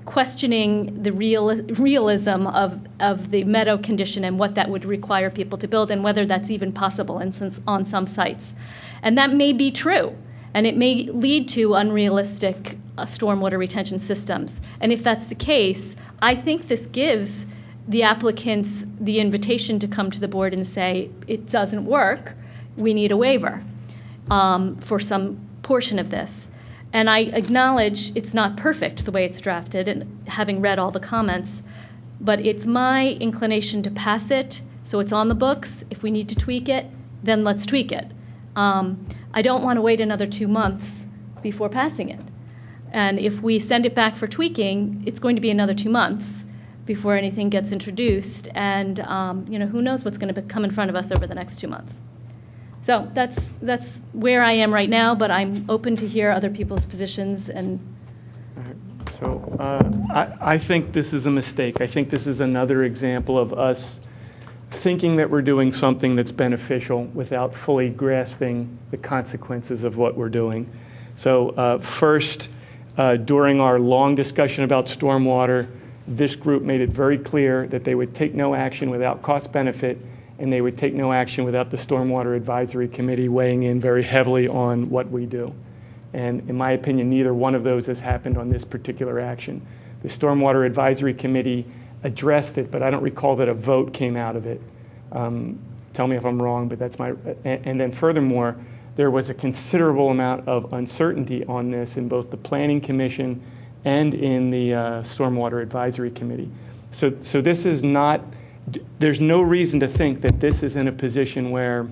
questioning the realism of the meadow condition and what that would require people to build and whether that's even possible on some sites. And that may be true, and it may lead to unrealistic stormwater retention systems. And if that's the case, I think this gives the applicants the invitation to come to the board and say, it doesn't work, we need a waiver for some portion of this. And I acknowledge it's not perfect the way it's drafted, and having read all the comments, but it's my inclination to pass it, so it's on the books. If we need to tweak it, then let's tweak it. I don't want to wait another 2 months before passing it. And if we send it back for tweaking, it's going to be another 2 months before anything gets introduced, and who knows what's going to come in front of us over the next 2 months. So that's where I am right now, but I'm open to hear other people's positions. And So I think this is a mistake. I think this is another example of us thinking that we're doing something that's beneficial without fully grasping the consequences of what we're doing. So first, during our long discussion about stormwater, this group made it very clear that they would take no action without cost benefit and they would take no action without the Stormwater Advisory Committee weighing in very heavily on what we do. And in my opinion, neither one of those has happened on this particular action. The Stormwater Advisory Committee addressed it, but I don't recall that a vote came out of it. Tell me if I'm wrong, but that's my, and then furthermore, there was a considerable amount of uncertainty on this in both the Planning Commission and in the Stormwater Advisory Committee. So this is not, there's no reason to think that this is in a position where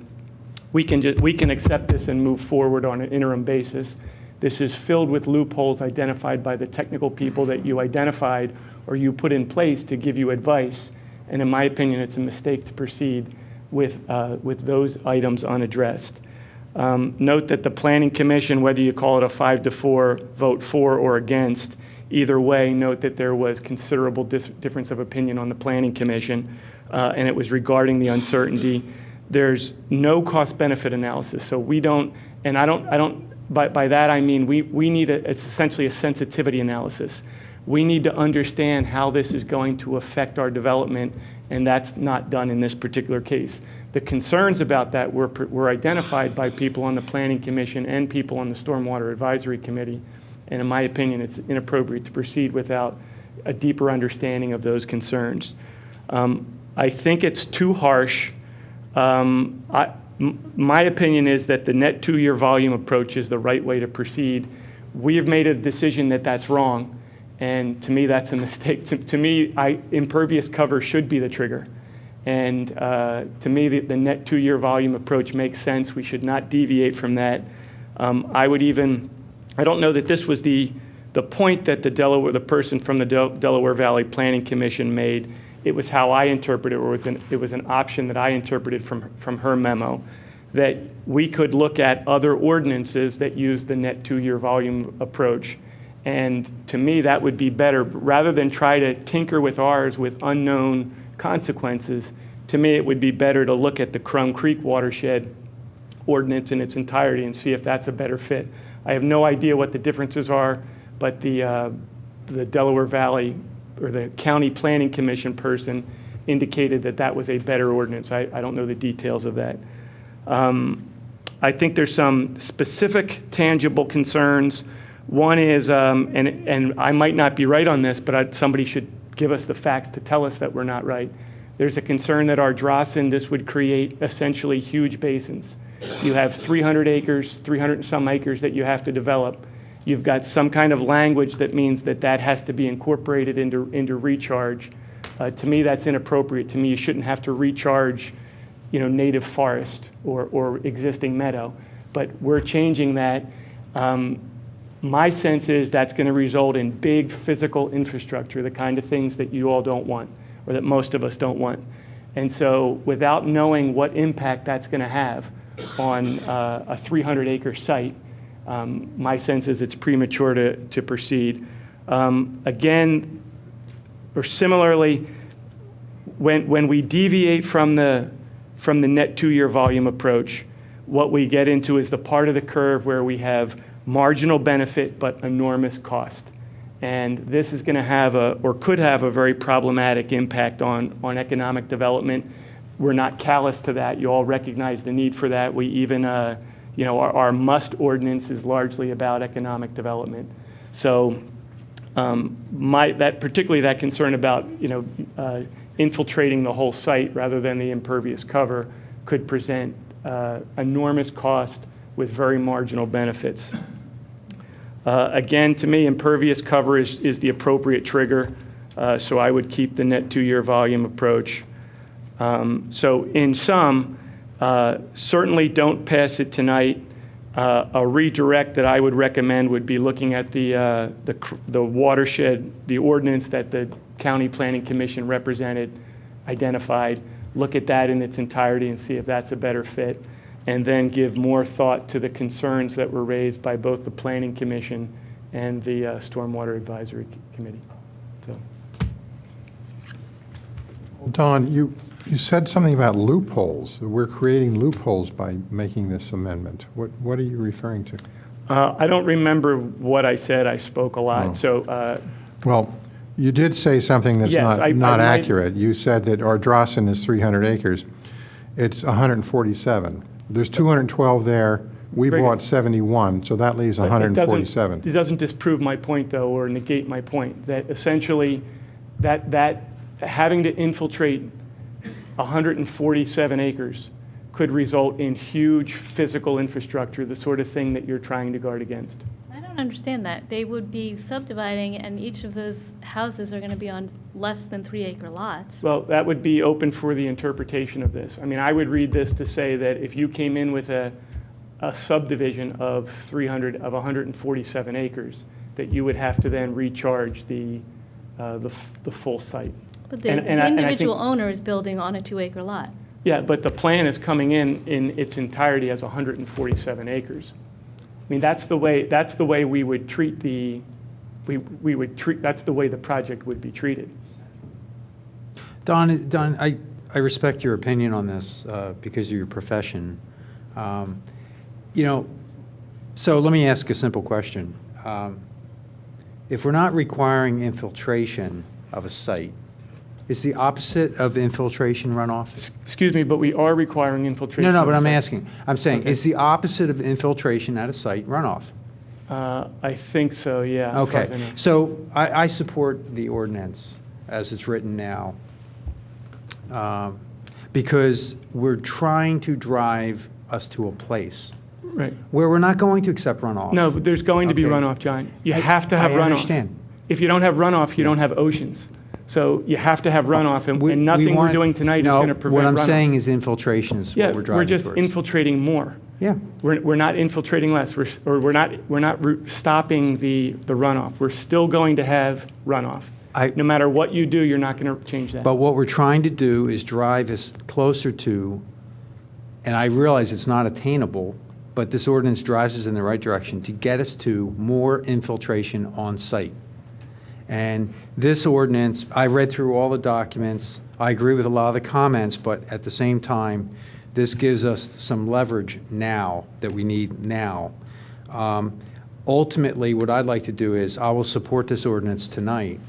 we can accept this and move forward on an interim basis. This is filled with loopholes identified by the technical people that you identified or you put in place to give you advice. And in my opinion, it's a mistake to proceed with those items unaddressed. Note that the Planning Commission, whether you call it a 5-4 vote for or against, either way, note that there was considerable difference of opinion on the Planning Commission, and it was regarding the uncertainty. There's no cost-benefit analysis, so we don't, and I don't. By that I mean we need it's essentially a sensitivity analysis. We need to understand how this is going to affect our development, and that's not done in this particular case. The concerns about that were identified by people on the Planning Commission and people on the Stormwater Advisory Committee, and in my opinion, it's inappropriate to proceed without a deeper understanding of those concerns. I think it's too harsh. My opinion is that the net 2-year volume approach is the right way to proceed. We have made a decision that that's wrong, and to me, that's a mistake. To me, impervious cover should be the trigger. And to me, the net 2-year volume approach makes sense. We should not deviate from that. I don't know that this was the point that the person from the Delaware Valley Planning Commission made. It was how I interpreted it, or it was an option that I interpreted from her memo, that we could look at other ordinances that use the net 2-year volume approach. And to me, that would be better. Rather than try to tinker with ours with unknown consequences, to me, it would be better to look at the Crum Creek watershed ordinance in its entirety and see if that's a better fit. I have no idea what the differences are, but the Delaware Valley or the County Planning Commission person indicated that that was a better ordinance. I don't know the details of that. I think there's some specific tangible concerns. One is, and I might not be right on this, but somebody should give us the facts to tell us that we're not right. There's a concern that our Drossen, this would create essentially huge basins. You have 300 acres, 300 and some acres that you have to develop. You've got some kind of language that means that that has to be incorporated into recharge. To me, that's inappropriate. To me, you shouldn't have to recharge, native forest or existing meadow. But we're changing that. My sense is that's going to result in big physical infrastructure, the kind of things that you all don't want, or that most of us don't want. And so without knowing what impact that's going to have on a 300-acre site, my sense is it's premature to proceed. Again, or similarly, when we deviate from the net 2-year volume approach, what we get into is the part of the curve where we have marginal benefit but enormous cost. And this is going to have or could have a very problematic impact on economic development. We're not callous to that. You all recognize the need for that. We even, our must ordinance is largely about economic development. So particularly that concern about, infiltrating the whole site rather than the impervious cover could present enormous cost with very marginal benefits. Again, to me, impervious cover is the appropriate trigger, so I would keep the net 2-year volume approach. So in sum, certainly don't pass it tonight. A redirect that I would recommend would be looking at the watershed, the ordinance that the County Planning Commission identified, look at that in its entirety and see if that's a better fit, and then give more thought to the concerns that were raised by both the Planning Commission and the Stormwater Advisory Committee. So. Don, you said something about loopholes. We're creating loopholes by making this amendment. What are you referring to? I don't remember what I said. I spoke a lot. Oh. So. Well, you did say something that's yes, not accurate. You said that our Drossen is 300 acres. it's 147. There's 212 there. We Very bought good. 71, so that leaves But it 147. It doesn't disprove my point, though, or negate my point, that essentially that having to infiltrate 147 acres could result in huge physical infrastructure, the sort of thing that you're trying to guard against. I don't understand that. They would be subdividing, and each of those houses are going to be on less than 3-acre lots. Well, that would be open for the interpretation of this. I mean, I would read this to say that if you came in with a subdivision of 147 acres, that you would have to then recharge the full site. But the And I think- individual owner is building on a 2-acre lot. Yeah, but the plan is coming in its entirety as 147 acres. I mean, that's the way we would treat that's the way the project would be treated. Don, I respect your opinion on this because of your profession. You know, so let me ask a simple question. If we're not requiring infiltration of a site, is the opposite of infiltration runoff? Excuse me, but we are requiring infiltration. No, of but the I'm site. asking. I'm saying, Okay. is the opposite of infiltration at a site runoff? I think so, yeah. as far as I Okay, know. so I support the ordinance as it's written now, because we're trying to drive us to a place Right. where we're not going to accept runoff. No, but there's going to be Okay. runoff, John. You have to have I runoff. understand. If you don't have runoff, you don't have oceans. So you have to have runoff, and We nothing we're want- doing tonight is no, going to prevent runoff. What I'm saying is infiltration is Yeah, what we're driving we're just towards. infiltrating more. Yeah. We're not infiltrating less, we're not stopping the runoff. We're still going to have runoff. No matter what you do, you're not going to change that. But what we're trying to do is drive us closer to, and I realize it's not attainable, but this ordinance drives us in the right direction to get us to more infiltration on site. And this ordinance, I read through all the documents, I agree with a lot of the comments, but at the same time, this gives us some leverage now that we need now. Ultimately, what I'd like to do is, I will support this ordinance tonight,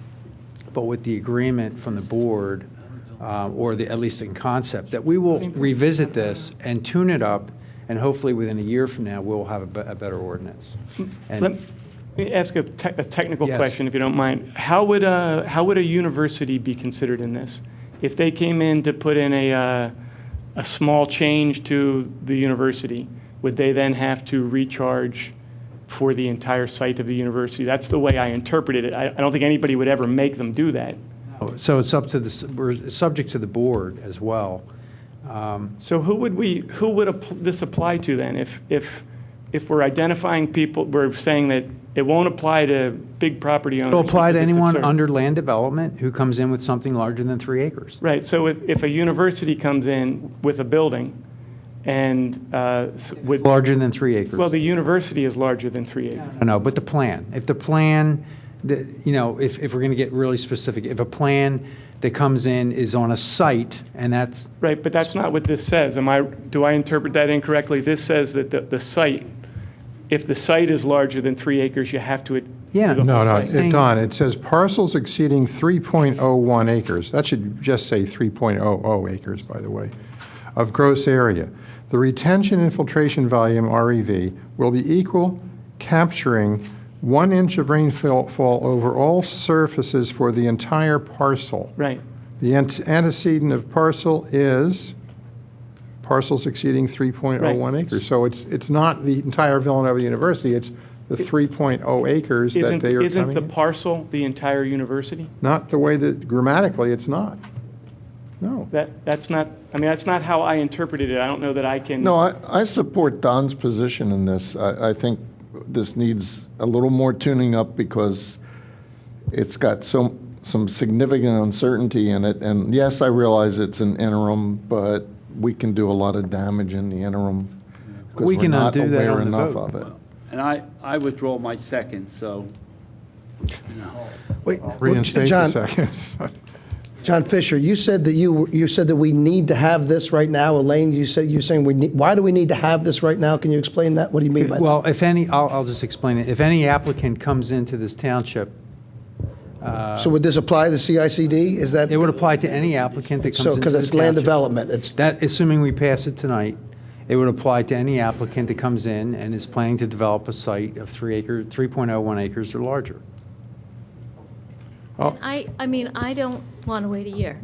but with the agreement from the board, or at least in concept, that we will revisit this and tune it up, and hopefully within a year from now, we'll have a better ordinance. And- Let me ask a technical Yes. question, if you don't mind. How would a university be considered in this? If they came in to put in a small change to the university, would they then have to recharge for the entire site of the university? That's the way I interpreted it. I don't think anybody would ever make them do that. So it's up to we're subject to the board as well. So who would this apply to then? If we're identifying people, we're saying that it won't apply to big property owners. It'll apply to because it's anyone absurd. under land development who comes in with something larger than 3 acres. Right, so if a university comes in with a building and with, Larger than 3 acres. well, the university is larger than 3 acres. No, but the plan, if the plan, if we're going to get really specific, if a plan that comes in is on a site, and that's, Right, but that's not what this says. Do I interpret that incorrectly? This says that the site, if the site is larger than 3 acres, you have to. Yeah. do the whole No, site. Don, it says parcels exceeding 3.01 acres. That should just say 3.00 acres, by the way, of gross area. The retention infiltration volume, REV, will be equal, capturing 1 inch of rainfall over all surfaces for the entire parcel. Right. The antecedent of parcel is parcels exceeding 3.01 Right. acres. So it's not the entire Villanova University, it's the 3.0 acres that they are Isn't coming the in. parcel the entire university? Not the way that, grammatically, it's not. No. That's not, that's not how I interpreted it. I don't know that I can. No, I support Don's position in this. I think this needs a little more tuning up because it's got some significant uncertainty in it. And yes, I realize it's an interim, but we can do a lot of damage in the interim. because We we're can not undo that aware on the enough vote. of it. And I withdraw my second, so. Wait, Reinstate the John, second. John Fisher, you said that you said that we need to have this right now. Elaine, you're saying why do we need to have this right now? Can you explain that? What do you mean by that? well, if any, I'll just explain it. If any applicant comes into this township So would this apply to CICD? Is that? It would apply to any applicant that comes So, into because the it's land township. development, it's, That, assuming we pass it tonight, it would apply to any applicant that comes in and is planning to develop a site of 3.01 acres or larger. I mean, I don't want to wait a year.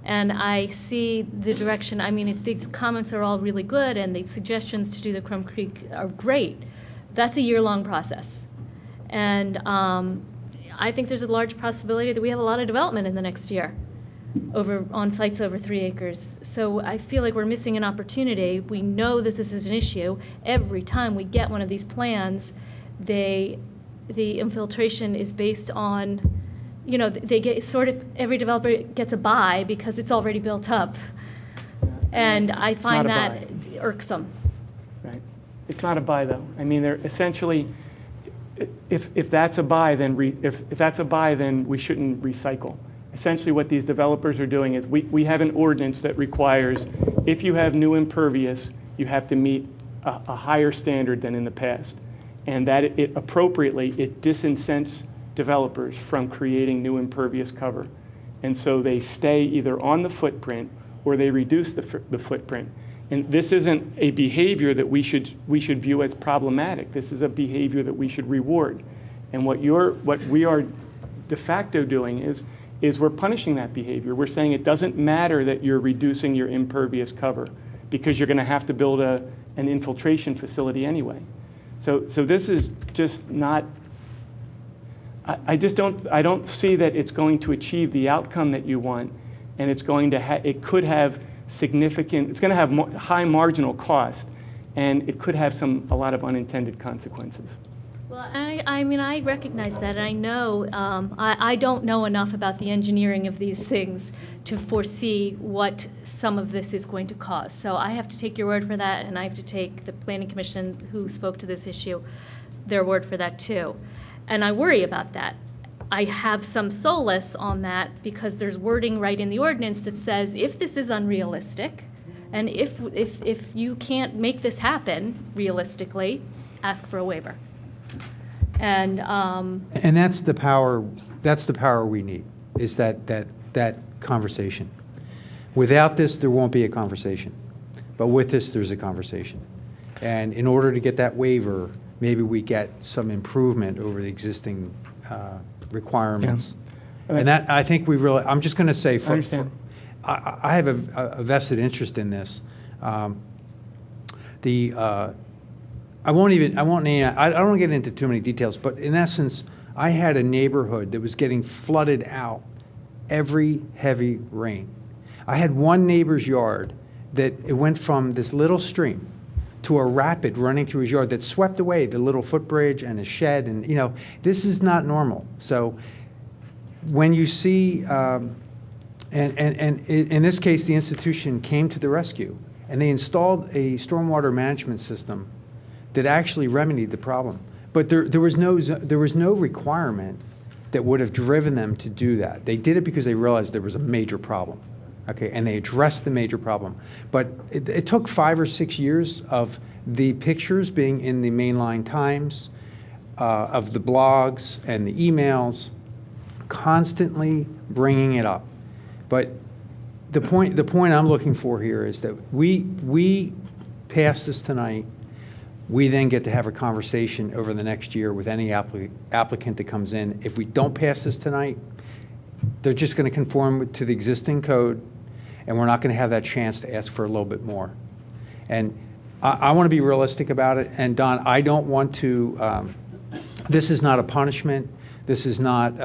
And I see the direction, I mean, if these comments are all really good and the suggestions to do the Crum Creek are great, that's a year-long process. And I think there's a large possibility that we have a lot of development in the next year on sites over 3 acres. So I feel like we're missing an opportunity. We know that this is an issue. Every time we get one of these plans, the infiltration is based on, you know, they get sort of, every developer gets a buy because it's already built up. And I find not a that irksome. Right. It's not a buy, though. I mean, they're essentially, if that's a buy, then if that's a buy, then we shouldn't recycle. Essentially, what these developers are doing is we have an ordinance that requires, if you have new impervious, you have to meet a higher standard than in the past. And that it appropriately, it disincents developers from creating new impervious cover. And so they stay either on the footprint or they reduce the footprint. And this isn't a behavior that we should view as problematic. This is a behavior that we should reward. And what we are de facto doing is we're punishing that behavior. We're saying it doesn't matter that you're reducing your impervious cover because you're going to have to build an infiltration facility anyway. So this is just not, I don't see that it's going to achieve the outcome that you want, and it's going to it could have significant, it's going to have high marginal cost, and it could have a lot of unintended consequences. Well, I mean, I recognize that, and I know, I don't know enough about the engineering of these things to foresee what some of this is going to cause. So I have to take your word for that, and I have to take the Planning Commission who spoke to this issue, their word for that too. And I worry about that. I have some solace on that because there's wording right in the ordinance that says if this is unrealistic, and if you can't make this happen realistically, ask for a waiver. And that's the power we need, is that conversation. Without this, there won't be a conversation. But with this, there's a conversation. And in order to get that waiver, maybe we get some improvement over the existing requirements. Yeah. And that, I think we really, I'm just going to say, I understand. I have a vested interest in this. I don't want to get into too many details, but in essence, I had a neighborhood that was getting flooded out every heavy rain. I had one neighbor's yard that it went from this little stream to a rapid running through his yard that swept away the little footbridge and a shed, and you know, this is not normal. So when you see, and in this case, the institution came to the rescue, and they installed a stormwater management system that actually remedied the problem. But there was no requirement that would have driven them to do that. They did it because they realized there was a major problem, okay, and they addressed the major problem. But it took 5 or 6 years of the pictures being in the mainline Times, of the blogs and the emails, constantly bringing it up. But the point I'm looking for here is that we pass this tonight. We then get to have a conversation over the next year with any applicant that comes in. If we don't pass this tonight, they're just going to conform to the existing code, and we're not going to have that chance to ask for a little bit more. And I want to be realistic about it. And Don, I don't want to, this is not a punishment. This is not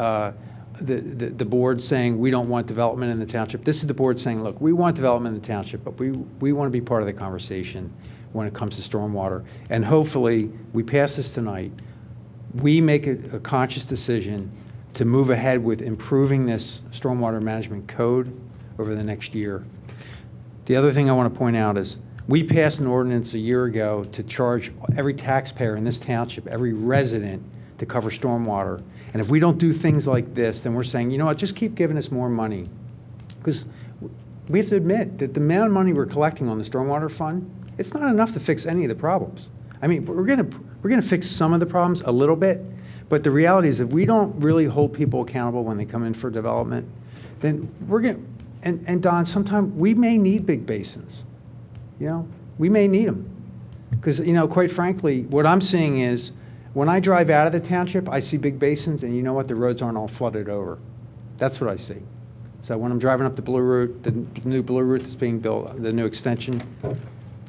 the board saying we don't want development in the township. This is the board saying, look, we want development in the township, but we want to be part of the conversation when it comes to stormwater. And hopefully, we pass this tonight. We make a conscious decision to move ahead with improving this stormwater management code over the next year. The other thing I want to point out is we passed an ordinance a year ago to charge every taxpayer in this township, every resident, to cover stormwater. And if we don't do things like this, then we're saying, you know what, just keep giving us more money. Because we have to admit that the amount of money we're collecting on the stormwater fund, it's not enough to fix any of the problems. I mean, we're going to fix some of the problems a little bit, But the reality is, if we don't really hold people accountable when they come in for development, then we're going to, and Don, sometimes we may need big basins. You know, we may need them. Because, you know, quite frankly, what I'm seeing is, when I drive out of the township, I see big basins, and you know what? The roads aren't all flooded over. That's what I see. So when I'm driving up the Blue Route, the new Blue Route that's being built, the new extension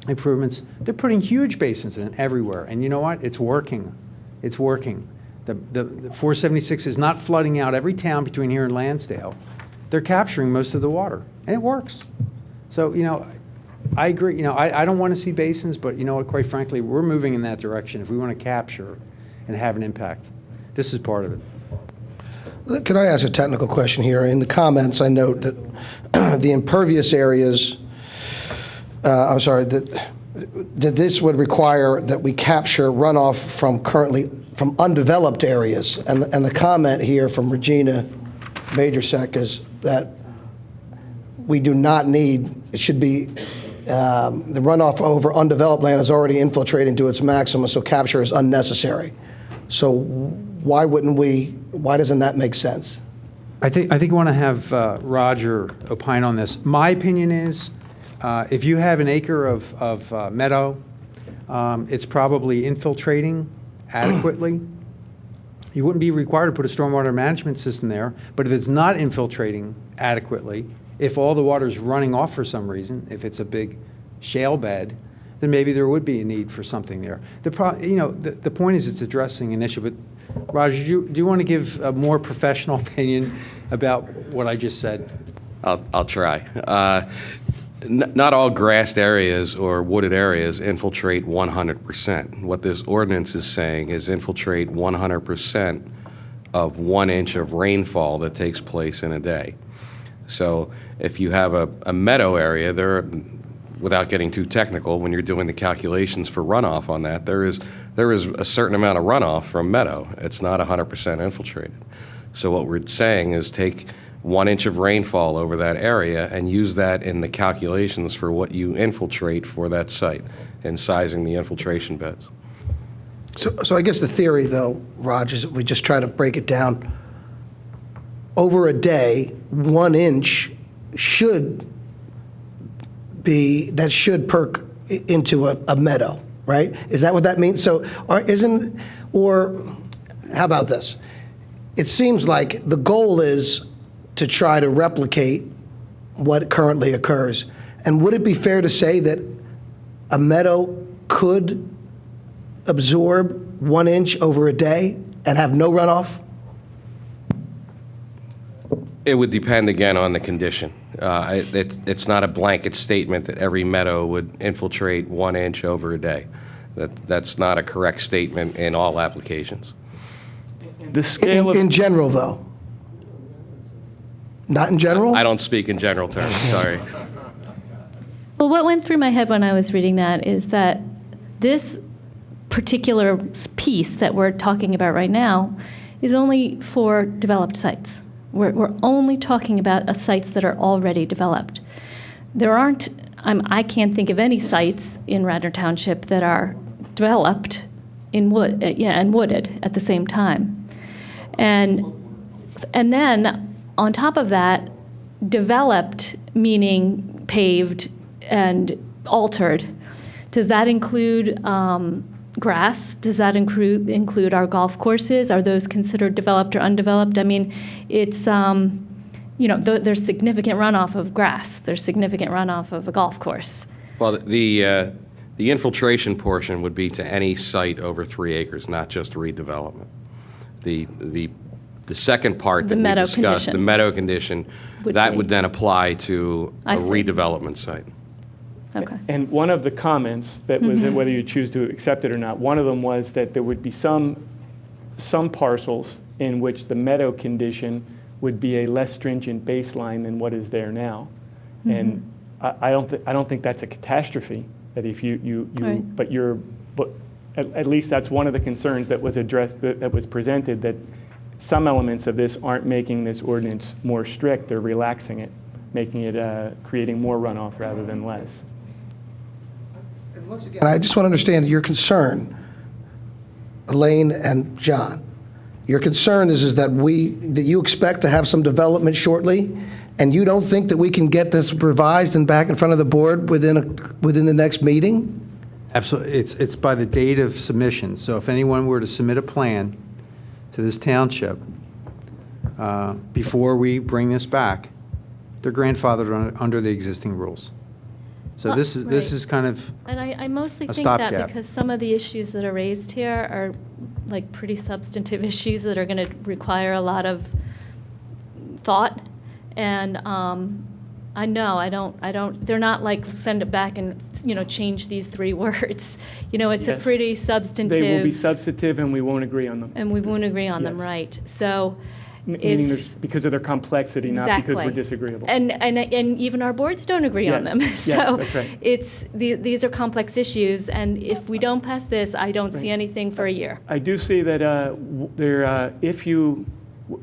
improvements, they're putting huge basins in everywhere. And you know what? It's working. It's working. The 476 is not flooding out every town between here and Lansdale. They're capturing most of the water, and it works. So, you know, I agree. You know, I don't want to see basins, but you know what? Quite frankly, we're moving in that direction if we want to capture and have an impact. This is part of it. Could I ask a technical question here? In the comments, I note that the impervious areas, that this would require that we capture runoff from undeveloped areas. And the comment here from Regina Majorsek is that we do not need, it should be, the runoff over undeveloped land is already infiltrating to its maximum, so capture is unnecessary. So why doesn't that make sense? I think we want to have Roger opine on this. My opinion is, if you have an acre of meadow, it's probably infiltrating adequately. You wouldn't be required to put a stormwater management system there, but if it's not infiltrating adequately, if all the water is running off for some reason, if it's a big shale bed, then maybe there would be a need for something there. The point is it's addressing an issue, but Roger, do you want to give a more professional opinion about what I just said? I'll try. Not all grassed areas or wooded areas infiltrate 100%. What this ordinance is saying is infiltrate 100% of 1 inch of rainfall that takes place in a day. So if you have a meadow area, without getting too technical, when you're doing the calculations for runoff on that, there is a certain amount of runoff from meadow. It's not 100% infiltrated. So what we're saying is take 1 inch of rainfall over that area and use that in the calculations for what you infiltrate for that site and sizing the infiltration beds. So I guess the theory, though, Raj, is we just try to break it down. Over a day, 1 inch should perk into a meadow, right? Is that what that means? So, or how about this? It seems like the goal is to try to replicate what currently occurs. And would it be fair to say that a meadow could absorb 1 inch over a day and have no runoff? It would depend, again, on the condition. It's not a blanket statement that every meadow would infiltrate 1 inch over a day. That's not a correct statement in all applications. The scale in general, though? Not in general? I don't speak in general terms, sorry. Well, what went through my head when I was reading that is that this particular piece that we're talking about right now is only for developed sites. We're only talking about sites that are already developed. There aren't, I can't think of any sites in Radnor Township that are developed and wooded at the same time. And then on top of that, developed meaning paved and altered. Does that include grass? Does that include our golf courses? Are those considered developed or undeveloped? I mean, it's, there's significant runoff of grass. There's significant runoff of a golf course. Well, the infiltration portion would be to any site over 3 acres, not just redevelopment. The second part that we discussed, the meadow condition, would then apply to a redevelopment site. Okay. And one of the comments that was, whether you choose to accept it or not, one of them was that there would be some parcels in which the meadow condition would be a less stringent baseline than what is there now. And I don't think that's a catastrophe. That if Right. but at least that's one of the concerns that was addressed, that was presented, that some elements of this aren't making this ordinance more strict. They're relaxing it, making it creating more runoff rather than less. And once again, I just want to understand your concern, Elaine and John, Your concern is that that you expect to have some development shortly, and you don't think that we can get this revised and back in front of the board within the next meeting? Absolutely. It's by the date of submission. So if anyone were to submit a plan to this township before we bring this back, they're grandfathered under the existing rules. So this is kind of And I mostly a think that stopgap. because some of the issues that are raised here are like pretty substantive issues that are going to require a lot of thought. And I know, I don't, they're not like send it back and, change these 3 words. It's a Yes. pretty substantive. They will be substantive, and we won't agree on them. And we won't agree on them, Yes. right? So Meaning if. because of their complexity, not because we're Exactly. disagreeable. And even our boards don't agree on Yes. them. Yes, So that's right. these are complex issues, and if we don't pass this, I don't see anything for a year. I do see that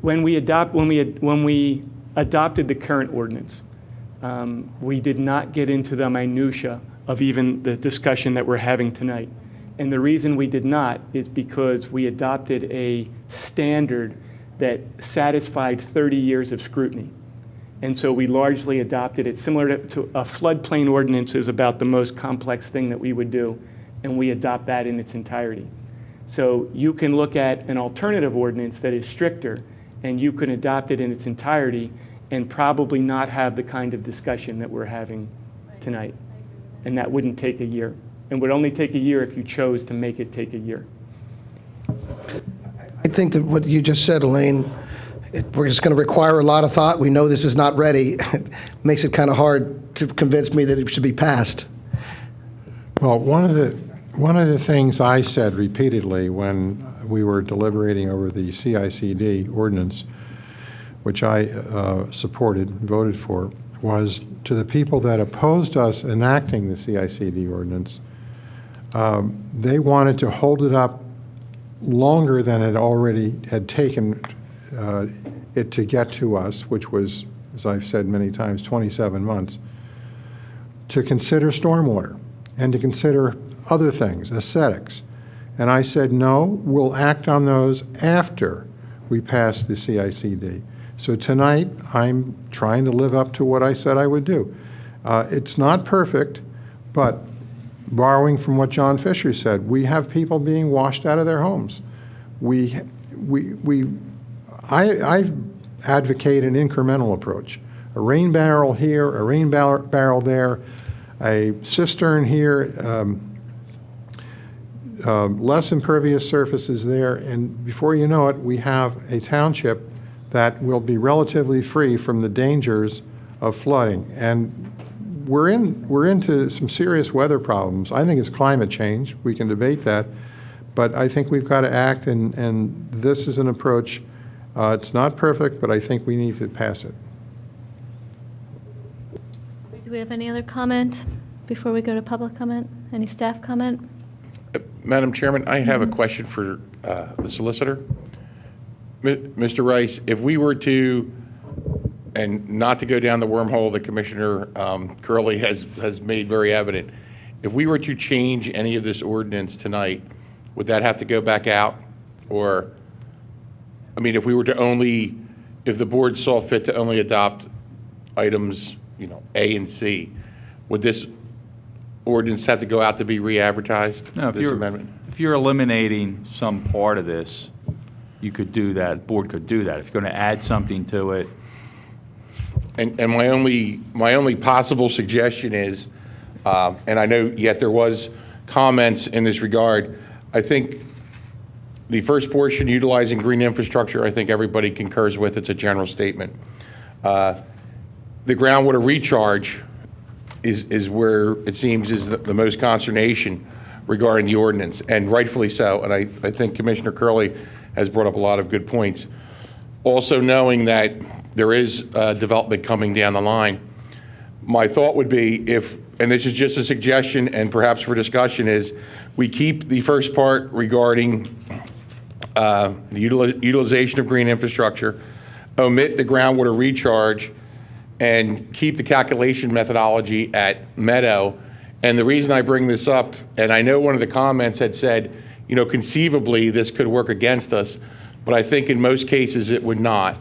when we adopted the current ordinance, we did not get into the minutia of even the discussion that we're having tonight. And the reason we did not is because we adopted a standard that satisfied 30 years of scrutiny. And so we largely adopted it, similar to a floodplain ordinance is about the most complex thing that we would do, and we adopt that in its entirety. So you can look at an alternative ordinance that is stricter, and you can adopt it in its entirety and probably not have the kind of discussion that we're having tonight. And that wouldn't take a year. And would only take a year if you chose to make it take a year. I think that what you just said, Elaine, we're just going to require a lot of thought. We know this is not ready. It makes it kind of hard to convince me that it should be passed. Well, one of the things I said repeatedly when we were deliberating over the CICD ordinance, which I supported, voted for, was to the people that opposed us enacting the CICD ordinance, they wanted to hold it up longer than it already had taken it to get to us, which was, as I've said many times, 27 months, to consider stormwater and to consider other things, aesthetics. And I said, no, we'll act on those after we pass the CICD. So tonight, I'm trying to live up to what I said I would do. It's not perfect, but borrowing from what John Fisher said, we have people being washed out of their homes. I advocate an incremental approach. A rain barrel here, a rain barrel there, a cistern here, less impervious surfaces there, and before you know it, we have a township that will be relatively free from the dangers of flooding. And we're into some serious weather problems. I think it's climate change. We can debate that. But I think we've got to act, and this is an approach. It's not perfect, but I think we need to pass it. Do we have any other comment before we go to public comment? Any staff comment? Madam Chairman, I have a question for the solicitor. Mr. Rice, if we were to, and not to go down the wormhole that Commissioner Curley has made very evident, if we were to change any of this ordinance tonight, would that have to go back out? Or, I mean, if we were to if the board saw fit to only adopt items, A and C, would this ordinance have to go out to be re-advertised, No, this amendment? if you're eliminating some part of this, you could do that, board could do that. If you're going to add something to it, And my only possible suggestion is, and I know yet there was comments in this regard, I think the first portion, utilizing green infrastructure, I think everybody concurs with. It's a general statement. The groundwater recharge is where it seems is the most consternation regarding the ordinance, and rightfully so. And I think Commissioner Curley has brought up a lot of good points. Also knowing that there is development coming down the line, my thought would be and this is just a suggestion and perhaps for discussion, is we keep the first part regarding the utilization of green infrastructure, omit the groundwater recharge, and keep the calculation methodology at Meadow. And the reason I bring this up, and I know one of the comments had said, conceivably this could work against us, but I think in most cases it would not.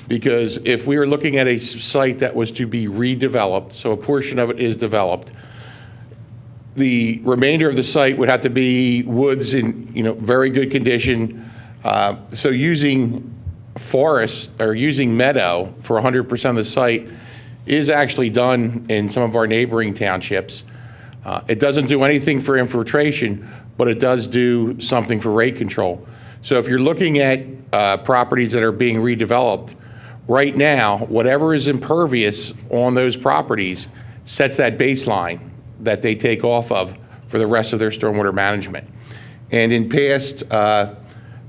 Because if we were looking at a site that was to be redeveloped, so a portion of it is developed, the remainder of the site would have to be woods in, very good condition. So using forest or using meadow for 100% of the site is actually done in some of our neighboring townships. It doesn't do anything for infiltration, but it does do something for rate control. So if you're looking at properties that are being redeveloped, right now, whatever is impervious on those properties sets that baseline that they take off of for the rest of their stormwater management. And in past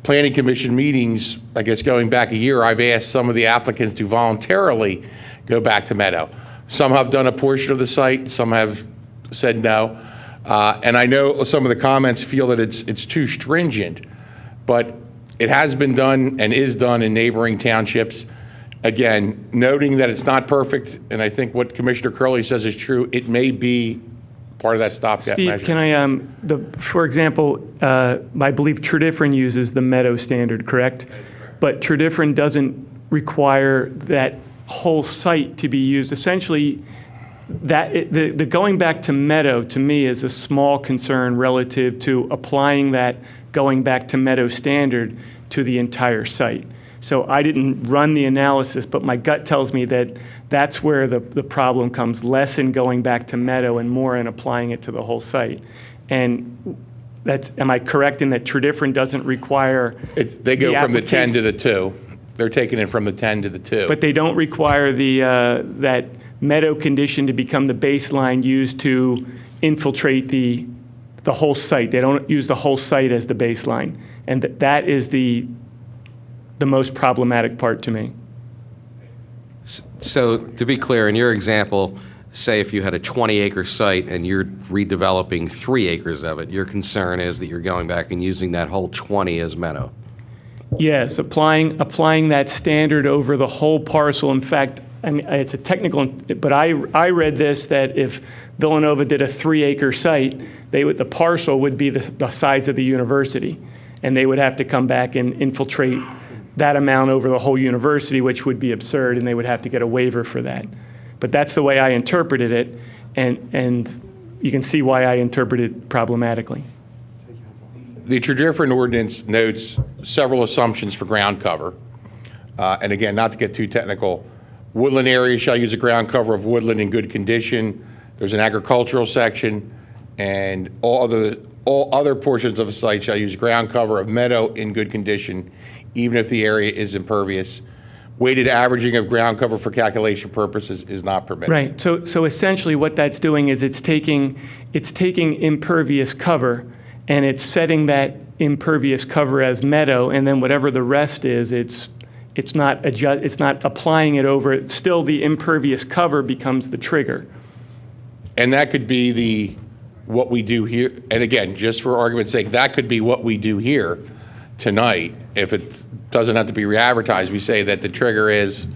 Planning Commission meetings, I guess going back a year, I've asked some of the applicants to voluntarily go back to meadow. Some have done a portion of the site, some have said no. And I know some of the comments feel that it's too stringent, but it has been done and is done in neighboring townships. Again, noting that it's not perfect, and I think what Commissioner Curley says is true, it may be part of that stopgap measure. Steve, can I, for example, I believe Tridifrin uses the meadow standard, correct? But Tridifrin doesn't require that whole site to be used. Essentially, the going back to meadow, to me, is a small concern relative to applying that going back to meadow standard to the entire site. So I didn't run the analysis, but my gut tells me that that's where the problem comes, less in going back to meadow and more in applying it to the whole site. And am I correct in that Tridifrin doesn't require They go from the 10 to the 2. They're taking it from the 10 to the 2. But they don't require that meadow condition to become the baseline used to infiltrate the whole site. They don't use the whole site as the baseline. And that is the most problematic part to me. So to be clear, in your example, say if you had a 20-acre site and you're redeveloping 3 acres of it, your concern is that you're going back and using that whole 20 as meadow. Yes, applying that standard over the whole parcel. In fact, I mean, it's a technical, but I read this that if Villanova did a 3-acre site, the parcel would be the size of the university, and they would have to come back and infiltrate that amount over the whole university, which would be absurd, and they would have to get a waiver for that. But that's the way I interpreted it, and you can see why I interpret it problematically. The Tridifrin ordinance notes several assumptions for ground cover. And again, not to get too technical, woodland areas shall use a ground cover of woodland in good condition. There's an agricultural section, and all other portions of a site shall use ground cover of meadow in good condition, even if the area is impervious. Weighted averaging of ground cover for calculation purposes is not permitted. Right. So essentially, what that's doing is it's taking impervious cover, and it's setting that impervious cover as meadow, and then whatever the rest is, it's not applying it over. It's still, the impervious cover becomes the trigger. And that could be what we do here. And again, just for argument's sake, that could be what we do here tonight. If it doesn't have to be re-advertised, we say that the trigger is,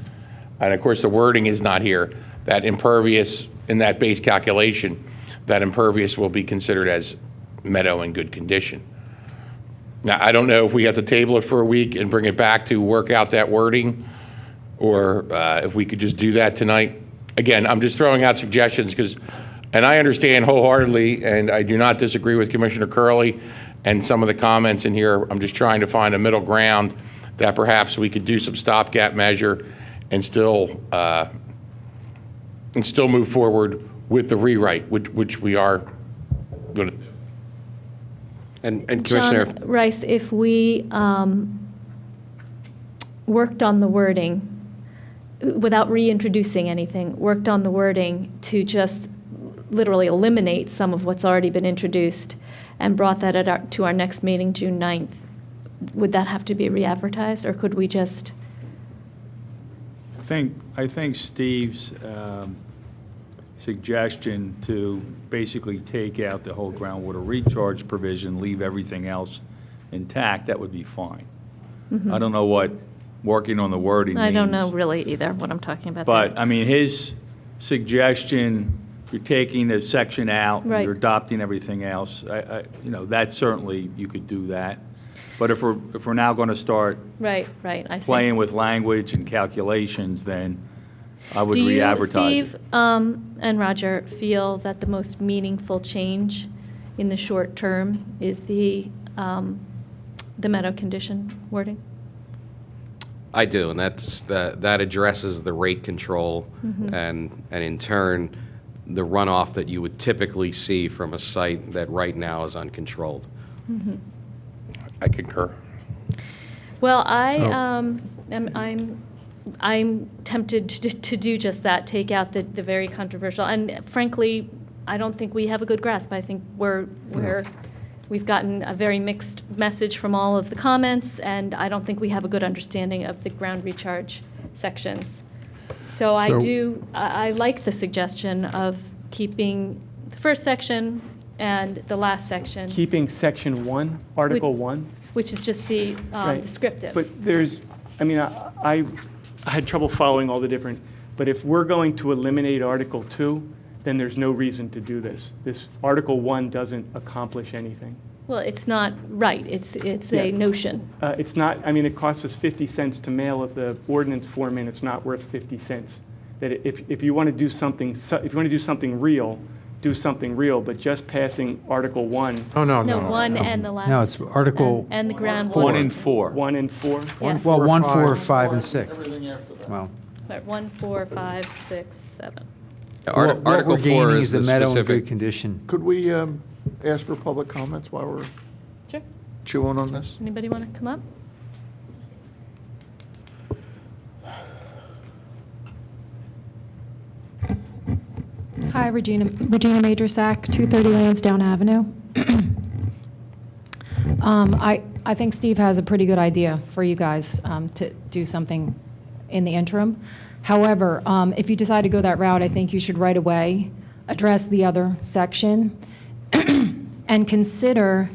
and of course the wording is not here, that impervious in that base calculation, that impervious will be considered as meadow in good condition. Now, I don't know if we have to table it for a week and bring it back to work out that wording, or if we could just do that tonight. Again, I'm just throwing out suggestions because, and I understand wholeheartedly, and I do not disagree with Commissioner Curley and some of the comments in here. I'm just trying to find a middle ground that perhaps we could do some stopgap measure and still move forward with the rewrite, which we are going to do. And Commissioner, John Rice, if we worked on the wording, without reintroducing anything, worked on the wording to just literally eliminate some of what's already been introduced and brought that to our next meeting, June 9th, would that have to be re-advertised, or could we just? I think Steve's suggestion to basically take out the whole groundwater recharge provision, leave everything else intact, that would be fine. I don't know what working on the wording means. I don't know really either what I'm talking about. But, there. I mean, his suggestion, you're taking the section out, Right. you're adopting everything else, that certainly, you could do that. But if we're now going to start Right, I see. playing with language and calculations, then I would Do you, re-advertise Steve, it. and Roger, feel that the most meaningful change in the short term is the meadow condition wording? I do, and that addresses the rate control and in turn, the runoff that you would typically see from a site that right now is uncontrolled. I concur. Well, I'm tempted to do just that, take out the very controversial, and frankly, I don't think we have a good grasp. I think we've gotten a very mixed message from all of the comments, and I don't think we have a good understanding of the ground recharge sections. So I like the suggestion of keeping the first section and the last section, Keeping section 1, Article 1. which is just the Right. descriptive. But I had trouble following all the different, but if we're going to eliminate Article 2, then there's no reason to do this. This Article 1 doesn't accomplish anything. Well, it's not right. It's a Yeah. notion. It's not, it costs us 50 cents to mail the ordinance form in, it's not worth 50 cents. That if you want to do something, real, do something real, but just passing Article 1. Oh, no. No, 1 and the last. No, it's Article And the ground. 1 and 4. 1 and 4? Yes. Well, 1, 4, 5, 5, and 6. Everything after that. Well, Right, 1, 4, 5, 6, 7. what Article we're 4 gaining is is the the meadow in good specific. condition. Could we ask for public comments while we're Sure. chewing on this? Anybody want to come up? Hi, Regina Majorsack, 230 Lansdowne Avenue. I think Steve has a pretty good idea for you guys to do something in the interim. However, if you decide to go that route, I think you should right away address the other section and consider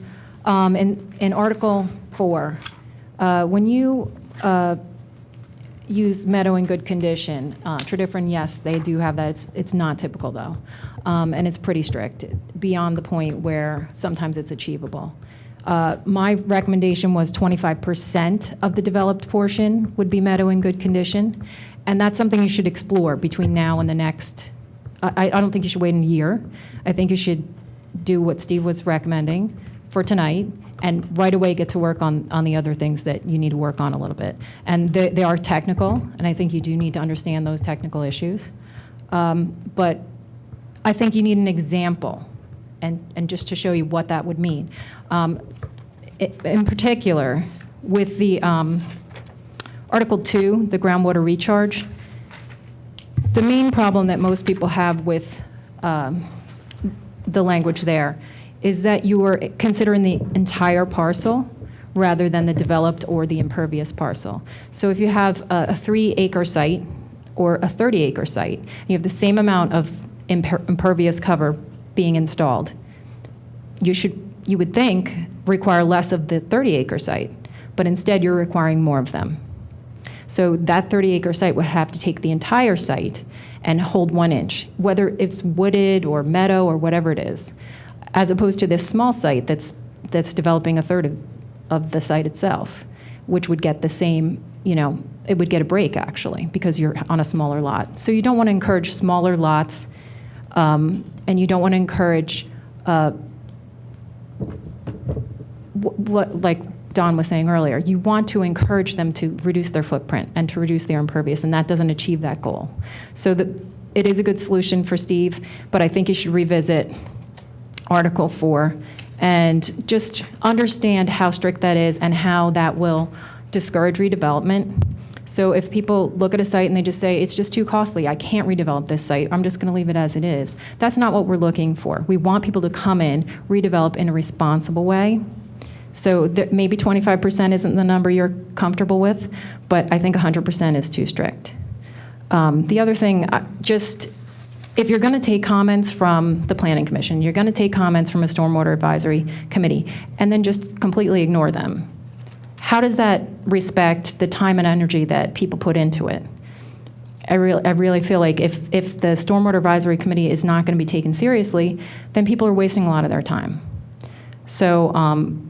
in Article 4, when you use meadow in good condition. Tredyffrin, yes, they do have that. It's not typical, though. And it's pretty strict, beyond the point where sometimes it's achievable. My recommendation was 25% of the developed portion would be meadow in good condition. And that's something you should explore between now and the next. I don't think you should wait a year. I think you should do what Steve was recommending for tonight and right away get to work on the other things that you need to work on a little bit. And they are technical, and I think you do need to understand those technical issues. But I think you need an example, and just to show you what that would mean. In particular, with the Article 2, the groundwater recharge, the main problem that most people have with the language there is that you are considering the entire parcel rather than the developed or the impervious parcel. So if you have a 3-acre site or a 30-acre site, you have the same amount of impervious cover being installed, you would think require less of the 30-acre site, but instead you're requiring more of them. So that 30-acre site would have to take the entire site and hold 1 inch, whether it's wooded or meadow or whatever it is, as opposed to this small site that's developing a third of the site itself, which would get the same, it would get a break actually because you're on a smaller lot. So you don't want to encourage smaller lots, and you don't want to encourage what like Don was saying earlier, you want to encourage them to reduce their footprint and to reduce their impervious, and that doesn't achieve that goal. So it is a good solution for Steve, but I think you should revisit Article 4 and just understand how strict that is and how that will discourage redevelopment. So if people look at a site and they just say, it's just too costly, I can't redevelop this site, I'm just going to leave it as it is. That's not what we're looking for. We want people to come in, redevelop in a responsible way. So maybe 25% isn't the number you're comfortable with, but I think 100% is too strict. The other thing, if you're going to take comments from the Planning Commission, you're going to take comments from a Stormwater Advisory Committee, and then just completely ignore them, how does that respect the time and energy that people put into it? I really feel like if the Stormwater Advisory Committee is not going to be taken seriously, then people are wasting a lot of their time. So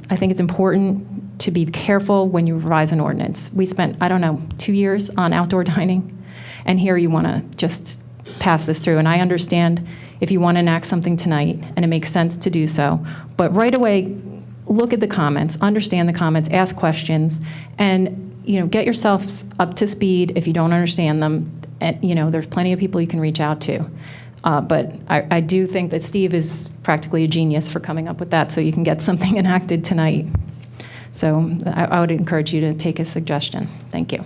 I think it's important to be careful when you revise an ordinance. We spent, I don't know, 2 years on outdoor dining, and here you want to just pass this through. And I understand if you want to enact something tonight, and it makes sense to do so, but right away, look at the comments, understand the comments, ask questions, and get yourselves up to speed if you don't understand them. And, there's plenty of people you can reach out to. But I do think that Steve is practically a genius for coming up with that, so you can get something enacted tonight. So I would encourage you to take his suggestion. Thank you.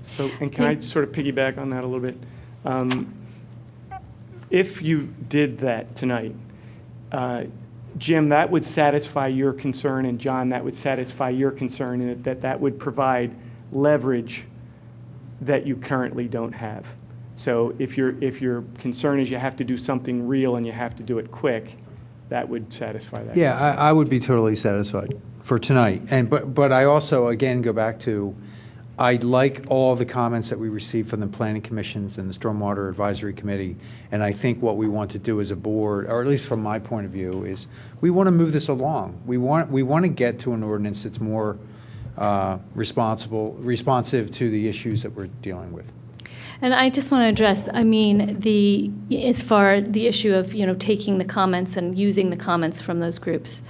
So, and can I sort of piggyback on that a little bit? If you did that tonight, Jim, that would satisfy your concern, and John, that would satisfy your concern, and that would provide leverage that you currently don't have. So if your concern is you have to do something real and you have to do it quick, that would satisfy that. Yeah, concern. I would be totally satisfied for tonight. But I also, again, go back to, I like all the comments that we received from the planning commissions and the Stormwater Advisory Committee, and I think what we want to do as a board, or at least from my point of view, is we want to move this along. We want to get to an ordinance that's more responsive to the issues that we're dealing with. And I just want to address, as far the issue of, taking the comments and using the comments from those groups.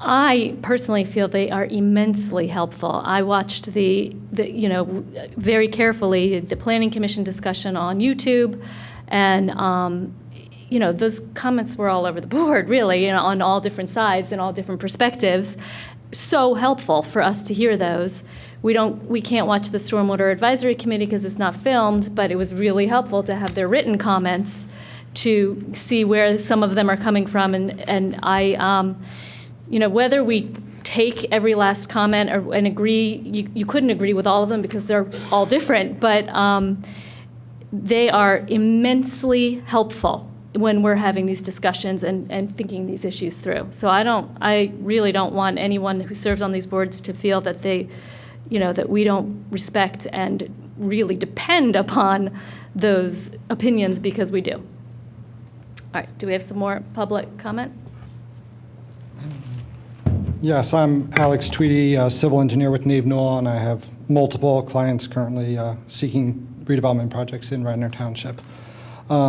I personally feel they are immensely helpful. I watched very carefully the Planning Commission discussion on YouTube, and those comments were all over the board, really, on all different sides and all different perspectives. So helpful for us to hear those. We can't watch the Stormwater Advisory Committee because it's not filmed, but it was really helpful to have their written comments to see where some of them are coming from, and I. Whether we take every last comment and agree, you couldn't agree with all of them because they're all different, but they are immensely helpful when we're having these discussions and thinking these issues through. So I really don't want anyone who serves on these boards to feel that that we don't respect and really depend upon those opinions, because we do. All right, do we have some more public comment? Yes, I'm Alex Tweedy, civil engineer with Nave Newell, and I have multiple clients currently seeking redevelopment projects in Radnor Township. I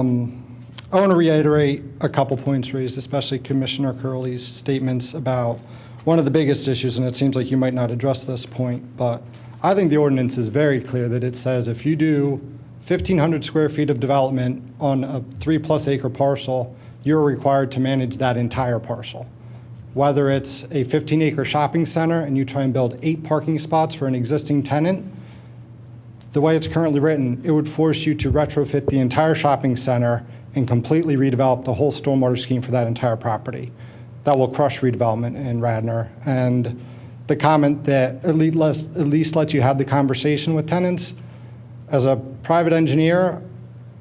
want to reiterate a couple points raised, especially Commissioner Curley's statements about one of the biggest issues, and it seems like you might not address this point, but I think the ordinance is very clear that it says if you do 1,500 square feet of development on a 3+ acre parcel, you're required to manage that entire parcel. Whether it's a 15-acre shopping center and you try and build 8 parking spots for an existing tenant, the way it's currently written, it would force you to retrofit the entire shopping center and completely redevelop the whole stormwater scheme for that entire property. That will crush redevelopment in Radnor. And the comment that at least lets you have the conversation with tenants, as a private engineer,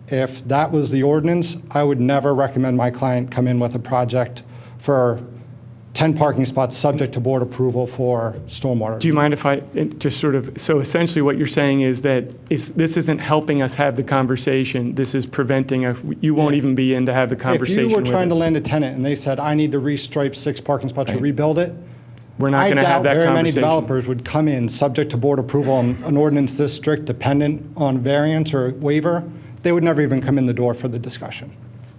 if that was the ordinance, I would never recommend my client come in with a project for 10 parking spots subject to board approval for stormwater. Do you mind if I just so essentially what you're saying is that this isn't helping us have the conversation, this is preventing us, you won't even be in to have the conversation with us. If you were trying to land a tenant and they said, I need to restripe 6 parking spots to rebuild it, we're not going to have that I doubt very many conversation. developers would come in subject to board approval on an ordinance this strict, dependent on variance or waiver. They would never even come in the door for the discussion.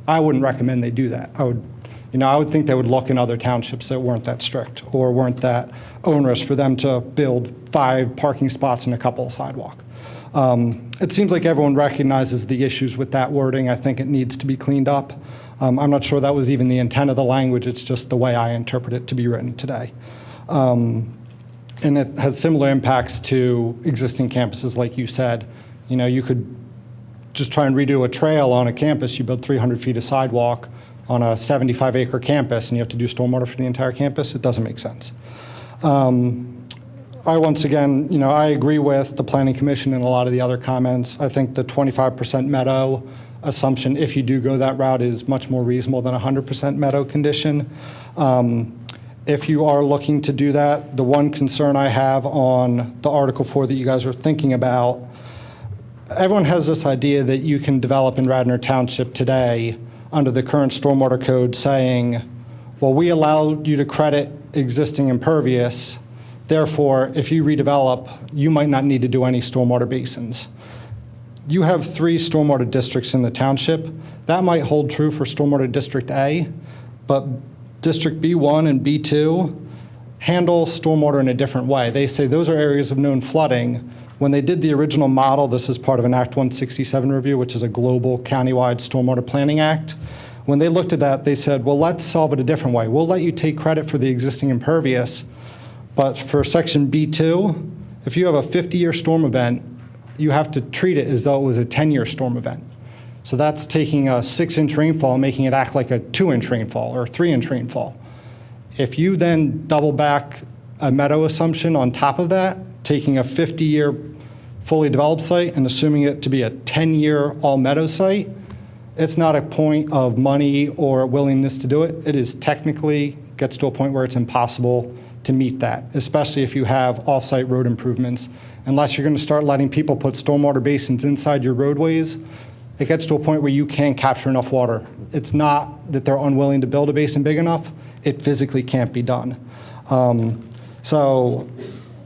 I wouldn't recommend they do that. I would think they would look in other townships that weren't that strict or weren't that onerous for them to build 5 parking spots and a couple of sidewalk. It seems like everyone recognizes the issues with that wording. I think it needs to be cleaned up. I'm not sure that was even the intent of the language. It's just the way I interpret it to be written today. And it has similar impacts to existing campuses, like you said. You could just try and redo a trail on a campus. You build 300 feet of sidewalk on a 75-acre campus, and you have to do stormwater for the entire campus. It doesn't make sense. Once again, I agree with the Planning Commission and a lot of the other comments. I think the 25% meadow assumption, if you do go that route, is much more reasonable than 100% meadow condition. If you are looking to do that, the one concern I have on the Article 4 that you guys are thinking about, everyone has this idea that you can develop in Radnor Township today under the current stormwater code saying, well, we allow you to credit existing impervious, Therefore, if you redevelop, you might not need to do any stormwater basins. You have 3 stormwater districts in the township. That might hold true for Stormwater District A, but District B1 and B2 handle stormwater in a different way. They say those are areas of known flooding. When they did the original model, this is part of an Act 167 review, which is a global countywide stormwater planning act. When they looked at that, they said, well, let's solve it a different way. We'll let you take credit for the existing impervious, but for Section B2, if you have a 50-year storm event, you have to treat it as though it was a 10-year storm event. So that's taking a 6-inch rainfall and making it act like a 2-inch rainfall or a 3-inch rainfall. If you then double back a meadow assumption on top of that, taking a 50-year fully developed site and assuming it to be a 10-year all-meadow site, it's not a point of money or willingness to do it. It is technically gets to a point where it's impossible to meet that, especially if you have off-site road improvements. Unless you're going to start letting people put stormwater basins inside your roadways, it gets to a point where you can't capture enough water. It's not that they're unwilling to build a basin big enough. It physically can't be done. So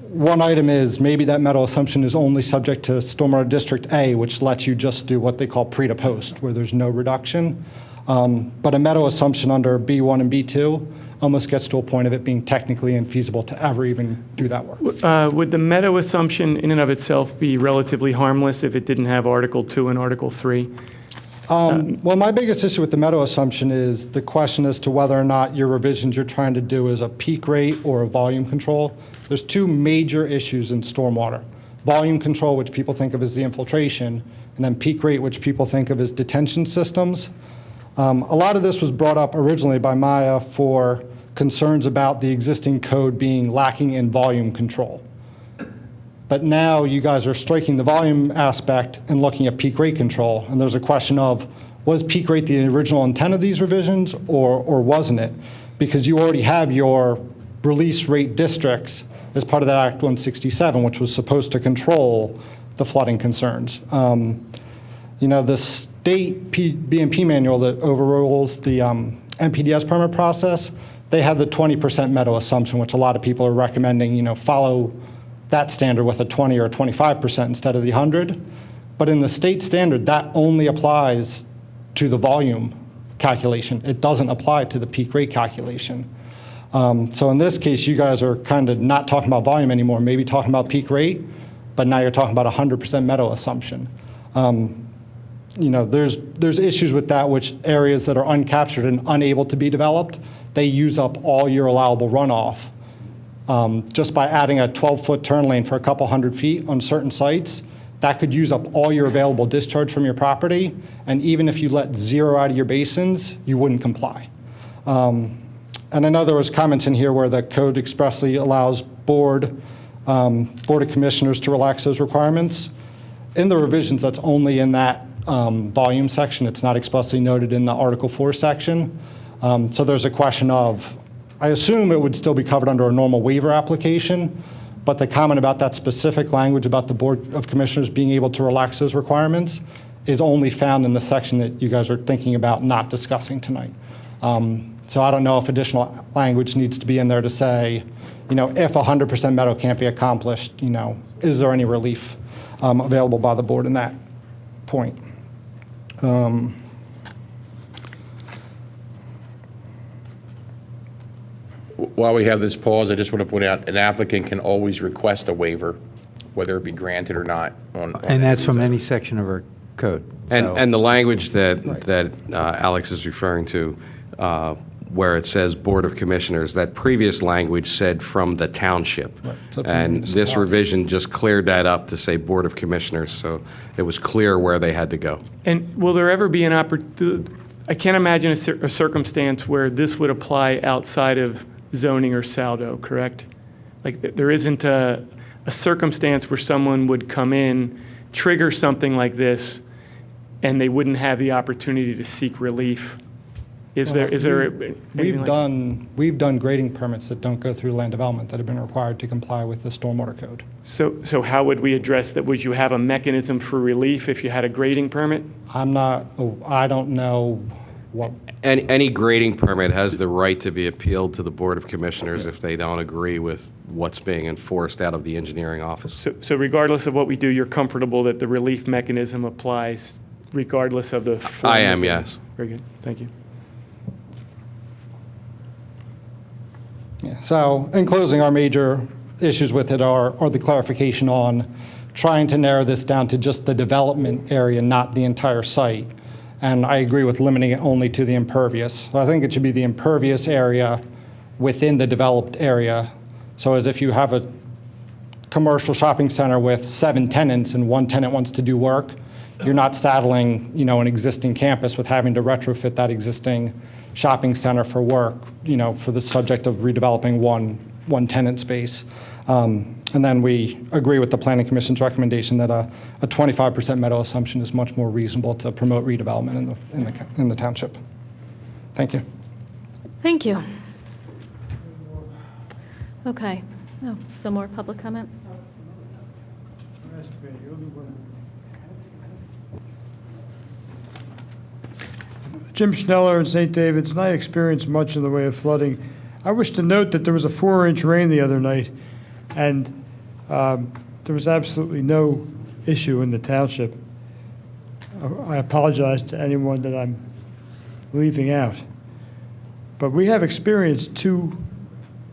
one item is maybe that meadow assumption is only subject to Stormwater District A, which lets you just do what they call pre to post, where there's no reduction. But a meadow assumption under B1 and B2 almost gets to a point of it being technically infeasible to ever even do that work. Would the meadow assumption in and of itself be relatively harmless if it didn't have Article 2 and Article 3? Well, my biggest issue with the meadow assumption is the question as to whether or not your revisions you're trying to do is a peak rate or a volume control. There's 2 major issues in stormwater. Volume control, which people think of as the infiltration, and then peak rate, which people think of as detention systems. A lot of this was brought up originally by Maya for concerns about the existing code being lacking in volume control. But now you guys are striking the volume aspect and looking at peak rate control. And there's a question of, was peak rate the original intent of these revisions or wasn't it? Because you already have your release rate districts as part of that Act 167, which was supposed to control the flooding concerns. The state BMP manual that overrules the NPDES permit process, they have the 20% meadow assumption, which a lot of people are recommending, follow that standard with a 20 or 25% instead of the 100. But in the state standard, that only applies to the volume calculation. It doesn't apply to the peak rate calculation. So in this case, you guys are kind of not talking about volume anymore, maybe talking about peak rate, but now you're talking about 100% meadow assumption. There's issues with that, which areas that are uncaptured and unable to be developed, they use up all your allowable runoff. Just by adding a 12-foot turn lane for a couple hundred feet on certain sites, that could use up all your available discharge from your property, and even if you let 0 out of your basins, you wouldn't comply. And I know there was comments in here where the code expressly allows Board of Commissioners to relax those requirements. In the revisions, that's only in that volume section. It's not explicitly noted in the Article 4 section. So there's a question of, I assume it would still be covered under a normal waiver application, but the comment about that specific language about the Board of Commissioners being able to relax those requirements is only found in the section that you guys are thinking about not discussing tonight. So I don't know if additional language needs to be in there to say, if 100% meadow can't be accomplished, is there any relief available by the board in that point? While we have this pause, I just want to point out, an applicant can always request a waiver, whether it be granted or not. And that's from any section of our code. And the language that Alex is referring to, where it says Board of Commissioners, that previous language said from the township. Right. So from And the this municipality. revision just cleared that up to say Board of Commissioners, so it was clear where they had to go. And will there ever be an opportunity? I can't imagine a circumstance where this would apply outside of zoning or saldo, correct? Like there isn't a circumstance where someone would come in, trigger something like this, and they wouldn't have the opportunity to seek relief. Is there We've done grading permits that don't go through land development that have been required to comply with the stormwater code. So how would we address that? Would you have a mechanism for relief if you had a grading permit? I don't know what, Any grading permit has the right to be appealed to the Board of Commissioners if they don't agree with what's being enforced out of the engineering office. So regardless of what we do, you're comfortable that the relief mechanism applies regardless of the form? I am, yes. Very good, thank you. yeah. So in closing, our major issues with it are the clarification on trying to narrow this down to just the development area, not the entire site. And I agree with limiting it only to the impervious. So I think it should be the impervious area within the developed area. So as if you have a commercial shopping center with 7 tenants and one tenant wants to do work, you're not saddling, an existing campus with having to retrofit that existing shopping center for work, for the subject of redeveloping one tenant space. And then we agree with the Planning Commission's recommendation that a 25% meadow assumption is much more reasonable to promote redevelopment in the township. Thank you. Thank you. Okay. Oh, some more public comment? Jim Schneller in St. David's, and I experienced much in the way of flooding. I wish to note that there was a 4-inch rain the other night, and there was absolutely no issue in the township. I apologize to anyone that I'm leaving out. But we have experienced 2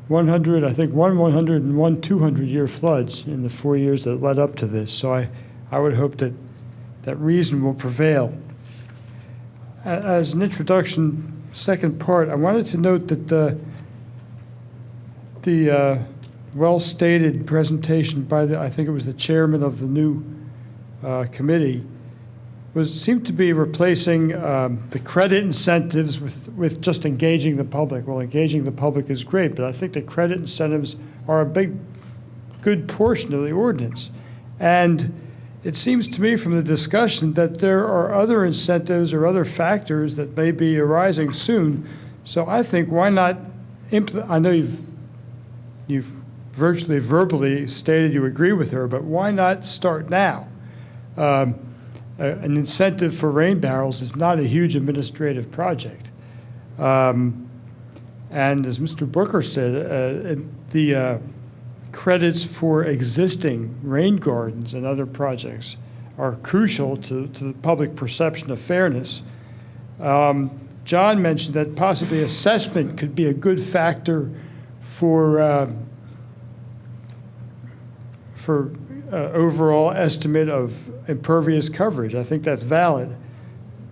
100, I think 100 and 200-year floods in the 4 years that led up to this. So I would hope that reason will prevail. As an introduction, second part, I wanted to note that the well-stated presentation by I think it was the chairman of the new committee, seemed to be replacing the credit incentives with just engaging the public. Well, engaging the public is great, but I think the credit incentives are a good portion of the ordinance. And it seems to me from the discussion that there are other incentives or other factors that may be arising soon. So I think why not I know you've virtually verbally stated you agree with her, but why not start now? An incentive for rain barrels is not a huge administrative project. And as Mr. Booker said, the credits for existing rain gardens and other projects are crucial to the public perception of fairness. John mentioned that possibly assessment could be a good factor for overall estimate of impervious coverage. I think that's valid.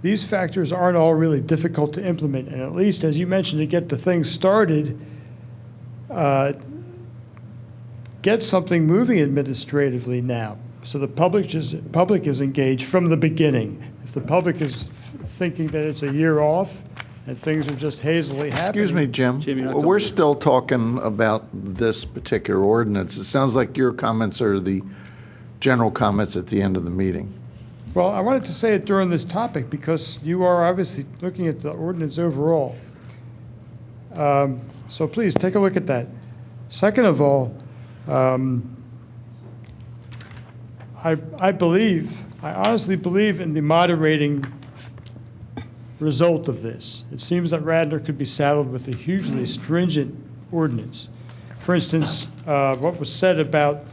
These factors aren't all really difficult to implement, and at least, as you mentioned, to get the thing started, get something moving administratively now. So the public is engaged from the beginning. If the public is thinking that it's a year off and things are just hazily happening. Excuse me, Jim. We're still talking about this particular ordinance. It sounds like your comments are the general comments at the end of the meeting. Well, I wanted to say it during this topic because you are obviously looking at the ordinance overall. So please take a look at that. Second of all, I honestly believe in the moderating result of this. It seems that Radnor could be saddled with a hugely stringent ordinance. For instance, what was said about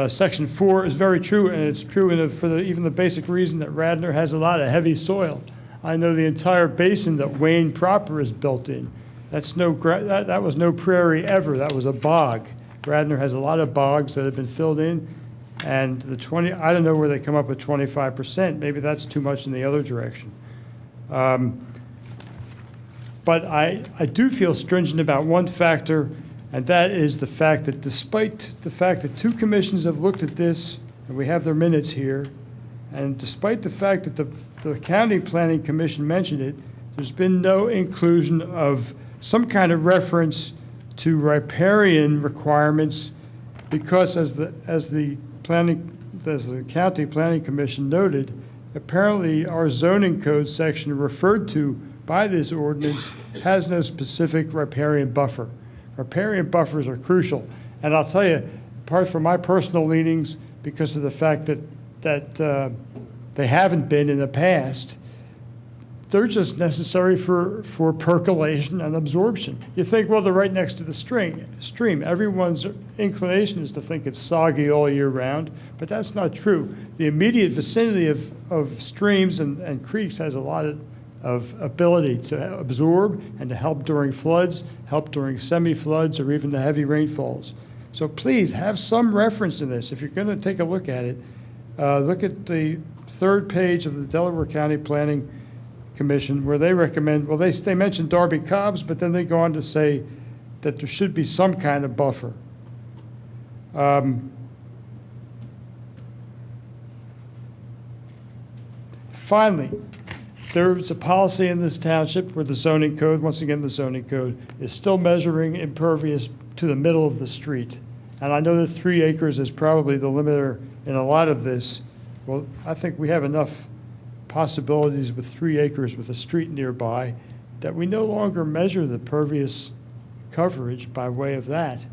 Section 4 is very true, and it's true even the basic reason that Radnor has a lot of heavy soil. I know the entire basin that Wayne proper is built in. That was no prairie ever. That was a bog. Radnor has a lot of bogs that have been filled in, and I don't know where they come up with 25%. Maybe that's too much in the other direction. But I do feel stringent about one factor, and that is the fact that despite the fact that 2 commissions have looked at this, and we have their minutes here, and despite the fact that the County Planning Commission mentioned it, there's been no inclusion of some kind of reference to riparian requirements, because as the County Planning Commission noted, apparently our zoning code section referred to by this ordinance has no specific riparian buffer. Riparian buffers are crucial, and I'll tell you, apart from my personal leanings, because of the fact that they haven't been in the past, they're just necessary for percolation and absorption. You think, well, they're right next to the stream. Everyone's inclination is to think it's soggy all year round, but that's not true. The immediate vicinity of streams and creeks has a lot of ability to absorb and to help during floods, help during semi-floods, or even the heavy rainfalls. So please have some reference in this. If you're going to take a look at it, look at the third page of the Delaware County Planning Commission, where they recommend, well, they mention Darby Cobbs, but then they go on to say that there should be some kind of buffer. Finally, there's a policy in this township where the zoning code, once again, the zoning code, is still measuring impervious to the middle of the street. And I know that 3 acres is probably the limiter in a lot of this. Well, I think we have enough possibilities with 3 acres with a street nearby that we no longer measure the pervious coverage by way of that.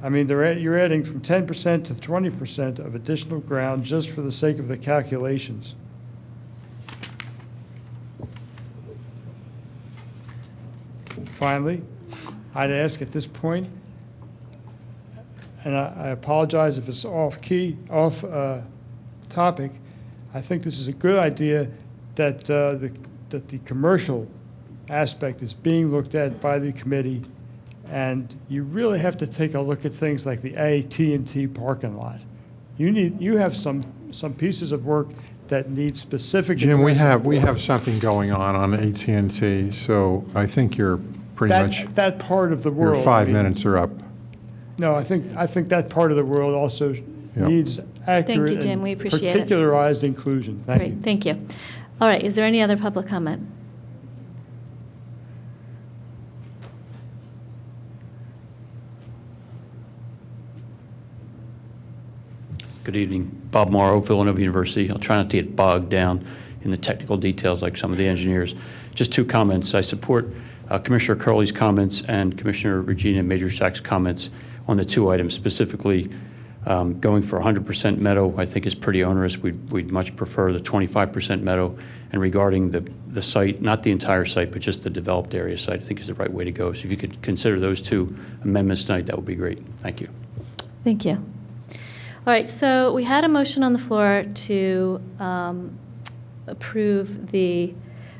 I mean, you're adding from 10% to 20% of additional ground just for the sake of the calculations. Finally, I'd ask at this point, and I apologize if it's off topic, I think this is a good idea that the commercial aspect is being looked at by the committee, and you really have to take a look at things like the AT&T parking lot. You have some pieces of work that need specific Jim, addressing. we have something going on AT&T, so I think you're pretty much, that part of the world. your 5 I mean, minutes are up. No, I think that part of the world also needs accurate Jim. We and appreciate it. particularized inclusion. Thank you. Great, thank you. All right, is there any other public comment? Good evening. Bob Morrow, Villanova University. I'll try not to get bogged down in the technical details like some of the engineers. Just 2 comments. I support Commissioner Curley's comments and Commissioner Regina Major-Sack's comments on the 2 items, specifically going for 100% meadow, I think is pretty onerous. We'd much prefer the 25% meadow. And regarding the site, not the entire site, but just the developed area site, I think is the right way to go. So if you could consider those 2 amendments tonight, that would be great. Thank you. Thank you. All right, so we had a motion on the floor to approve the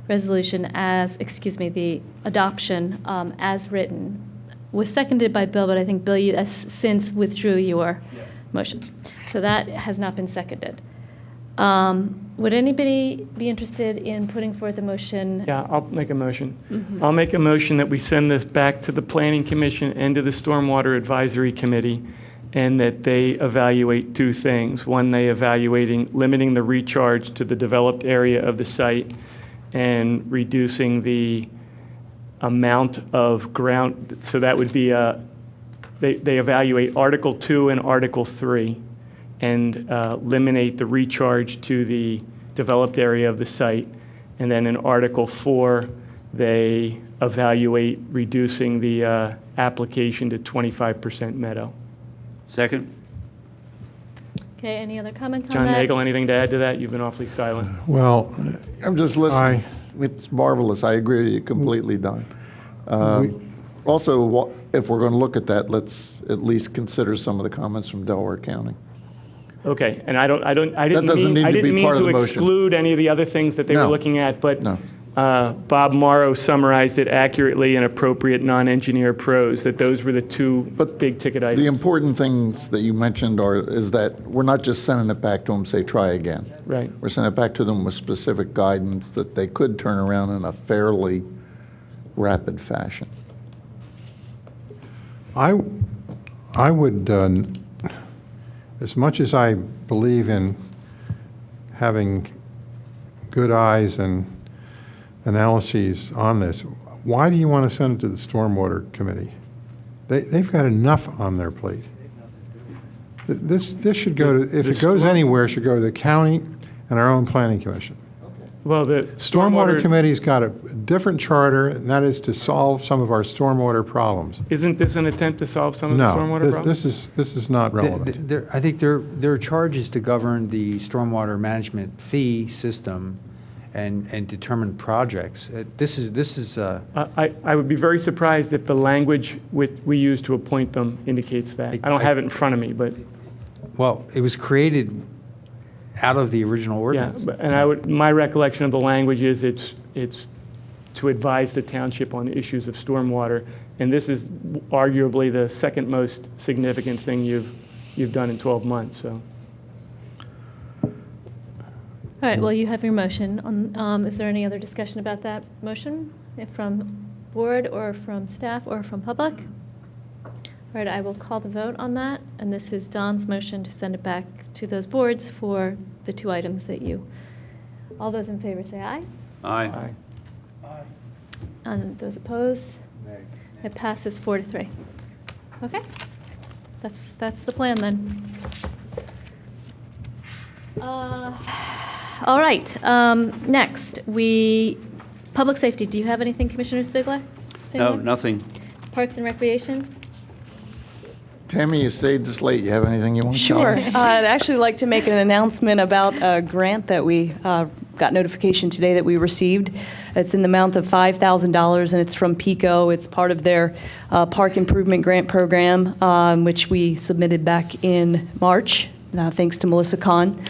resolution the adoption as written. Was seconded by Bill, but I think, Bill, you since withdrew your motion. So that has not been seconded. Would anybody be interested in putting forth a motion? Yeah, I'll make a motion. Mm-hmm. I'll make a motion that we send this back to the Planning Commission and to the Stormwater Advisory Committee, and that they evaluate 2 things. One, they evaluating limiting the recharge to the developed area of the site and reducing the amount of ground. So that would be, they evaluate Article 2 and Article 3 and eliminate the recharge to the developed area of the site. And then in Article 4, they evaluate reducing the application to 25% meadow. Second? Okay, any other comments on John that? Nagel, anything to add to that? You've been awfully silent. Well, I'm just listening. It's marvelous. I agree with you completely, Don. Also, if we're going to look at that, let's at least consider some of the comments from Delaware County. Okay, and I didn't doesn't need mean, I to be didn't mean part of to the motion. exclude any of the other things that they were No. looking at, but No. Bob Morrow summarized it accurately in appropriate non-engineer prose, that those were the 2 But big ticket items. The important things that you mentioned is that we're not just sending it back to them, say, try again. Right. We're sending it back to them with specific guidance that they could turn around in a fairly rapid fashion. I would, as much as I believe in having good eyes and analyses on this, why do you want to send it to the Stormwater Committee? They've got enough on their plate. This should go to, if it goes anywhere, it should go to the county and our own planning commission. Well, the Stormwater Committee's got a different charter, and that is to solve some of our stormwater problems. Isn't this an attempt to solve some of the stormwater No, problems? this is not relevant. I think there are charges to govern the stormwater management fee system, and determine projects. This is I would be very surprised if the language we use to appoint them indicates that. I don't have it in front of me, but well, it was created out of the original yeah. ordinance. And my recollection of the language is it's to advise the township on issues of stormwater, and this is arguably the second most significant thing you've done in 12 months. So. All right, well, you have your motion. Is there any other discussion about that motion, if from board or from staff or from public? All right, I will call the vote on that, and this is Don's motion to send it back to those boards for the two items that all those in favor say aye. Aye. And those opposed? It passes 4-3. Okay, that's the plan then. All right, next, public safety. Do you have anything, Commissioner Spingler? No, nothing. Parks and Recreation? Tammy, you stayed this late. You have anything you want to tell Sure. us? I'd actually like to make an announcement about a grant that we got notification today that we received. It's in the amount of $5,000, and it's from PICO. It's part of their Park Improvement Grant Program, which we submitted back in March, thanks to Melissa Kahn.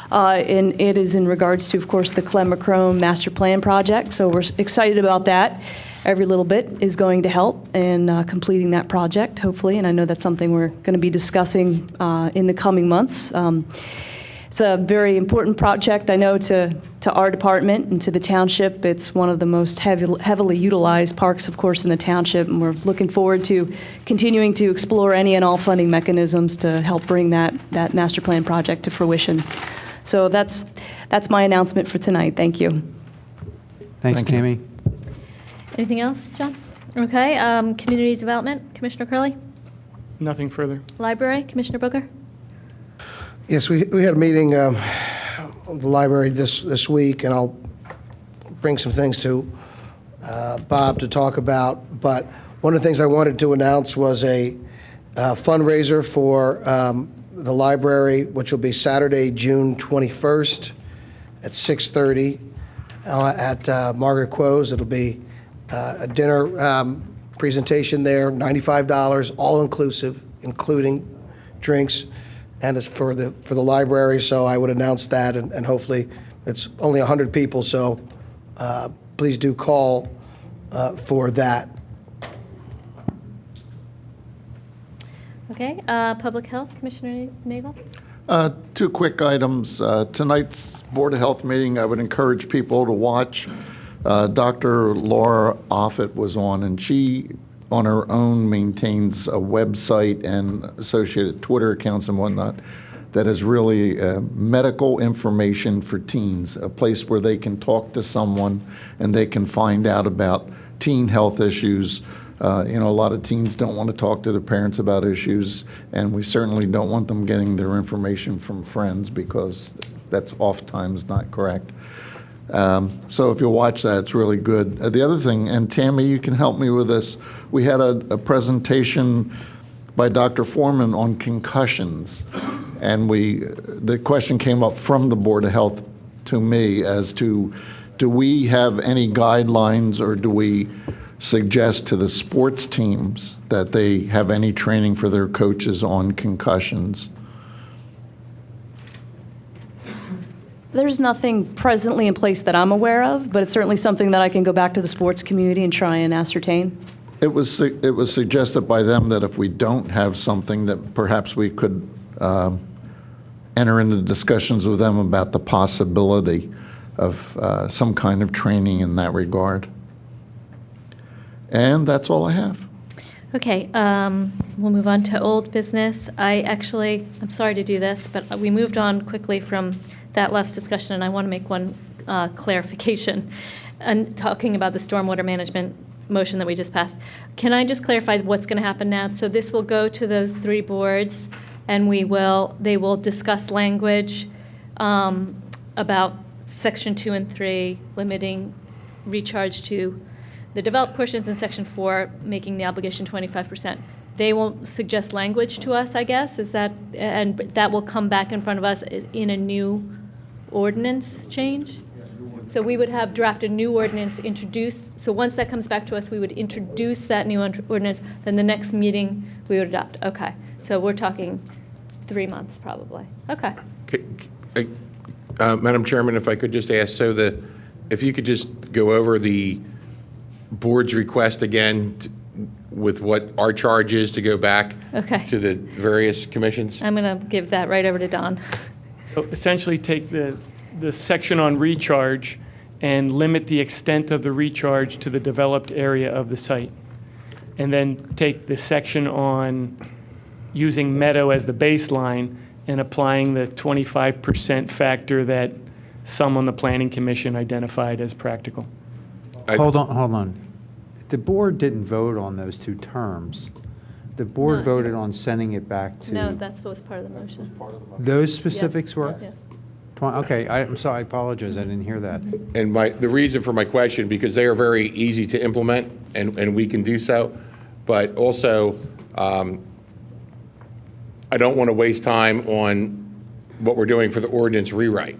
And it is in regards to, of course, the Clem-McCrone Master Plan Project. So we're excited about that. Every little bit is going to help in completing that project, hopefully. And I know that's something we're going to be discussing in the coming months. It's a very important project, I know, to our department and to the township. It's one of the most heavily utilized parks, of course, in the township. And we're looking forward to continuing to explore any and all funding mechanisms to help bring that master plan project to fruition. So that's my announcement for tonight. Thank you. Thanks, Thank you. Tammy. Anything else, John? Okay, Community Development, Commissioner Curley? Nothing further. Library, Commissioner Booker? Yes, we had a meeting of the library this week, and I'll bring some things to Bob to talk about. But one of the things I wanted to announce was a fundraiser for the library, which will be Saturday, June 21st at 6:30 at Margaret Quo's. It'll be a dinner presentation there, $95, all inclusive, including drinks, and it's for the library. So I would announce that, and hopefully it's only 100 people. So please do call for that. Okay, Public Health, Commissioner Nagel? Two quick items. Tonight's Board of Health meeting, I would encourage people to watch. Dr. Laura Offit was on, and she, on her own, maintains a website and associated Twitter accounts and whatnot that is really medical information for teens, a place where they can talk to someone and they can find out about teen health issues. A lot of teens don't want to talk to their parents about issues, and we certainly don't want them getting their information from friends, because that's oftentimes not correct. So if you'll watch that, it's really good. The other thing, and Tammy, you can help me with this, we had a presentation by Dr. Foreman on concussions, and the question came up from the Board of Health to me as to, do we have any guidelines, or do we suggest to the sports teams that they have any training for their coaches on concussions? There's nothing presently in place that I'm aware of, but it's certainly something that I can go back to the sports community and try and ascertain. It was suggested by them that if we don't have something, that perhaps we could enter into discussions with them about the possibility of some kind of training in that regard. And that's all I have. Okay, we'll move on to old business. I'm sorry to do this, but we moved on quickly from that last discussion, and I want to make one clarification. And talking about the stormwater management motion that we just passed, can I just clarify what's going to happen now? So this will go to those three boards, and they will discuss language about Section 2 and 3, limiting recharge to the developed portions, in Section 4, making the obligation 25%. They will suggest language to us, I guess, and that will come back in front of us in a new ordinance change? So we would have draft a new ordinance, introduce, so once that comes back to us, we would introduce that new ordinance, then the next meeting, we would adopt. Okay, so we're talking 3 months probably. Okay. Madam Chairman, if I could just ask, if you could just go over the board's request again with what our charge is to go back Okay. to the various commissions? I'm going to give that right over to Don. So essentially take the section on recharge and limit the extent of the recharge to the developed area of the site. And then take the section on using Meadow as the baseline and applying the 25% factor that some on the Planning Commission identified as practical. Hold on. The board didn't vote on those two terms. The board No. voted on sending it back to. No, that's what was part of the motion. Those specifics were? Yes. Okay, I'm sorry, I apologize, I didn't hear that. And the reason for my question, because they are very easy to implement, and we can do so, but also, I don't want to waste time on what we're doing for the ordinance rewrite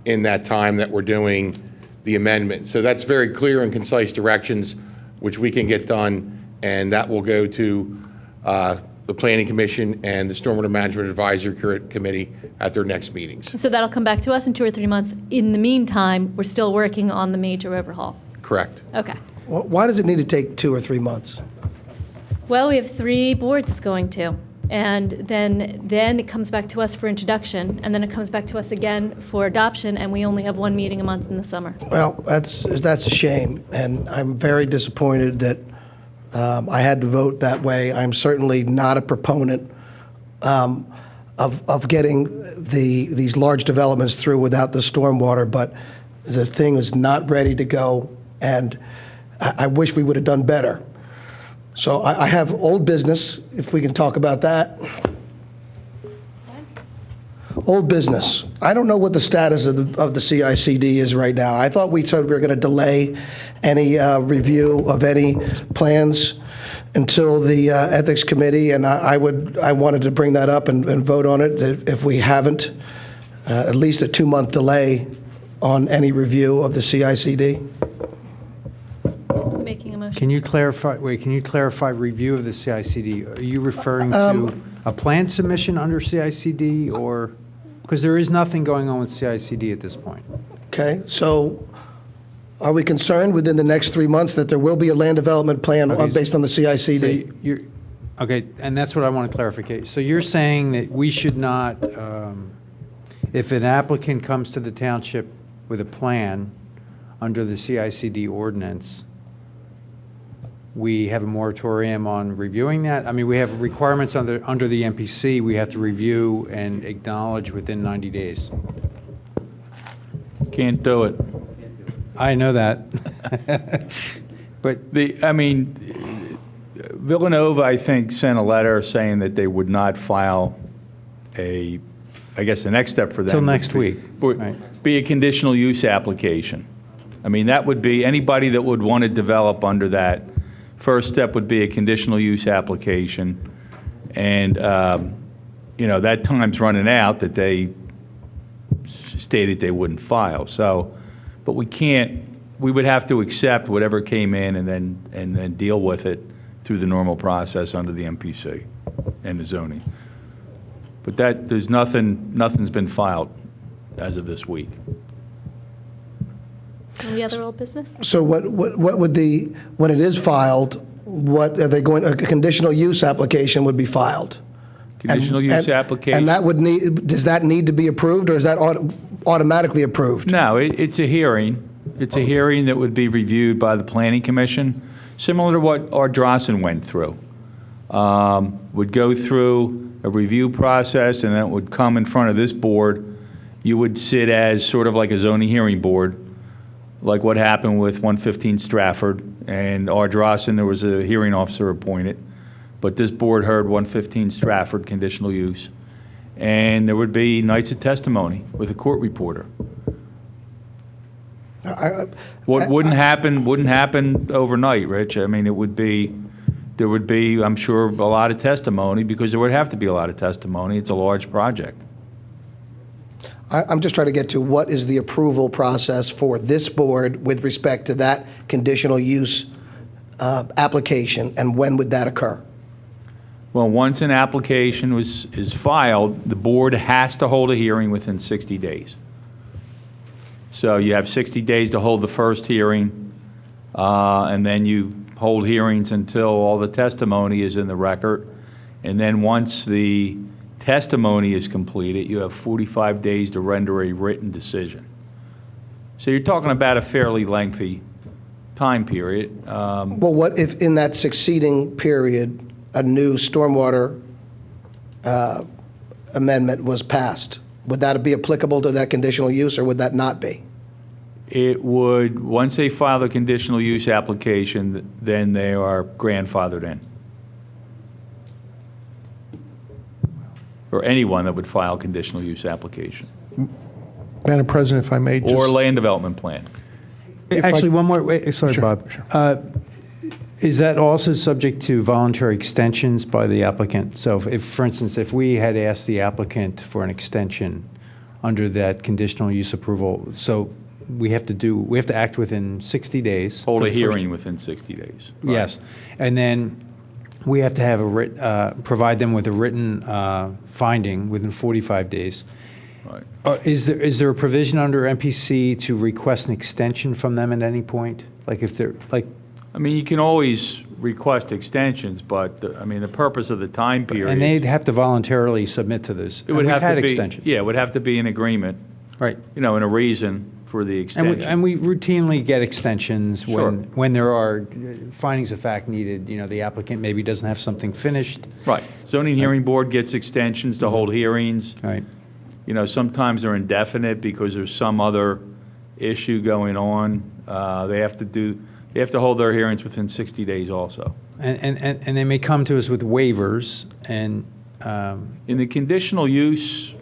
in that time that we're doing the amendment. So that's very clear and concise directions, which we can get done, and that will go to the Planning Commission and the Stormwater Management Advisory Committee at their next meetings. So that'll come back to us in 2 or 3 months. In the meantime, we're still working on the major overhaul. Correct. Okay. Why does it need to take 2 or 3 months? Well, we have 3 boards it's going to. And then it comes back to us for introduction, and then it comes back to us again for adoption, and we only have 1 meeting a month in the summer. Well, that's a shame, and I'm very disappointed that I had to vote that way. I'm certainly not a proponent of getting these large developments through without the stormwater, but the thing is not ready to go, and I wish we would have done better. So I have old business, if we can talk about that. Old business. I don't know what the status of the CICD is right now. I thought we said we were going to delay any review of any plans until the Ethics Committee, and I wanted to bring that up and vote on it. If we haven't, at least a 2-month delay on any review of the CICD. Making a motion. Can you clarify review of the CICD? Are you referring to a plan submission under CICD, or, because there is nothing going on with CICD at this point? Okay, so are we concerned within the next 3 months that there will be a land development plan based on the CICD? Okay, and that's what I want to clarify. So you're saying that we should not, if an applicant comes to the township with a plan under the CICD ordinance, we have a moratorium on reviewing that? I mean, we have requirements under the MPC we have to review and acknowledge within 90 days. Can't do it. I know that. But Villanova, I think, sent a letter saying that they would not file I guess the next step for them. Till next week. Would be a conditional use application. I mean, that would be, anybody that would want to develop under that, first step would be a conditional use application. And, that time's running out that they stated they wouldn't file. So, but we would have to accept whatever came in and then deal with it through the normal process under the MPC and the zoning. But nothing's been filed as of this week. Any other old business? So what would when it is filed, what are they going, a conditional use application would be filed? Conditional use application. And that does that need to be approved, or is that automatically approved? No, it's a hearing. It's a hearing that would be reviewed by the Planning Commission, similar to what Ardrossan went through. Would go through a review process, and then it would come in front of this board. You would sit as sort of like a zoning hearing board, like what happened with 115 Stratford, and Ardrossan, there was a hearing officer appointed. But this board heard 115 Stratford conditional use. And there would be nights of testimony with a court reporter. What wouldn't happen overnight, Rich. I mean, there would be, I'm sure, a lot of testimony, because there would have to be a lot of testimony. It's a large project. I'm just trying to get to what is the approval process for this board with respect to that conditional use application, and when would that occur? Well, once an application is filed, the board has to hold a hearing within 60 days. So you have 60 days to hold the first hearing, and then you hold hearings until all the testimony is in the record. And then once the testimony is completed, you have 45 days to render a written decision. So you're talking about a fairly lengthy time period. Well, what if in that succeeding period, a new stormwater amendment was passed? Would that be applicable to that conditional use, or would that not be? It would, once they file the conditional use application, then they are grandfathered in. Or anyone that would file a conditional use application. Madam President, if I may just... Or land development plan. Actually, one more, wait, sorry, Sure, Bob. sure. Is that also subject to voluntary extensions by the applicant? So if, for instance, if we had asked the applicant for an extension under that conditional use approval, so we have to act within 60 days. Hold for a the first- hearing within 60 days. Right. Yes. And then we have to have provide them with a written finding within 45 days. Right. Is there a provision under MPC to request an extension from them at any point? Like if they're, like, I mean, you can always request extensions, but, I mean, the purpose of the time period. and they'd have to voluntarily submit to this. It would And have we've had to be, extensions. yeah, it would have to be an agreement, Right. you know, and a reason for the extension. And we routinely get extensions Sure. when there are findings of fact needed. You know, the applicant maybe doesn't have something finished. Right. Zoning Hearing Board gets extensions to hold hearings. Right. You know, sometimes they're indefinite because there's some other issue going on. They have to hold their hearings within 60 days also. And they may come to us with waivers and, In the conditional use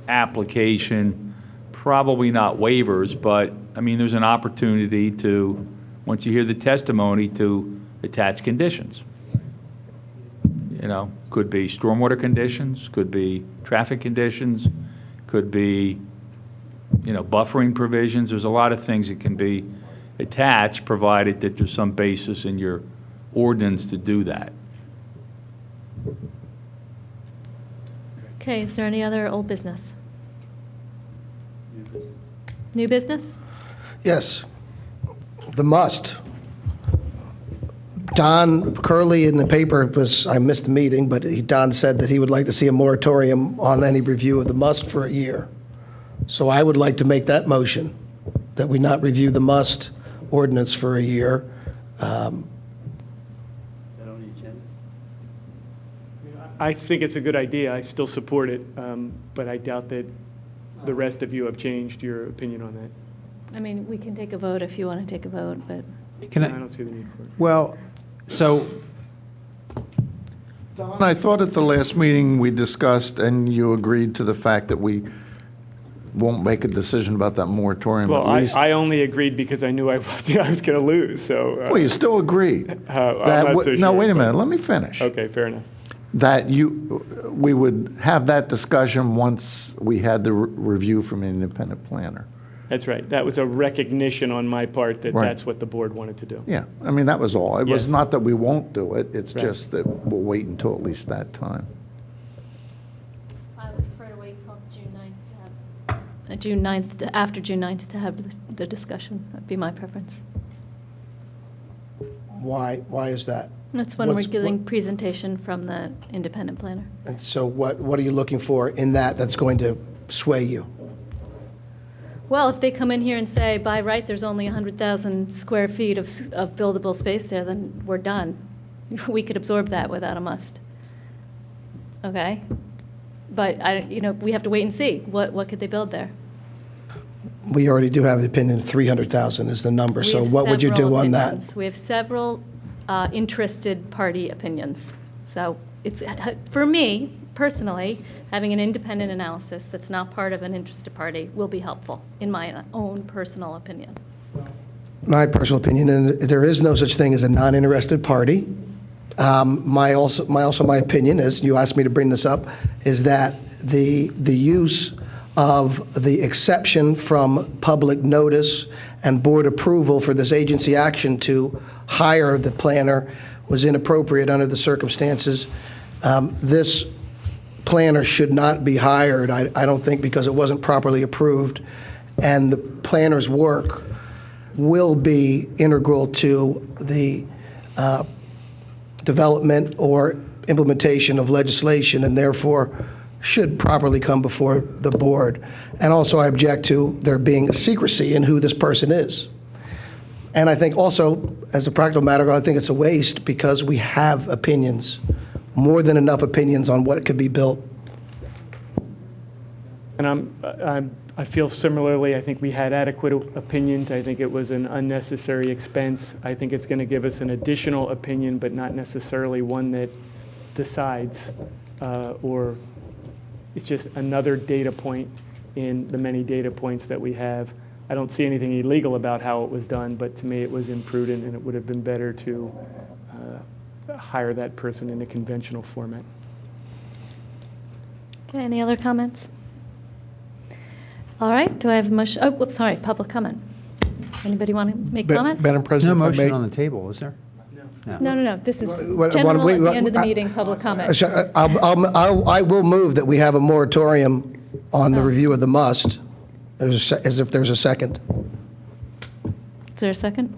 application, probably not waivers, but, I mean, there's an opportunity to, once you hear the testimony, to attach conditions. You know, could be stormwater conditions, could be traffic conditions, could be, you know, buffering provisions. There's a lot of things that can be attached, provided that there's some basis in your ordinance to do that. Okay, is there any other old business? New business? Yes. The must. Don Curley in the paper I missed the meeting, but Don said that he would like to see a moratorium on any review of the must for a year. So I would like to make that motion, that we not review the must ordinance for a year. I think it's a good idea. I still support it, but I doubt that the rest of you have changed your opinion on that. I mean, we can take a vote if you want to take a vote, but can I I, don't see the need for it. well, so, Don, I thought at the last meeting we discussed, and you agreed to the fact that we won't make a decision about that moratorium. Well, at least. I only agreed because I knew I was going to lose, so. Well, you still agreed. I'm That not w- so No, sure, wait a but- minute, let me finish. Okay, fair enough. That we would have that discussion once we had the review from an independent planner. That's right. That was a recognition on my part that Right. that's what the board wanted to do. Yeah, I mean, that was all. It was Yes. not that we won't do it, it's Right. just that we'll wait until at least that time. I would prefer to wait till June 9th to have, June 9th, after June 9th to have the discussion. That'd be my preference. Why is that? That's when we're What's- getting presentation from the independent planner. And so what are you looking for in that that's going to sway you? Well, if they come in here and say, by right, there's only 100,000 square feet of buildable space there, then we're done. We could absorb that without a must. Okay? But, we have to wait and see. What could they build there? We already do have the opinion 300,000 is the number, We so have what would you do several on that? opinions. We have several interested party opinions. So it's, for me, personally, having an independent analysis that's not part of an interested party will be helpful, in my own personal opinion. My personal opinion, and there is no such thing as a non-interested party. My opinion is, you asked me to bring this up, is that the use of the exception from public notice and board approval for this agency action to hire the planner was inappropriate under the circumstances. This planner should not be hired, I don't think, because it wasn't properly approved, and the planner's work will be integral to the development or implementation of legislation, and therefore should properly come before the board. And also, I object to there being secrecy in who this person is. And I think also, as a practical matter, I think it's a waste because we have opinions, more than enough opinions on what could be built. And I feel similarly. I think we had adequate opinions. I think it was an unnecessary expense. I think it's going to give us an additional opinion, but not necessarily one that decides, or it's just another data point in the many data points that we have. I don't see anything illegal about how it was done, but to me it was imprudent, and it would have been better to hire that person in a conventional format. Okay, any other comments? All right, do I have a motion? Oh, whoops, sorry, public comment. Anybody want to make comment? Madam No President, if I motion may. on the table, is there? No. This is Well, general at the wait, end of the I- meeting, public comment. I will move that we have a moratorium on the review of the must, as if there's a second. Is there a second?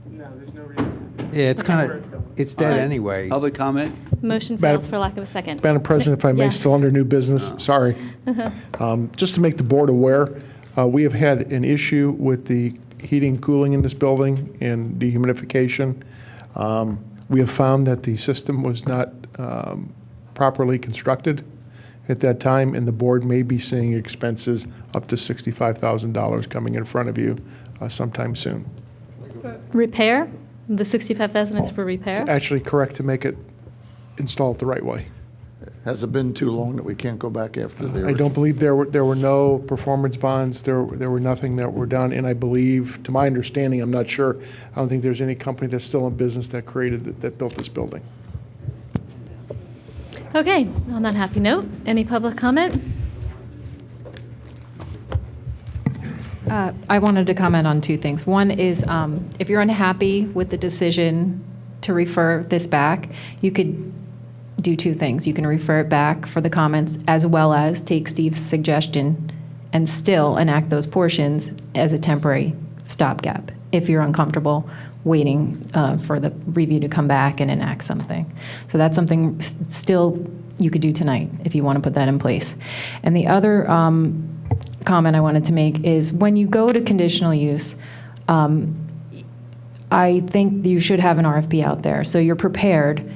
No, there's no reason. Yeah, it's kind Where it's going. of, it's dead anyway. Public comment? Motion Madam- fails for lack of a second. Madam President, if I may, Yes. still under new business, sorry. Just to make the board aware, we have had an issue with the heating, cooling in this building and dehumidification. We have found that the system was not properly constructed at that time, and the board may be seeing expenses up to $65,000 coming in front of you sometime soon. Repair? The 65,000 is for repair? Actually, correct to make it installed the right way. Has it been too long that we can't go back after the? I don't believe there were no performance bonds, there were nothing that were done, and I believe, to my understanding, I'm not sure, I don't think there's any company that's still in business that built this building. Okay, on that happy note, any public comment? I wanted to comment on two things. One is, if you're unhappy with the decision to refer this back, you could do two things. You can refer it back for the comments, as well as take Steve's suggestion and still enact those portions as a temporary stopgap, if you're uncomfortable waiting for the review to come back and enact something. So that's something still you could do tonight, if you want to put that in place. And the other comment I wanted to make is, when you go to conditional use, I think you should have an RFP out there, so you're prepared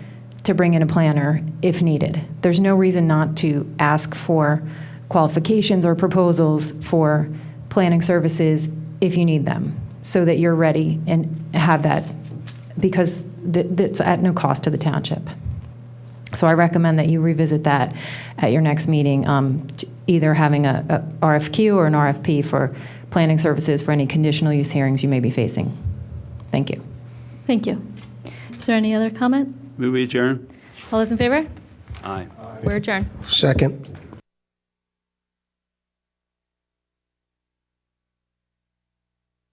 to bring in a planner if needed. There's no reason not to ask for qualifications or proposals for planning services if you need them, so that you're ready and have that, because that's at no cost to the township. So I recommend that you revisit that at your next meeting, either having a RFQ or an RFP for planning services for any conditional use hearings you may be facing. Thank you. Thank you. Is there any other comment? Move we adjourn? All those in favor? Aye. We're adjourned. Second.